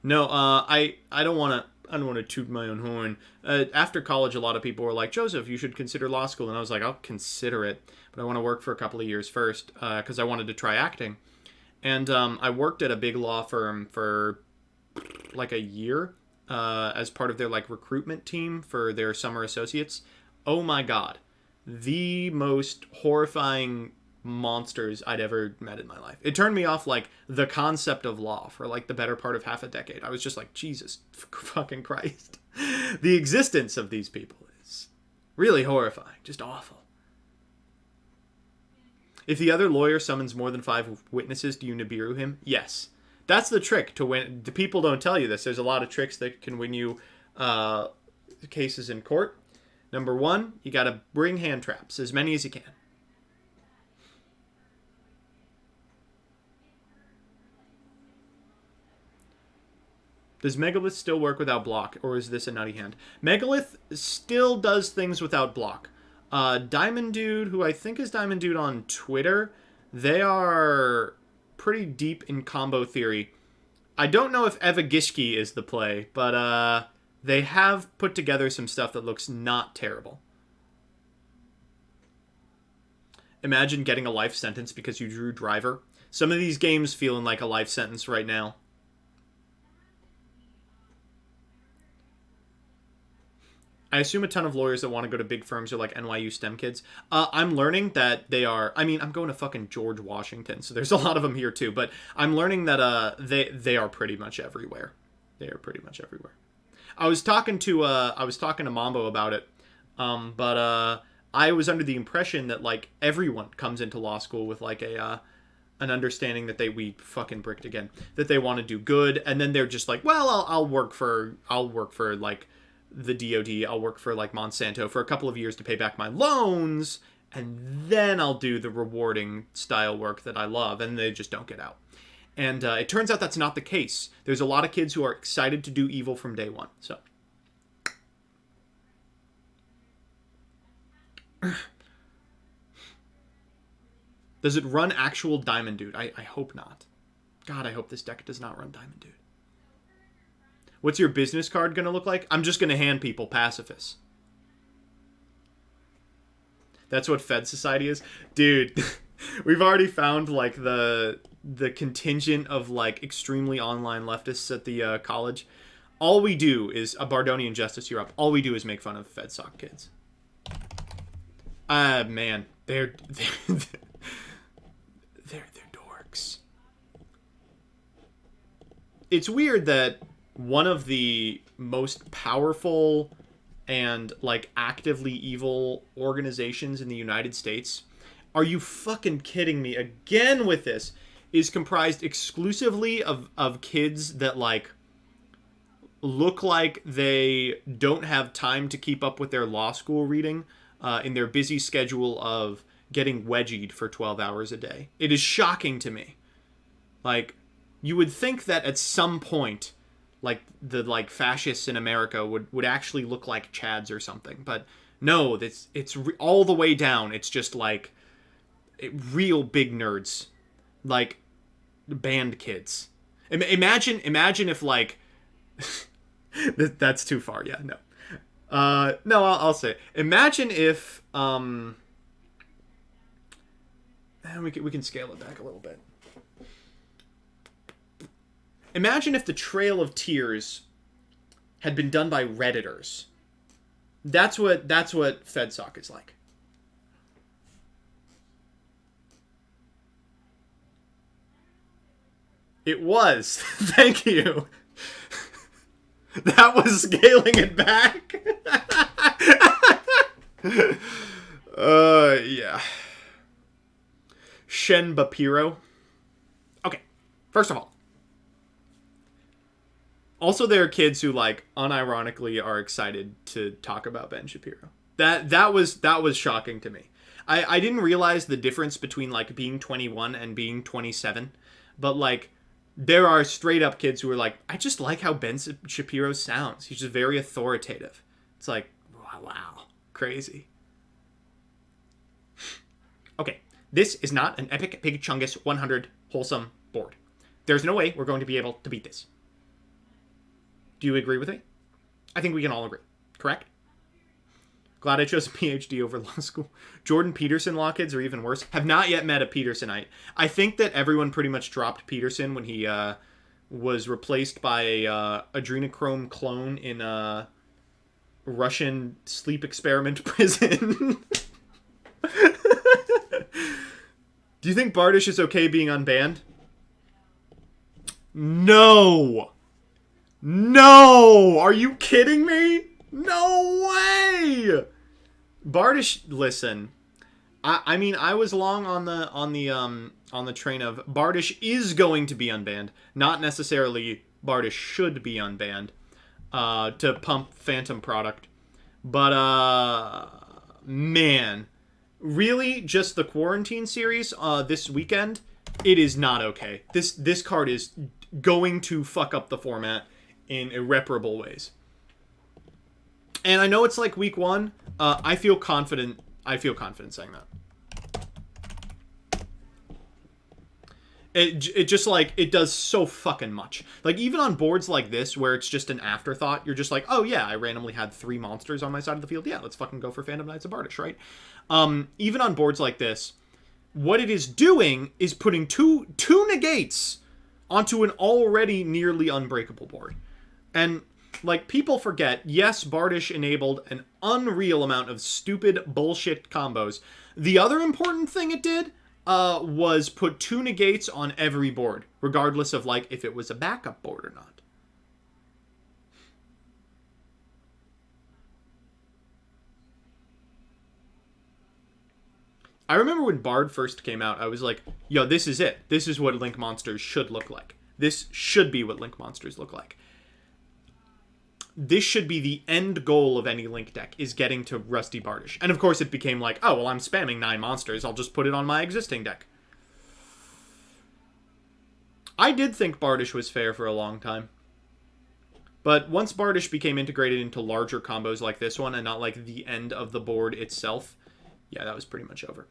No, I don't want to toot my own horn. After college, a lot of people were like, Joseph, you should consider law school. And I was like, I'll consider it, but I want to work for a couple of years first because I wanted to try acting. And I worked at a big law firm for like a year, as part of their like recruitment team for their summer associates. Oh my god, the most horrifying monsters I'd ever met in my life. It turned me off like the concept of law for like the better part of half a decade. I was just like, Jesus fucking Christ. The existence of these people is really horrifying, just awful. If the other lawyer summons more than 5 witnesses, do you Nibiru him? Yes. That's the trick to win. The people don't tell you this. There's a lot of tricks that can win you cases in court. Number 1, you got to bring hand traps, as many as you can. Does Megalith still work without block, or is this a nutty hand? Megalith still does things without block. Diamond Dude, who I think is Diamond Dude on Twitter, they are pretty deep in combo theory. I don't know if Evagishki is the play, but they have put together some stuff that looks not terrible. Imagine getting a life sentence because you drew Driver. Some of these games feeling like a life sentence right now. I assume a ton of lawyers that want to go to big firms are like NYU STEM kids. I'm learning that they are... I mean, I'm going to fucking George Washington, so there's a lot of them here too. But I'm learning that they are pretty much everywhere. They are pretty much everywhere. I was talking to Mambo about it, but I was under the impression that like everyone comes into law school with like an understanding that we fucking bricked again, that they want to do good, and then they're just like, well, I'll work for like the DoD, I'll work for like Monsanto for a couple of years to pay back my loans, and then I'll do the rewarding style work that I love, and they just don't get out. And it turns out that's not the case. There's a lot of kids who are excited to do evil from day one. So does it run actual Diamond Dude? I hope not. God, I hope this deck does not run Diamond Dude. What's your business card going to look like? I'm just going to hand people pacifists. That's what Fed Society is? Dude, we've already found like the contingent of like extremely online leftists at the college. All we do is a Bardonian Justice Europe. All we do is make fun of FedSoc kids. Man, they're dorks. It's weird that one of the most powerful and like actively evil organizations in the United States, are you fucking kidding me again with this, is comprised exclusively of kids that like look like they don't have time to keep up with their law school reading in their busy schedule of getting wedgied for 12 hours a day. It is shocking to me. Like, you would think that at some point like the like fascists in America would actually look like Chads or something, but no, it's all the way down. It's just like real big nerds, like band kids. Imagine if like that's too far. Yeah, no. No, I'll say. Imagine if we can scale it back a little bit. Imagine if the Trail of Tears had been done by Redditors. That's what FedSoc is like. It was. Thank you. That was scaling it back. Yeah. Shen Bapiro. Okay, first of all. Also, there are kids who, like, unironically are excited to talk about Ben Shapiro. That was shocking to me. I didn't realize the difference between, like, being 21 and being 27. But, like, there are straight-up kids who are like, I just like how Ben Shapiro sounds. He's just very authoritative. It's like, wow, crazy. Okay, this is not an Epic Big Chungus 100 wholesome board. There's no way we're going to be able to beat this. Do you agree with me? I think we can all agree. Correct? Glad I chose a PhD over law school. Jordan Peterson law kids are even worse. Have not yet met a Petersonite. I think that everyone pretty much dropped Peterson when he was replaced by a adrenochrome clone in a Russian sleep experiment prison. Do you think Bardish is okay being unbanned? No! No! Are you kidding me? No way! Bardish, listen. I mean, I was long on the train of Bardish is going to be unbanned, not necessarily Bardish should be unbanned, to pump Phantom product. But man, really, just the Quarantine series this weekend, it is not okay. This card is going to fuck up the format in irreparable ways. And I know it's like week 1. I feel confident saying that. It just, like, it does so fucking much. Like, even on boards like this, where it's just an afterthought, you're just like, oh yeah, I randomly had 3 monsters on my side of the field. Yeah, let's fucking go for Phantom Knights of Bardish, right? Even on boards like this, what it is doing is putting two negates onto an already nearly unbreakable board. And, like, people forget, yes, Bardish enabled an unreal amount of stupid bullshit combos. The other important thing it did was put 2 negates on every board, regardless of, like, if it was a backup board or not. I remember when Bard first came out, I was like, yo, this is it. This is what Link Monsters should look like. This should be what Link Monsters look like. This should be the end goal of any Link deck, is getting to Rusty Bardish. And of course it became like, oh, well, I'm spamming 9 monsters. I'll just put it on my existing deck. I did think Bardish was fair for a long time. But once Bardish became integrated into larger combos like this one, and not like the end of the board itself, yeah, that was pretty much over.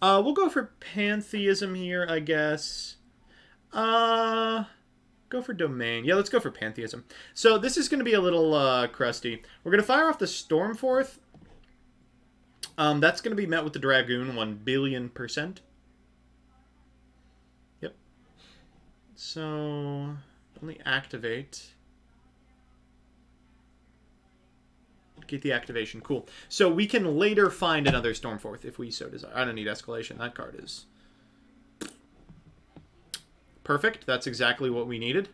We'll go for Pantheism here, I guess. Go for Domain. Yeah, let's go for Pantheism. So this is going to be a little crusty. We're going to fire off the Stormforth. That's going to be met with the Dragoon 1,000,000,000%. Yep. So, only activate. Get the activation. Cool. So we can later find another Stormforth if we so desire. I don't need Escalation. That card is perfect. That's exactly what we needed.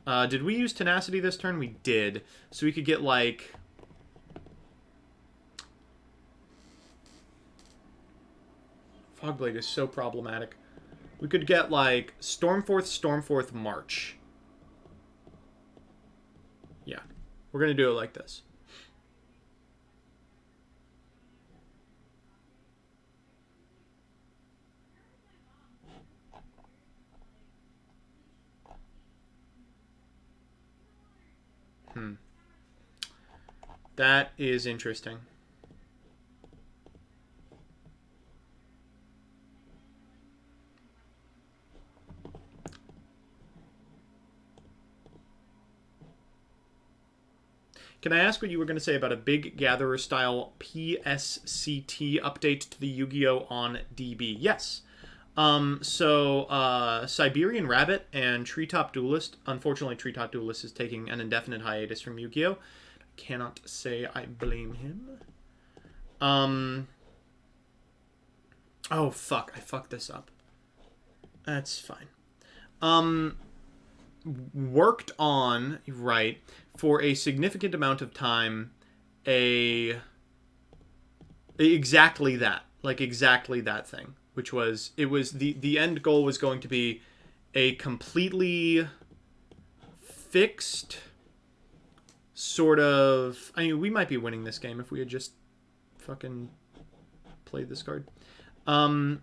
Did we use Tenacity this turn? We did. So we could get, like... Fogblade is so problematic. We could get, like, Stormforth, March. Yeah. We're going to do it like this. That is interesting. Can I ask what you were going to say about a big Gatherer style PSCT update to the Yu-Gi-Oh on DB? Yes. Siberian Rabbit and Treetop Duelist. Unfortunately, Treetop Duelist is taking an indefinite hiatus from Yu-Gi-Oh. Cannot say I blame him. Oh, fuck. I fucked this up. That's fine. Worked on, right, for a significant amount of time, exactly that. Like, exactly that thing. Which was, the end goal was going to be a completely fixed sort of... I mean, we might be winning this game if we had just fucking played this card. A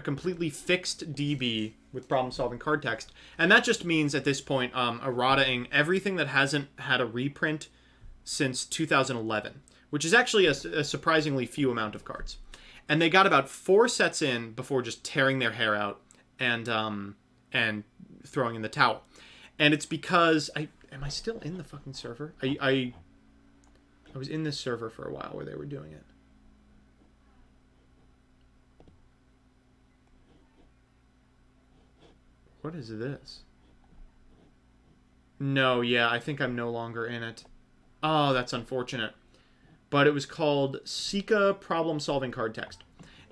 completely fixed DB with problem-solving card text. And that just means, at this point, errataing everything that hasn't had a reprint since 2011. Which is actually a surprisingly few amount of cards. And they got about 4 sets in before just tearing their hair out and throwing in the towel. And it's because... Am I still in the fucking server? I was in this server for a while where they were doing it. What is this? No, yeah, I think I'm no longer in it. Oh, that's unfortunate. But it was called Sika Problem Solving Card Text.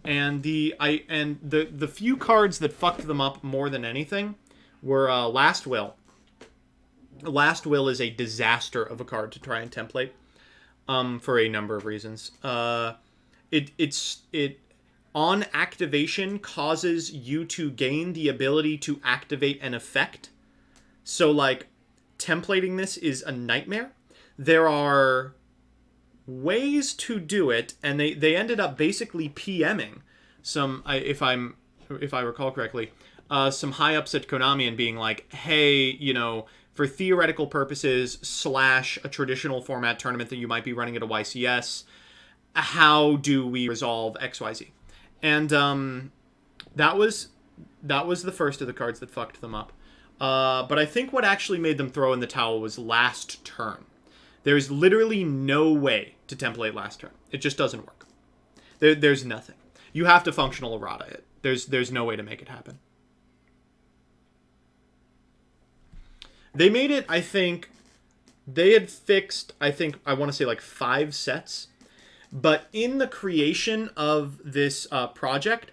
And the few cards that fucked them up more than anything were Last Will. Last Will is a disaster of a card to try and template, for a number of reasons. It on activation causes you to gain the ability to activate an effect. So like templating this is a nightmare. There are ways to do it, and they ended up basically PMing some, if I recall correctly, some high ups at Konami and being like, hey, you know, for theoretical purposes / a traditional format tournament that you might be running at a YCS, how do we resolve XYZ? And that was the first of the cards that fucked them up. But I think what actually made them throw in the towel was last turn. There's literally no way to template last turn. It just doesn't work. There's nothing. You have to functional errata it. There's no way to make it happen. They made it, I think, they had fixed, I want to say like 5 sets. But in the creation of this project,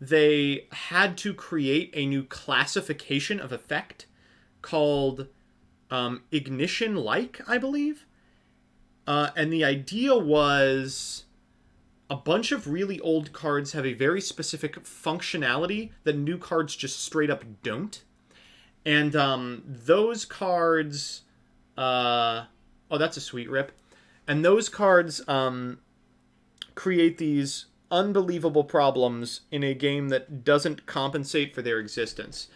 they had to create a new classification of effect called Ignition-like, I believe. And the idea was a bunch of really old cards have a very specific functionality that new cards just straight up don't. And those cards... oh, that's a sweet rip. And those cards create these unbelievable problems in a game that doesn't compensate for their existence.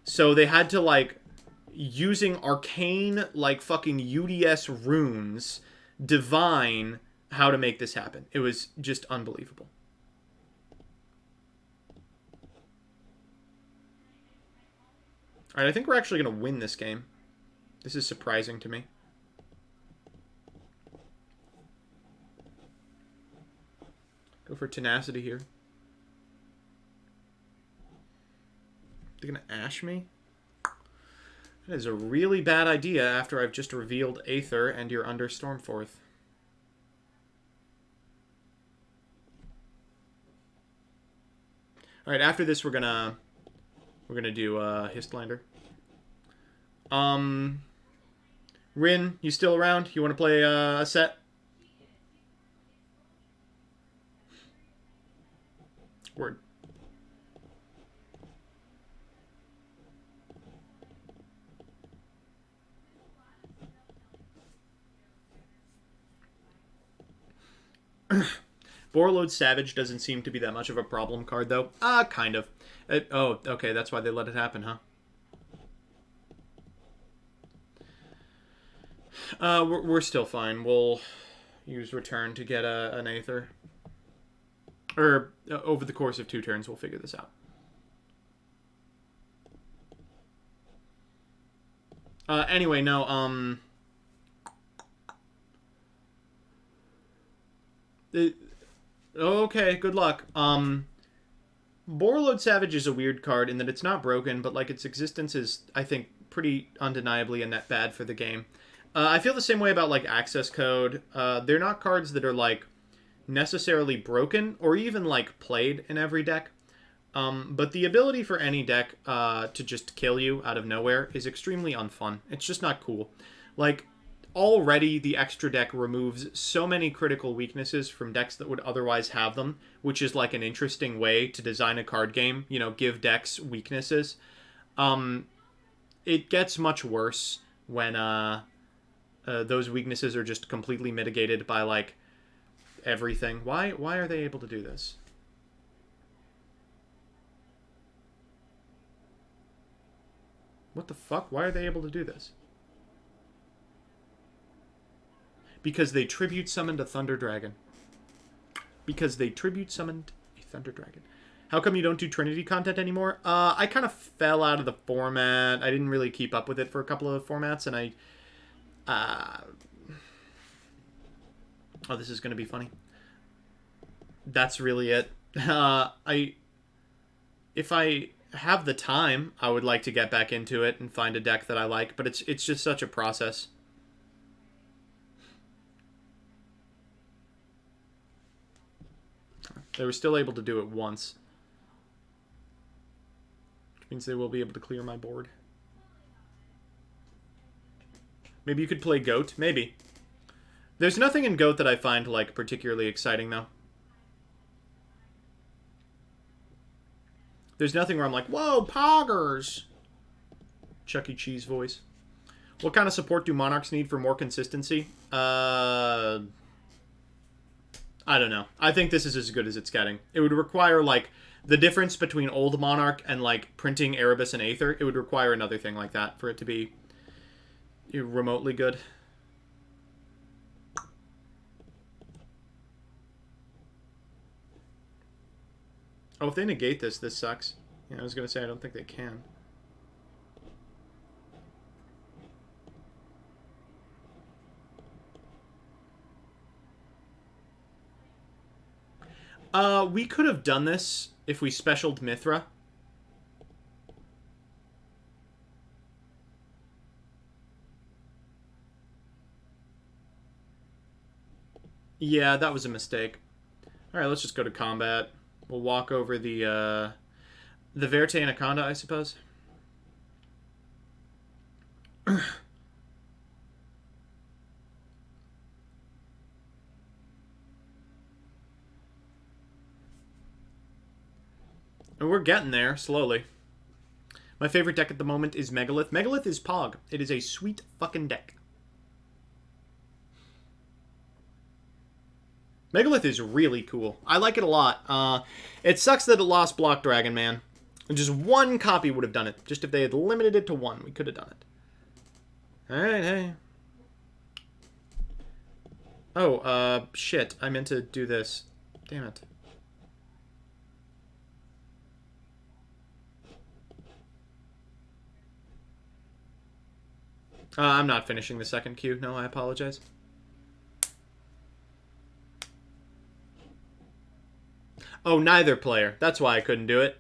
So they had to, like, using arcane, like, fucking UDS runes, divine how to make this happen. It was just unbelievable. Alright, I think we're actually going to win this game. This is surprising to me. Go for tenacity here. They're going to ash me? That is a really bad idea after I've just revealed Aether and you're under Stormforth. Alright, after this we're gonna do Histlander. Rin, you still around? You wanna play a set? Word. Borreload Savage doesn't seem to be that much of a problem card, though. Kind of. Oh, okay, that's why they let it happen, huh? We're still fine. We'll use Return to get an Aether. Or, over the course of 2 turns, we'll figure this out. Anyway, no, okay, good luck. Borreload Savage is a weird card in that it's not broken, but, like, its existence is, I think, pretty undeniably a net bad for the game. I feel the same way about, like, Access Code. They're not cards that are, like, necessarily broken or even, like, played in every deck. But the ability for any deck to just kill you out of nowhere is extremely unfun. It's just not cool. Like, already the extra deck removes so many critical weaknesses from decks that would otherwise have them, which is like an interesting way to design a card game, you know, give decks weaknesses. It gets much worse when those weaknesses are just completely mitigated by, like, everything. Why are they able to do this? What the fuck? Why are they able to do this? Because they tribute summoned a Thunder Dragon. Because they tribute summoned a Thunder Dragon. How come you don't do Trinity content anymore? I kind of fell out of the format. I didn't really keep up with it for a couple of formats, and oh, this is going to be funny. That's really it. If I have the time, I would like to get back into it and find a deck that I like, but it's just such a process. They were still able to do it once, which means they will be able to clear my board. Maybe you could play Goat? Maybe. There's nothing in Goat that I find, like, particularly exciting, though. There's nothing where I'm like, whoa, poggers! Chuck E. Cheese voice. What kind of support do Monarchs need for more consistency? I don't know. I think this is as good as it's getting. It would require, like, the difference between old Monarch and, like, printing Erebus and Aether. It would require another thing like that for it to be remotely good. Oh, if they negate this, this sucks. Yeah, I was going to say, I don't think they can. We could have done this if we specialed Mithra. Yeah, that was a mistake. Alright, let's just go to combat. We'll walk over the Verte Anaconda, I suppose. And we're getting there, slowly. My favorite deck at the moment is Megalith. Megalith is Pog. It is a sweet fucking deck. Megalith is really cool. I like it a lot. It sucks that it lost Block Dragon, man. Just one copy would have done it. Just if they had limited it to one, we could have done it. Alright, hey. Oh, shit. I meant to do this. Damn it. I'm not finishing the second queue. No, I apologize. Oh, neither player. That's why I couldn't do it.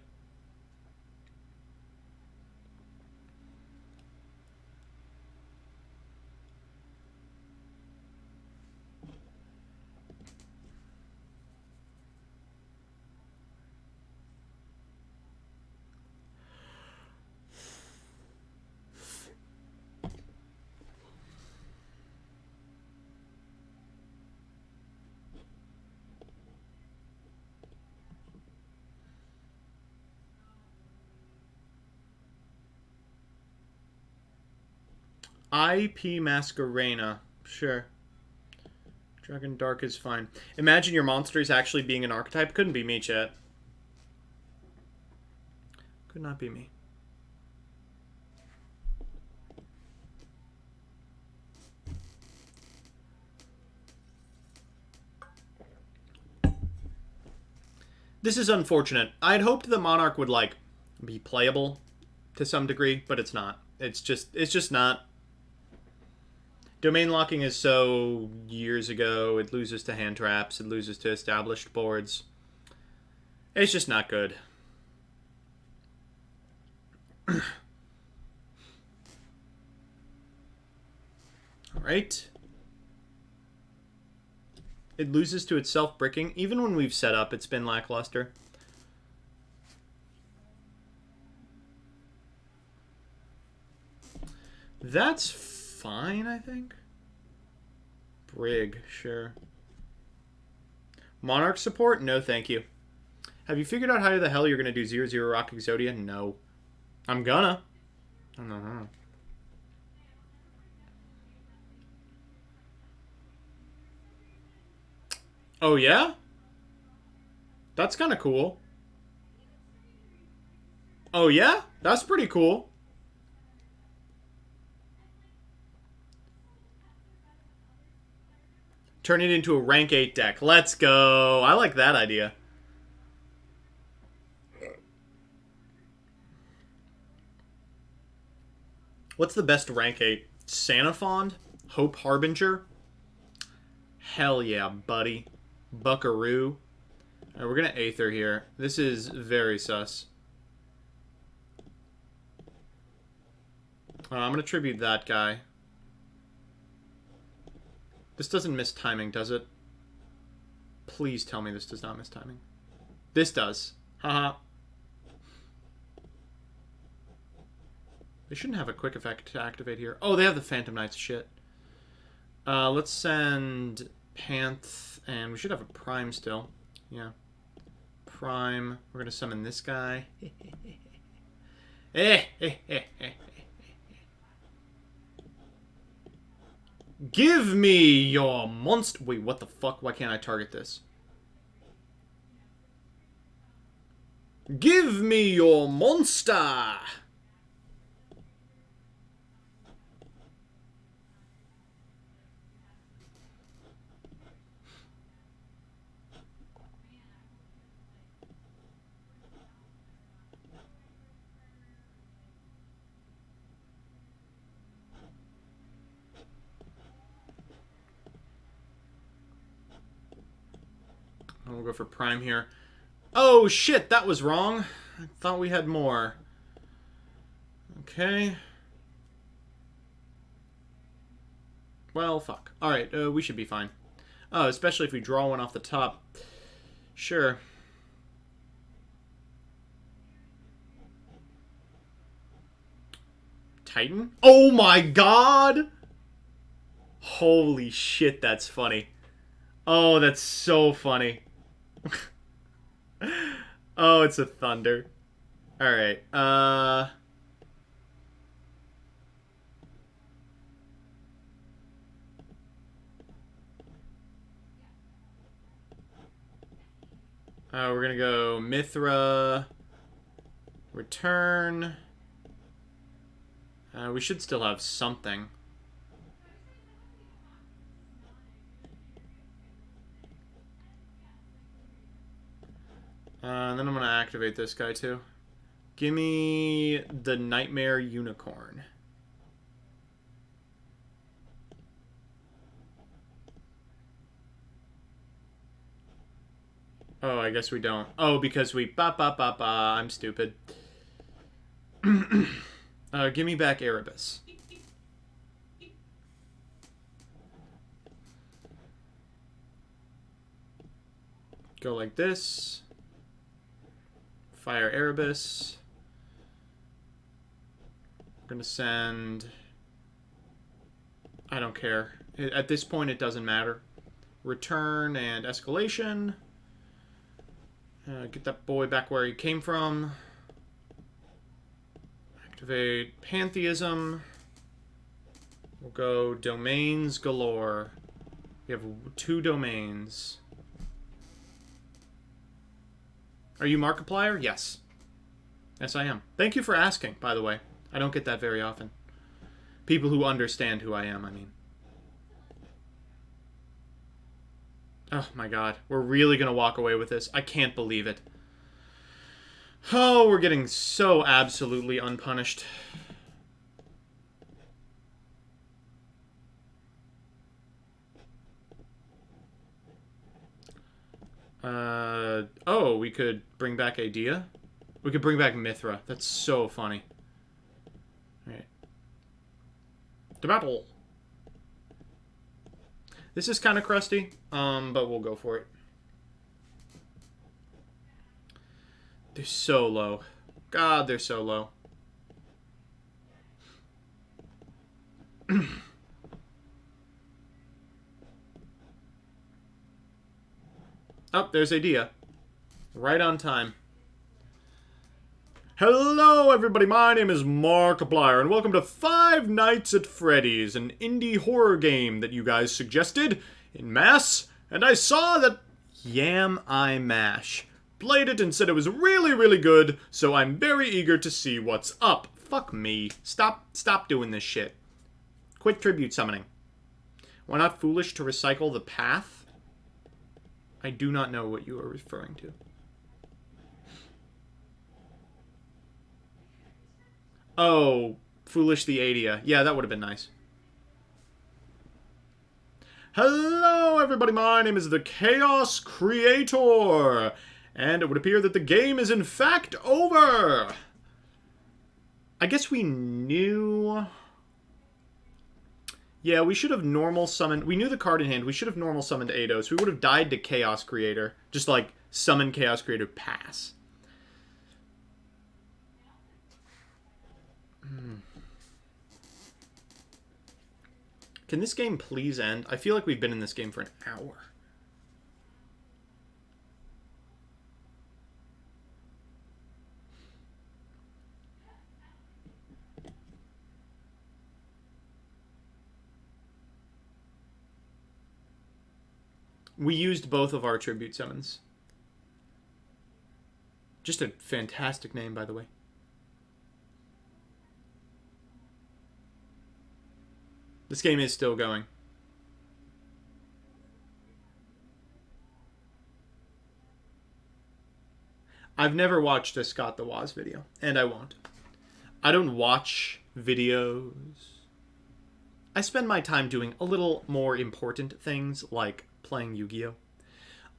IP Masquerena. Sure. Dragon Dark is fine. Imagine your monsters actually being an archetype. Couldn't be me, chat. Could not be me. This is unfortunate. I'd hoped the Monarch would, like, be playable to some degree, but it's not. It's just not. Domain locking is so years ago. It loses to hand traps. It loses to established boards. It's just not good. Alright. It loses to itself bricking. Even when we've set up, it's been lackluster. That's fine, I think. Brig, sure. Monarch support? No, thank you. Have you figured out how the hell you're going to do 0/0 Rock Exodia? No. I'm gonna. I don't know. Oh, yeah? That's kind of cool. Oh, yeah? That's pretty cool. Turn it into a rank 8 deck. Let's go. I like that idea. What's the best rank 8? Sanafond? Hope Harbinger? Hell yeah, buddy. Buckaroo. Alright, we're going to Aether here. This is very sus. I'm going to tribute that guy. This doesn't miss timing, does it? Please tell me this does not miss timing. This does. Haha. They shouldn't have a quick effect to activate here. Oh, they have the Phantom Knights shit. Let's send Panth, and we should have a Prime still. Yeah. Prime. We're going to summon this guy. Give me your monster. Wait, what the fuck? Why can't I target this? Give me your monster. We'll go for Prime here. Oh, shit, that was wrong. I thought we had more. Okay. Well, fuck. Alright, we should be fine. Oh, especially if we draw one off the top. Sure. Titan? Oh my god! Holy shit, that's funny. Oh, that's so funny. Oh, it's a thunder. Alright, we're gonna go Mithra. Return. We should still have something. And then I'm going to activate this guy too. Gimme the Nightmare Unicorn. Oh, I guess we don't. Oh, because we... I'm stupid. Give me back Erebus. Go like this. Fire Erebus. We're going to send... I don't care. At this point, it doesn't matter. Return and Escalation. Get that boy back where he came from. Activate Pantheism. We'll go Domains galore. We have 2 domains. Are you Markiplier? Yes. Yes, I am. Thank you for asking, by the way. I don't get that very often. People who understand who I am, I mean. Oh my god. We're really gonna walk away with this. I can't believe it. Oh, we're getting so absolutely unpunished. Oh, we could bring back Idea? We could bring back Mithra. That's so funny. Alright. To battle! This is kind of crusty, but we'll go for it. They're so low. God, they're so low. Oh, there's Idea. Right on time. Hello, everybody. My name is Markiplier, and welcome to Five Nights at Freddy's, an indie horror game that you guys suggested in mass, and I saw that Yam I Mash played it and said it was really, really good, so I'm very eager to see what's up. Fuck me. Stop doing this shit. Quit tribute summoning. Why not foolish to recycle the path? I do not know what you are referring to. Oh, Foolish the Adia. Yeah, that would have been nice. Hello, everybody. My name is the Chaos Creator. And it would appear that the game is in fact over. I guess we knew... Yeah, we should have normal summoned... We knew the card in hand. We should have normal summoned Eidos. We would have died to Chaos Creator. Just, like, summon Chaos Creator, pass. Can this game please end? I feel like we've been in this game for an hour. We used both of our tribute summons. Just a fantastic name, by the way. This game is still going. I've never watched a Scott the Woz video, and I won't. I don't watch videos. I spend my time doing a little more important things, like playing Yu-Gi-Oh!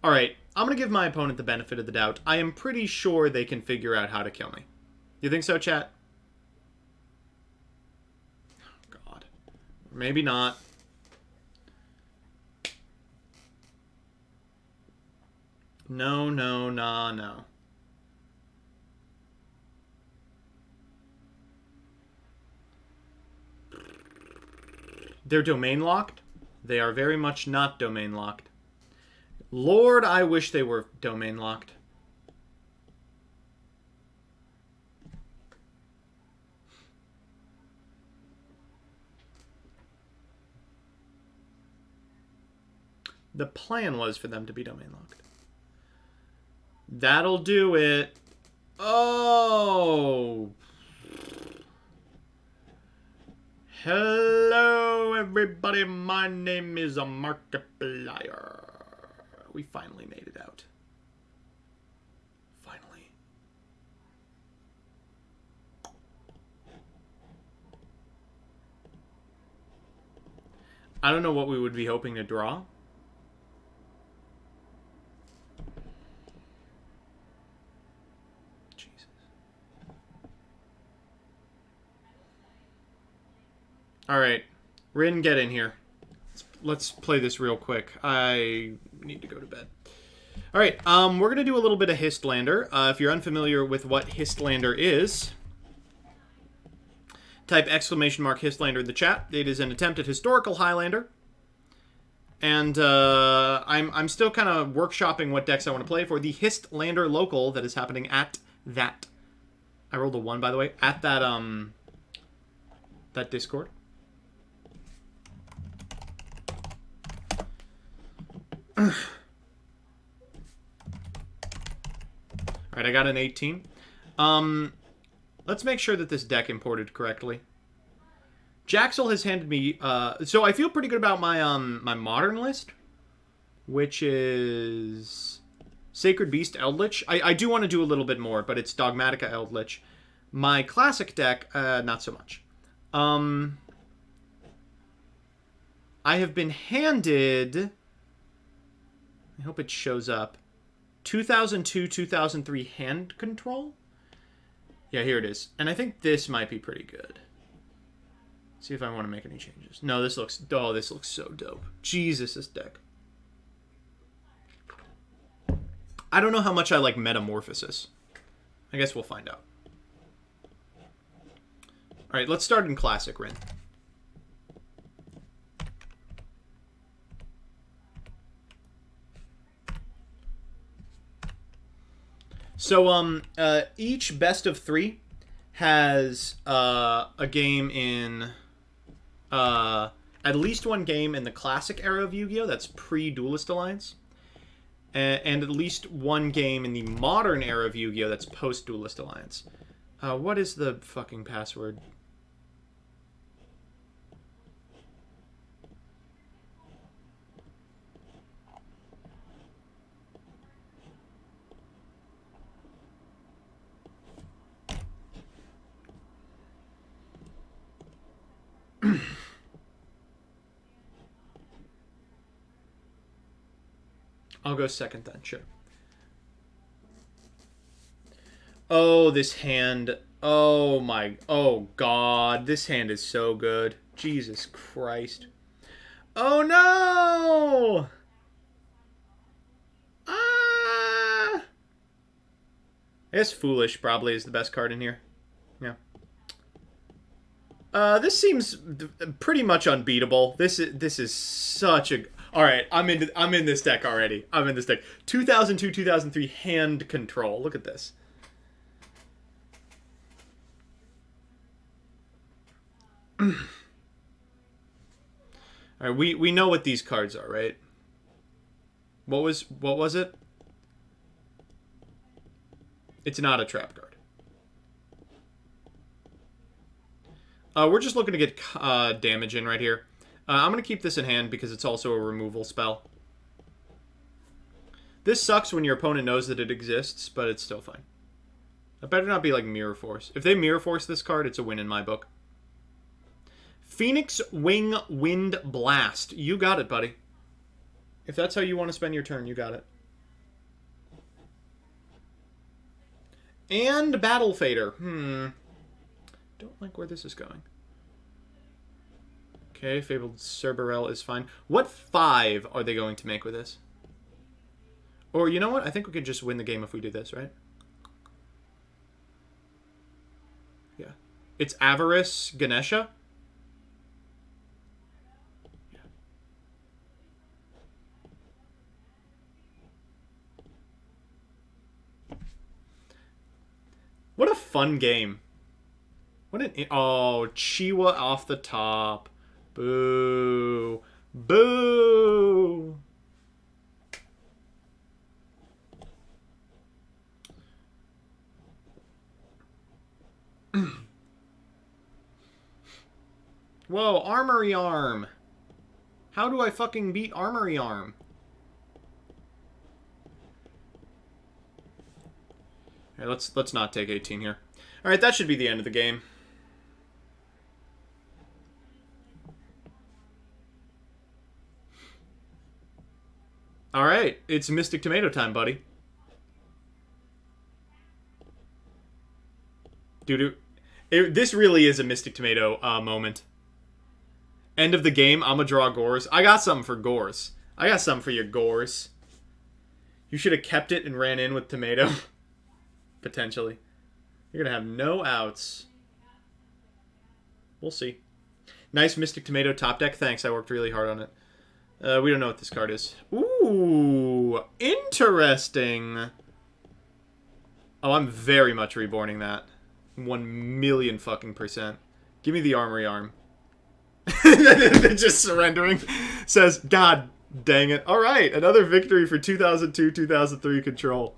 Alright, I'm going to give my opponent the benefit of the doubt. I am pretty sure they can figure out how to kill me. You think so, chat? Oh, God. Maybe not. No, no, nah, no. They're domain locked? They are very much not domain locked. Lord, I wish they were domain locked. The plan was for them to be domain locked. That'll do it. Oh. Hello, everybody. My name is Markiplier. We finally made it out. Finally. I don't know what we would be hoping to draw. Jesus. All right. Rin, get in here. Let's play this real quick. I need to go to bed. All right, we're going to do a little bit of Histlander. If you're unfamiliar with what Histlander is, type ! Histlander in the chat. It is an attempt at historical Highlander. And I'm still kind of workshopping what decks I want to play for the Histlander local that is happening at that... I rolled a 1, by the way. At that, that Discord. Alright, I got an 18. Let's make sure that this deck imported correctly. Jaxel has handed me... so I feel pretty good about my my modern list, which is Sacred Beast Eldritch. I do want to do a little bit more, but it's Dogmatica Eldritch. My classic deck, not so much. I have been handed... I hope it shows up. 2002, 2003 hand control? Yeah, here it is. And I think this might be pretty good. See if I want to make any changes. No, this looks... Oh, this looks so dope. Jesus, this deck. I don't know how much I like Metamorphosis. I guess we'll find out. Alright, let's start in Classic, Rin. So, each best of 3 has a game in... at least one game in the classic era of Yu-Gi-Oh! That's pre-Duelist Alliance. And at least one game in the modern era of Yu-Gi-Oh! That's post-Duelist Alliance. What is the fucking password? I'll go second then, sure. Oh, this hand. Oh my... Oh god. This hand is so good. Jesus Christ. Oh no! Ah! I guess Foolish probably is the best card in here. Yeah. This seems pretty much unbeatable. This is such a... All right, I'm in this deck already. I'm in this deck. 2002, 2003 hand control. Look at this. All right, we know what these cards are, right? What was it? It's not a trap card. We're just looking to get damage in right here. I'm going to keep this in hand because it's also a removal spell. This sucks when your opponent knows that it exists, but it's still fine. It better not be like Mirror Force. If they Mirror Force this card, it's a win in my book. Phoenix Wing Wind Blast. You got it, buddy. If that's how you want to spend your turn, you got it. And Battle Fader. Don't like where this is going. Okay, Fabled Cerberell is fine. What 5 are they going to make with this? Or, you know what? I think we could just win the game if we do this, right? Yeah. It's Avarice Ganesha? Yeah. What a fun game. What an... Oh, Chiwa off the top. Boo. Boo. Whoa, Armory Arm. How do I fucking beat Armory Arm? Okay, let's not take 18 here. All right, that should be the end of the game. All right, it's Mystic Tomato time, buddy. Dude, this really is a Mystic Tomato moment. End of the game, I'm gonna draw Gores. I got something for Gores. I got something for your Gores. You should have kept it and ran in with Tomato. Potentially. You're gonna have no outs. We'll see. Nice Mystic Tomato top deck. Thanks, I worked really hard on it. We don't know what this card is. Ooh, interesting. Oh, I'm very much reborning that. 1,000,000 fucking %. Give me the Armory Arm. They're just surrendering. Says, God dang it. All right, another victory for 2002, 2003 control.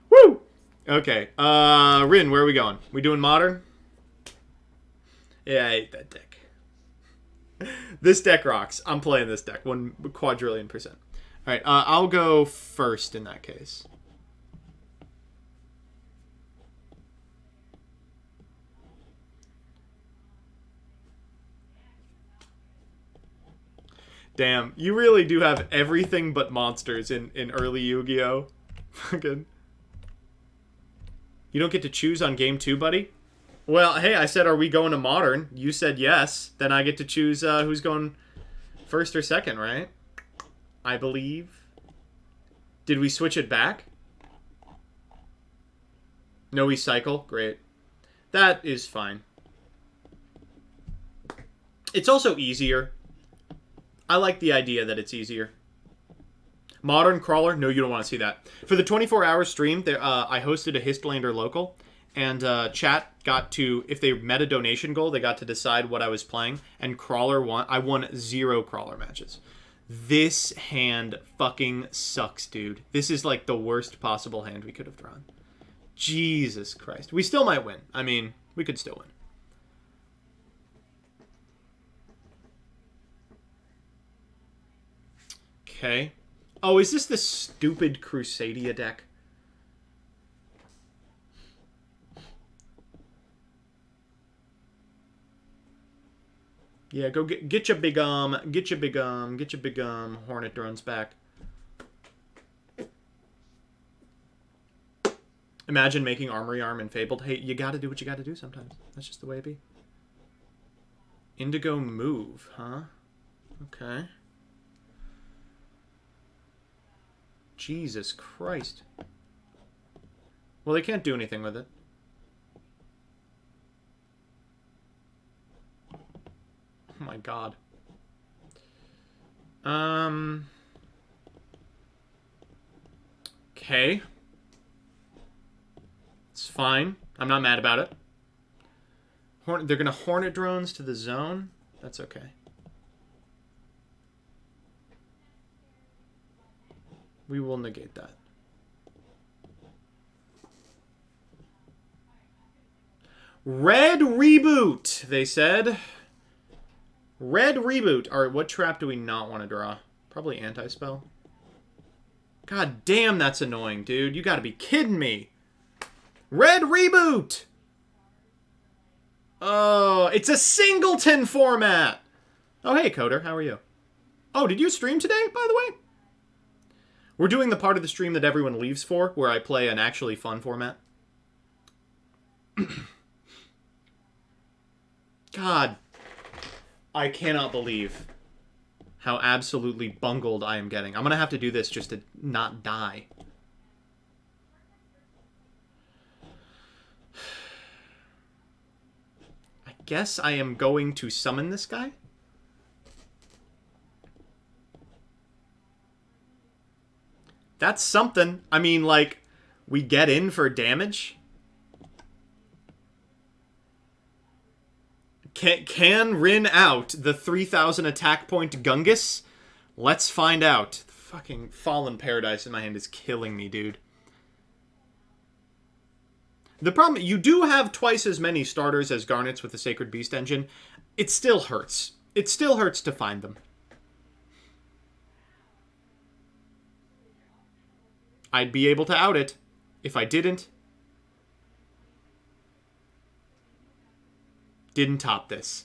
Woo! Okay, Rin, where are we going? We doing Modern? Yeah, I hate that deck. This deck rocks. I'm playing this deck. 1 quadrillion %. All right, I'll go first in that case. Damn, you really do have everything but monsters in early Yu-Gi-Oh. Fucking. You don't get to choose on game 2, buddy? Well, hey, I said, are we going to Modern? You said yes. Then I get to choose who's going first or second, right? I believe. Did we switch it back? No, we cycle? Great. That is fine. It's also easier. I like the idea that it's easier. Modern Crawler? No, you don't want to see that. For the 24-hour stream, there, I hosted a Histlander local, and chat got to, if they met a donation goal, they got to decide what I was playing, and Crawler won. I won 0 Crawler matches. This hand fucking sucks, dude. This is like the worst possible hand we could have drawn. Jesus Christ. We still might win. I mean, we could still win. Okay. Oh, is this the stupid Crusadia deck? Yeah, go get your big get your big Hornet drones back. Imagine making Armory Arm and Fabled. Hey, you gotta do what you gotta do sometimes. That's just the way it be. Indigo Move, huh? Okay. Jesus Christ. Well, they can't do anything with it. Oh my god. Okay. It's fine. I'm not mad about it. They're going to Hornet drones to the zone. That's okay. We will negate that. Red reboot, they said. Red reboot. Alright, what trap do we not want to draw? Probably anti-spell. God damn, that's annoying, dude. You gotta be kidding me. Red reboot! Oh, it's a singleton format! Oh, hey, Coder. How are you? Oh, did you stream today, by the way? We're doing the part of the stream that everyone leaves for, where I play an actually fun format. God. I cannot believe how absolutely bungled I am getting. I'm going to have to do this just to not die. I guess I am going to summon this guy. That's something. I mean, like, we get in for damage. Can Rin out the 3,000 attack point Gungus? Let's find out. The fucking Fallen Paradise in my hand is killing me, dude. The problem, you do have twice as many starters as Garnets with the Sacred Beast engine. It still hurts. It still hurts to find them. I'd be able to out it. If I didn't top this.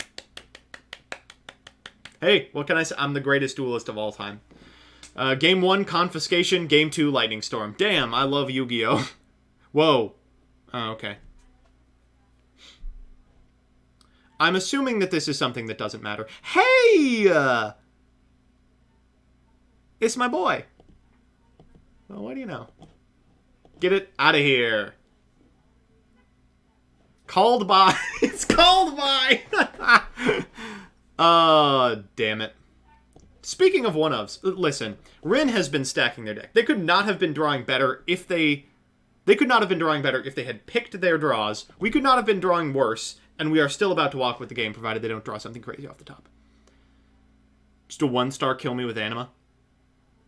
Hey, what can I say? I'm the greatest duelist of all time. Game 1, Confiscation. Game 2, Lightning Storm. Damn, I love Yu-Gi-Oh! Whoa. Oh, okay. I'm assuming that this is something that doesn't matter. Hey! It's my boy. Well, what do you know? Get it out of here. Called by. It's called by. Oh, damn it. Speaking of one-ofs, listen. Rin has been stacking their deck. They could not have been drawing better if they could not have been drawing better if they had picked their draws. We could not have been drawing worse, and we are still about to walk with the game, provided they don't draw something crazy off the top. Just a 1-star kill me with Anima.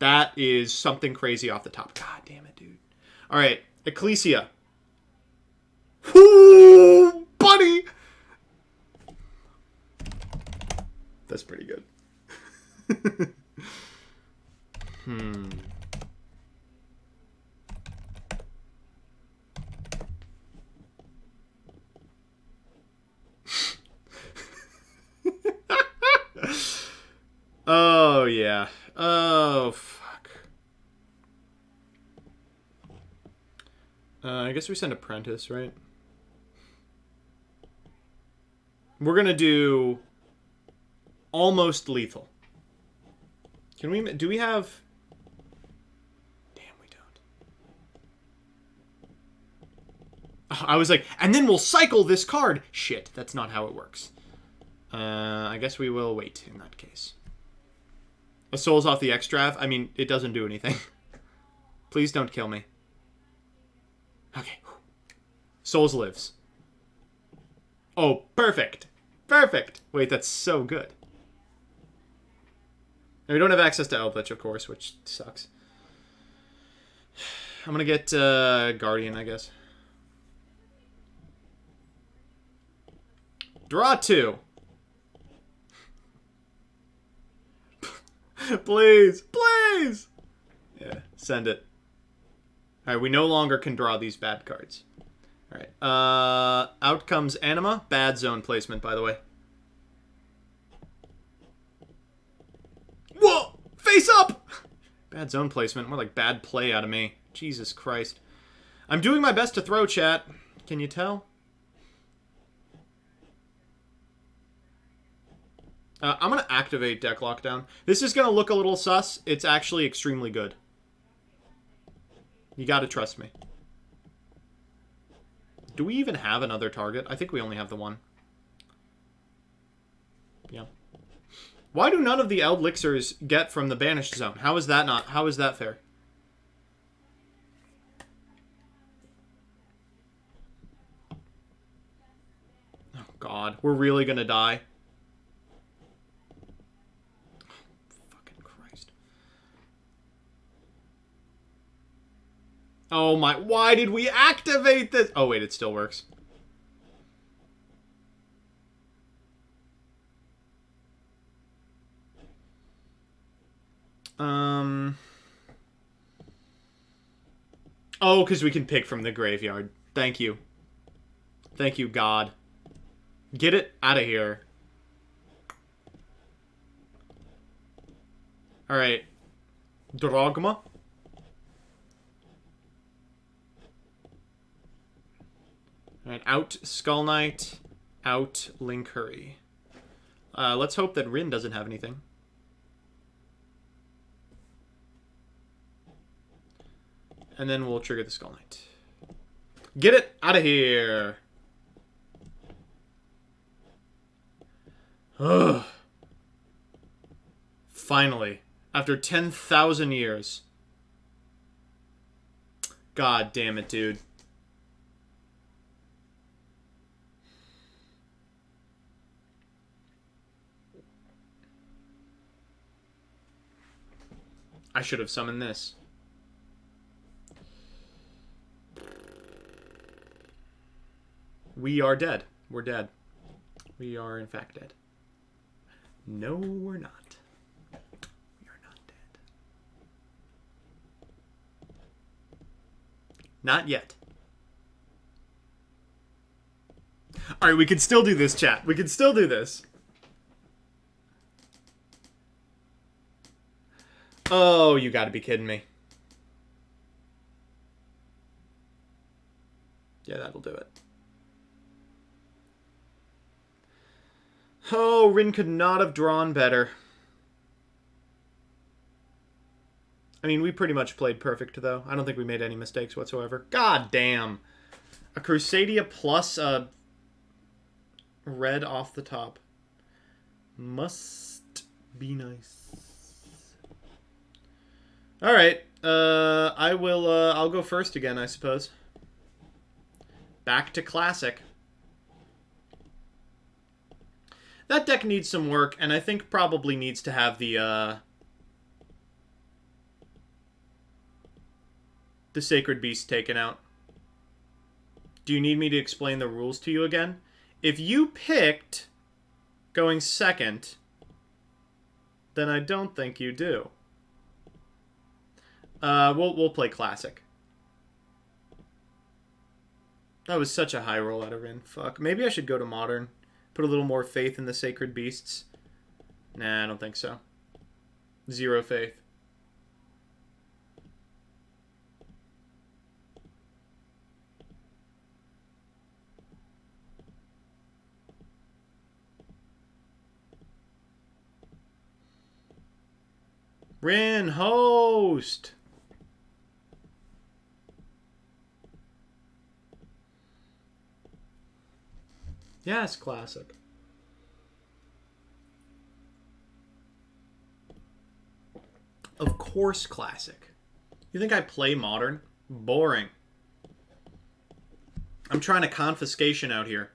That is something crazy off the top. God damn it, dude. Alright, Ecclesia. Whoo, buddy! That's pretty good. Oh, yeah. Oh, fuck. I guess we send Apprentice, right? We're gonna do almost lethal. Can we? Do we have? Damn, we don't. I was like, and then we'll cycle this card. Shit, that's not how it works. I guess we will wait in that case. A Soul's off the X-Drav? I mean, it doesn't do anything. Please don't kill me. Okay. Souls lives. Oh, perfect. Perfect. Wait, that's so good. Now, we don't have access to Eldritch, of course, which sucks. I'm gonna get Guardian, I guess. Draw 2. Please, please. Yeah, send it. All right, we no longer can draw these bad cards. All right. Out comes Anima. Bad zone placement, by the way. Whoa! Face up! Bad zone placement. More like bad play out of me. Jesus Christ. I'm doing my best to throw, chat. Can you tell? I'm going to activate deck lockdown. This is going to look a little sus. It's actually extremely good. You got to trust me. Do we even have another target? I think we only have the one. Yeah. Why do none of the Eldlixirs get from the banished zone? How is that not? How is that fair? Oh, God. We're really going to die. Oh my, why did we activate this? Oh wait, it still works. Oh, because we can pick from the graveyard. Thank you. Thank you, God. Get it out of here. Alright. Drogma. Alright, out Skull Knight, out Link Hurry. Let's hope that Rin doesn't have anything. And then we'll trigger the Skull Knight. Get it out of here! Ugh. Finally, after 10,000 years. God damn it, dude. I should have summoned this. We are dead. We're dead. We are, in fact, dead. No, we're not. We are not dead. Not yet. Alright, we can still do this, chat. We can still do this. Oh, you gotta be kidding me. Yeah, that'll do it. Oh, Rin could not have drawn better. I mean, we pretty much played perfect, though. I don't think we made any mistakes whatsoever. God damn. A Crusadia plus a red off the top. Must be nice. Alright. I'll go first again, I suppose. Back to Classic. That deck needs some work, and I think probably needs to have the Sacred Beast taken out. Do you need me to explain the rules to you again? If you picked going second, then I don't think you do. We'll play Classic. That was such a high roll out of Rin. Fuck. Maybe I should go to Modern. Put a little more faith in the Sacred Beasts. Nah, I don't think so. Zero faith. Rin, host! Yes, Classic. Of course, Classic. You think I play Modern? Boring. I'm trying to confiscation out here.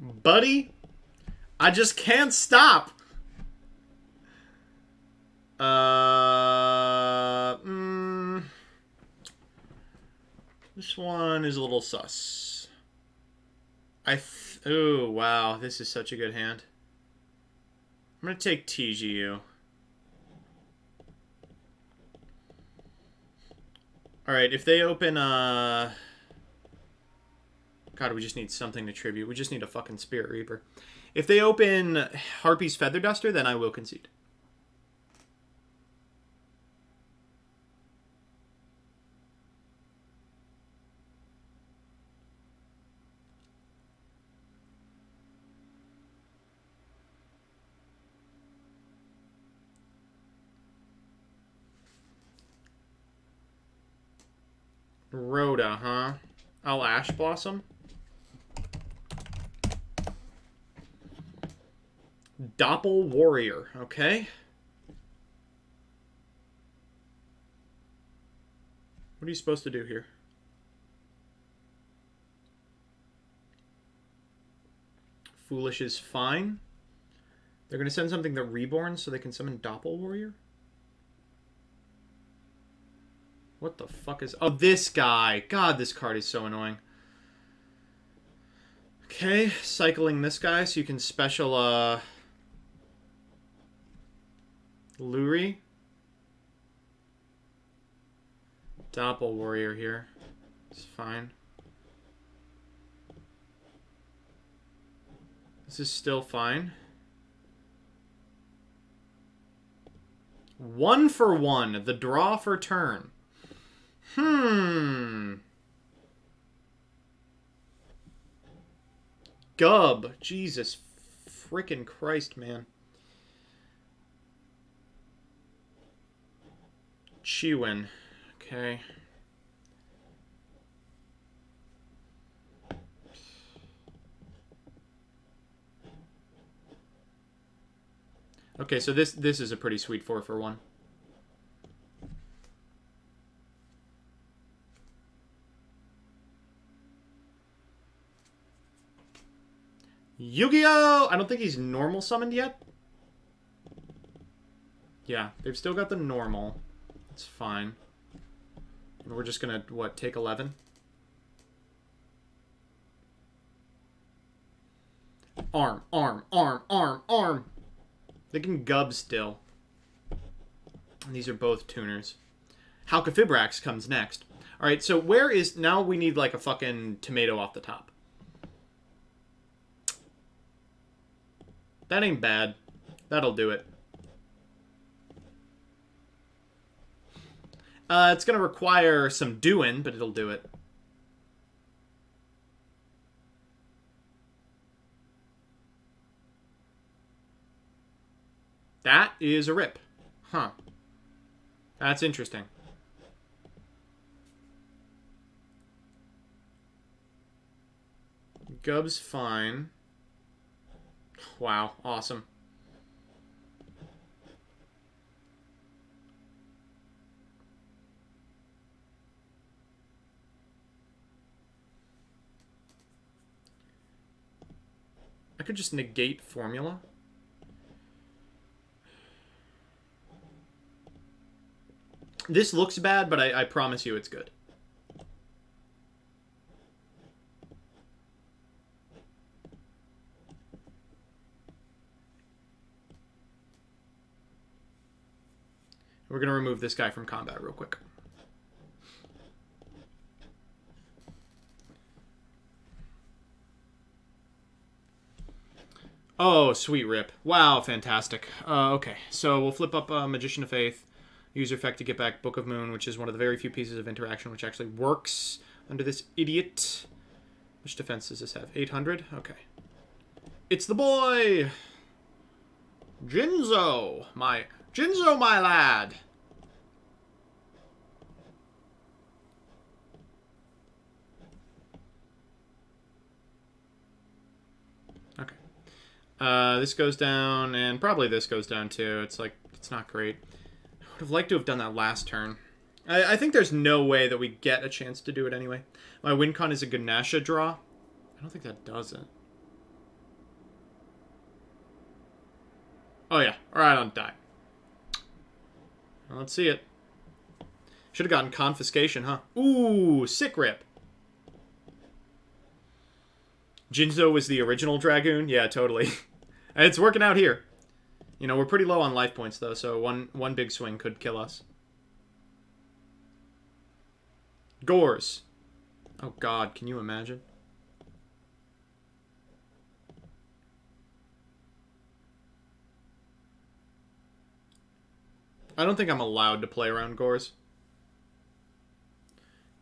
Buddy, I just can't stop. This one is a little sus. Oh, wow. This is such a good hand. I'm going to take TGU. Alright, if they open, God, we just need something to tribute. We just need a fucking Spirit Reaper. If they open Harpy's Feather Duster, then I will concede. Rhoda, huh? I'll Ash Blossom. Doppel Warrior, okay. What are you supposed to do here? Foolish is fine. They're going to send something that reborn so they can summon Doppel Warrior? What the fuck is... Oh, this guy. God, this card is so annoying. Okay, cycling this guy so you can special, Luri. Doppel Warrior here. It's fine. This is still fine. 1 for 1. The draw for turn. Gub. Jesus frickin' Christ, man. Chiwin. Okay. Okay, so this is a pretty sweet 4 for 1. Yu-Gi-Oh! I don't think he's normal summoned yet. Yeah, they've still got the normal. It's fine. And we're just gonna, what, take 11? Arm, arm, arm, arm, arm! They can gub still. And these are both tuners. Halkafibrax comes next. Alright, so where is... Now we need like a fucking tomato off the top. That ain't bad. That'll do it. It's going to require some doing, but it'll do it. That is a rip. Huh. That's interesting. Gub's fine. Wow, awesome. I could just negate formula. This looks bad, but I promise you it's good. We're going to remove this guy from combat real quick. Oh, sweet rip. Wow, fantastic. Okay, so we'll flip up Magician of Faith. User effect to get back Book of Moon, which is one of the very few pieces of interaction which actually works under this idiot. Which defense does this have? 800? Okay. It's the boy! Jinzo, my lad. Okay. This goes down, and probably this goes down too. It's like, it's not great. I would have liked to have done that last turn. I think there's no way that we get a chance to do it anyway. My win con is a Ganesha draw. I don't think that does it. Oh yeah, alright, on die. Well, let's see it. Should have gotten Confiscation, huh? Ooh, sick rip. Jinzo was the original Dragoon? Yeah, totally. It's working out here. You know, we're pretty low on life points, though, so one big swing could kill us. Gores. Oh, God, can you imagine? I don't think I'm allowed to play around Gores.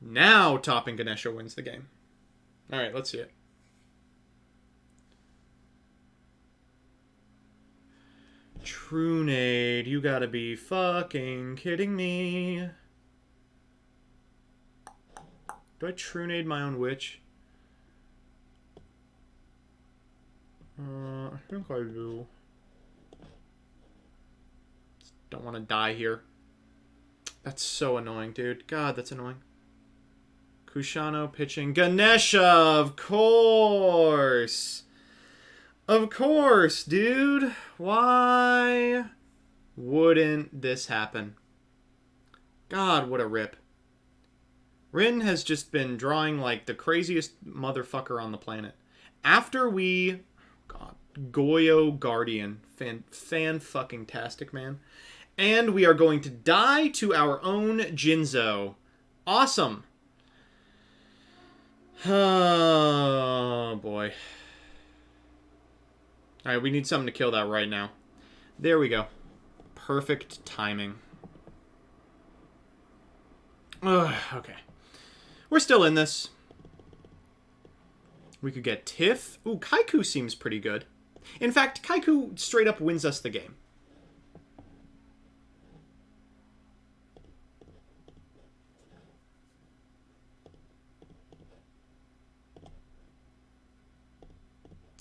Now topping Ganesha wins the game. Alright, let's see it. Trunade, you gotta be fucking kidding me. Do I Trunade my own witch? I think I do. Just don't want to die here. That's so annoying, dude. God, that's annoying. Kushano pitching Ganesha, of course. Of course, dude. Why wouldn't this happen? God, what a rip. Rin has just been drawing like the craziest motherfucker on the planet. After we... God. Goyo Guardian. Fan-fucking-tastic, man. And we are going to die to our own Jinzo. Awesome. Oh, boy. Alright, we need something to kill that right now. There we go. Perfect timing. Ugh, okay. We're still in this. We could get Tiff. Ooh, Kaiku seems pretty good. In fact, Kaiku straight up wins us the game.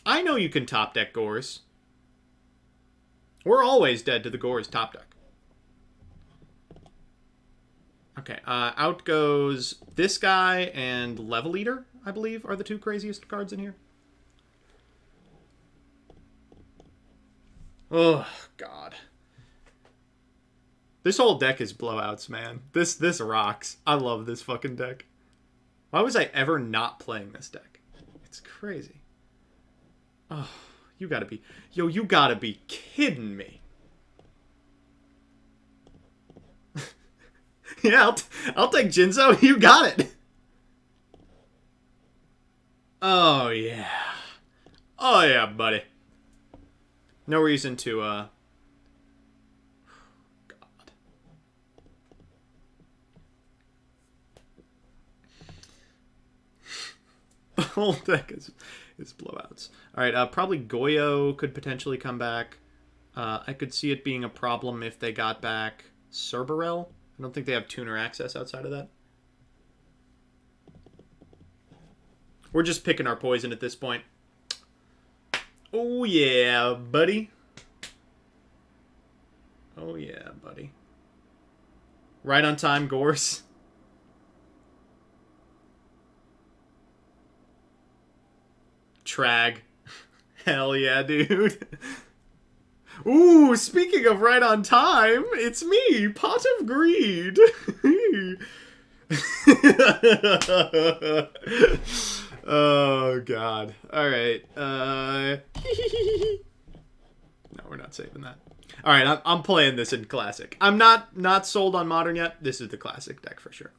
I know you can top deck Gores. We're always dead to the Gores top deck. Okay, out goes this guy and Level Eater, I believe, are the two craziest cards in here. Oh, God. This whole deck is blowouts, man. This rocks. I love this fucking deck. Why was I ever not playing this deck? It's crazy. Oh, you gotta be... Yo, you gotta be kidding me. Yeah, I'll take Jinzo. You got it. Oh, yeah. Oh, yeah, buddy. No reason to, God. The whole deck is blowouts. Alright, probably Goyo could potentially come back. I could see it being a problem if they got back Cerberell. I don't think they have tuner access outside of that. We're just picking our poison at this point. Oh, yeah, buddy. Oh, yeah, buddy. Right on time, Gores. Trag. Hell yeah, dude. Ooh, speaking of right on time, it's me, Pot of Greed. Oh, God. Alright. No, we're not saving that. Alright, I'm playing this in Classic. I'm not sold on Modern yet. This is the Classic deck for sure.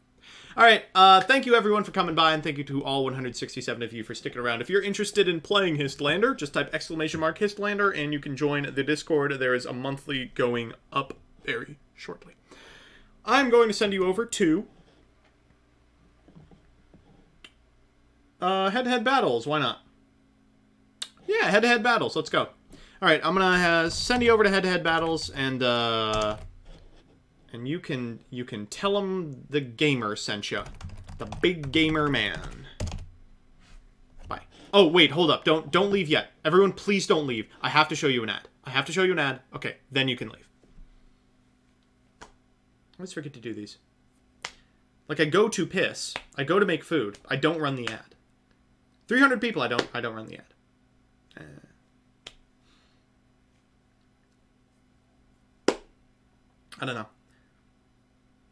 Alright, thank you everyone for coming by, and thank you to all 167 of you for sticking around. If you're interested in playing Histlander, just type ! Histlander, and you can join the Discord. There is a monthly going up very shortly. I'm going to send you over to... head-to-head battles, why not? Yeah, head-to-head battles, let's go. Alright, I'm gonna send you over to head-to-head battles, and you can tell them the gamer sent you. The big gamer man. Bye. Oh, wait, hold up. Don't leave yet. Everyone, please don't leave. I have to show you an ad. I have to show you an ad. Okay, then you can leave. I always forget to do these. Like, I go to piss. I go to make food. I don't run the ad. 300 people, I don't run the ad. I don't know.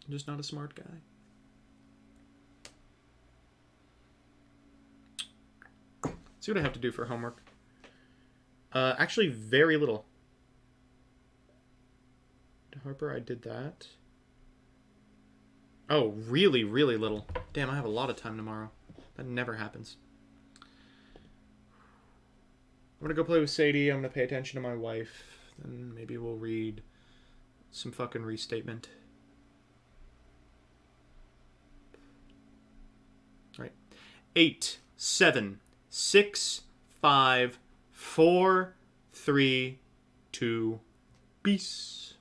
I'm just not a smart guy. See what I have to do for homework. Actually, very little. Harper, I did that. Oh, really, really little. Damn, I have a lot of time tomorrow. That never happens. I'm gonna go play with Sadie. I'm gonna pay attention to my wife. Then maybe we'll read some fucking restatement. All right. 8, 7, 6, 5, 4, 3, 2, peace.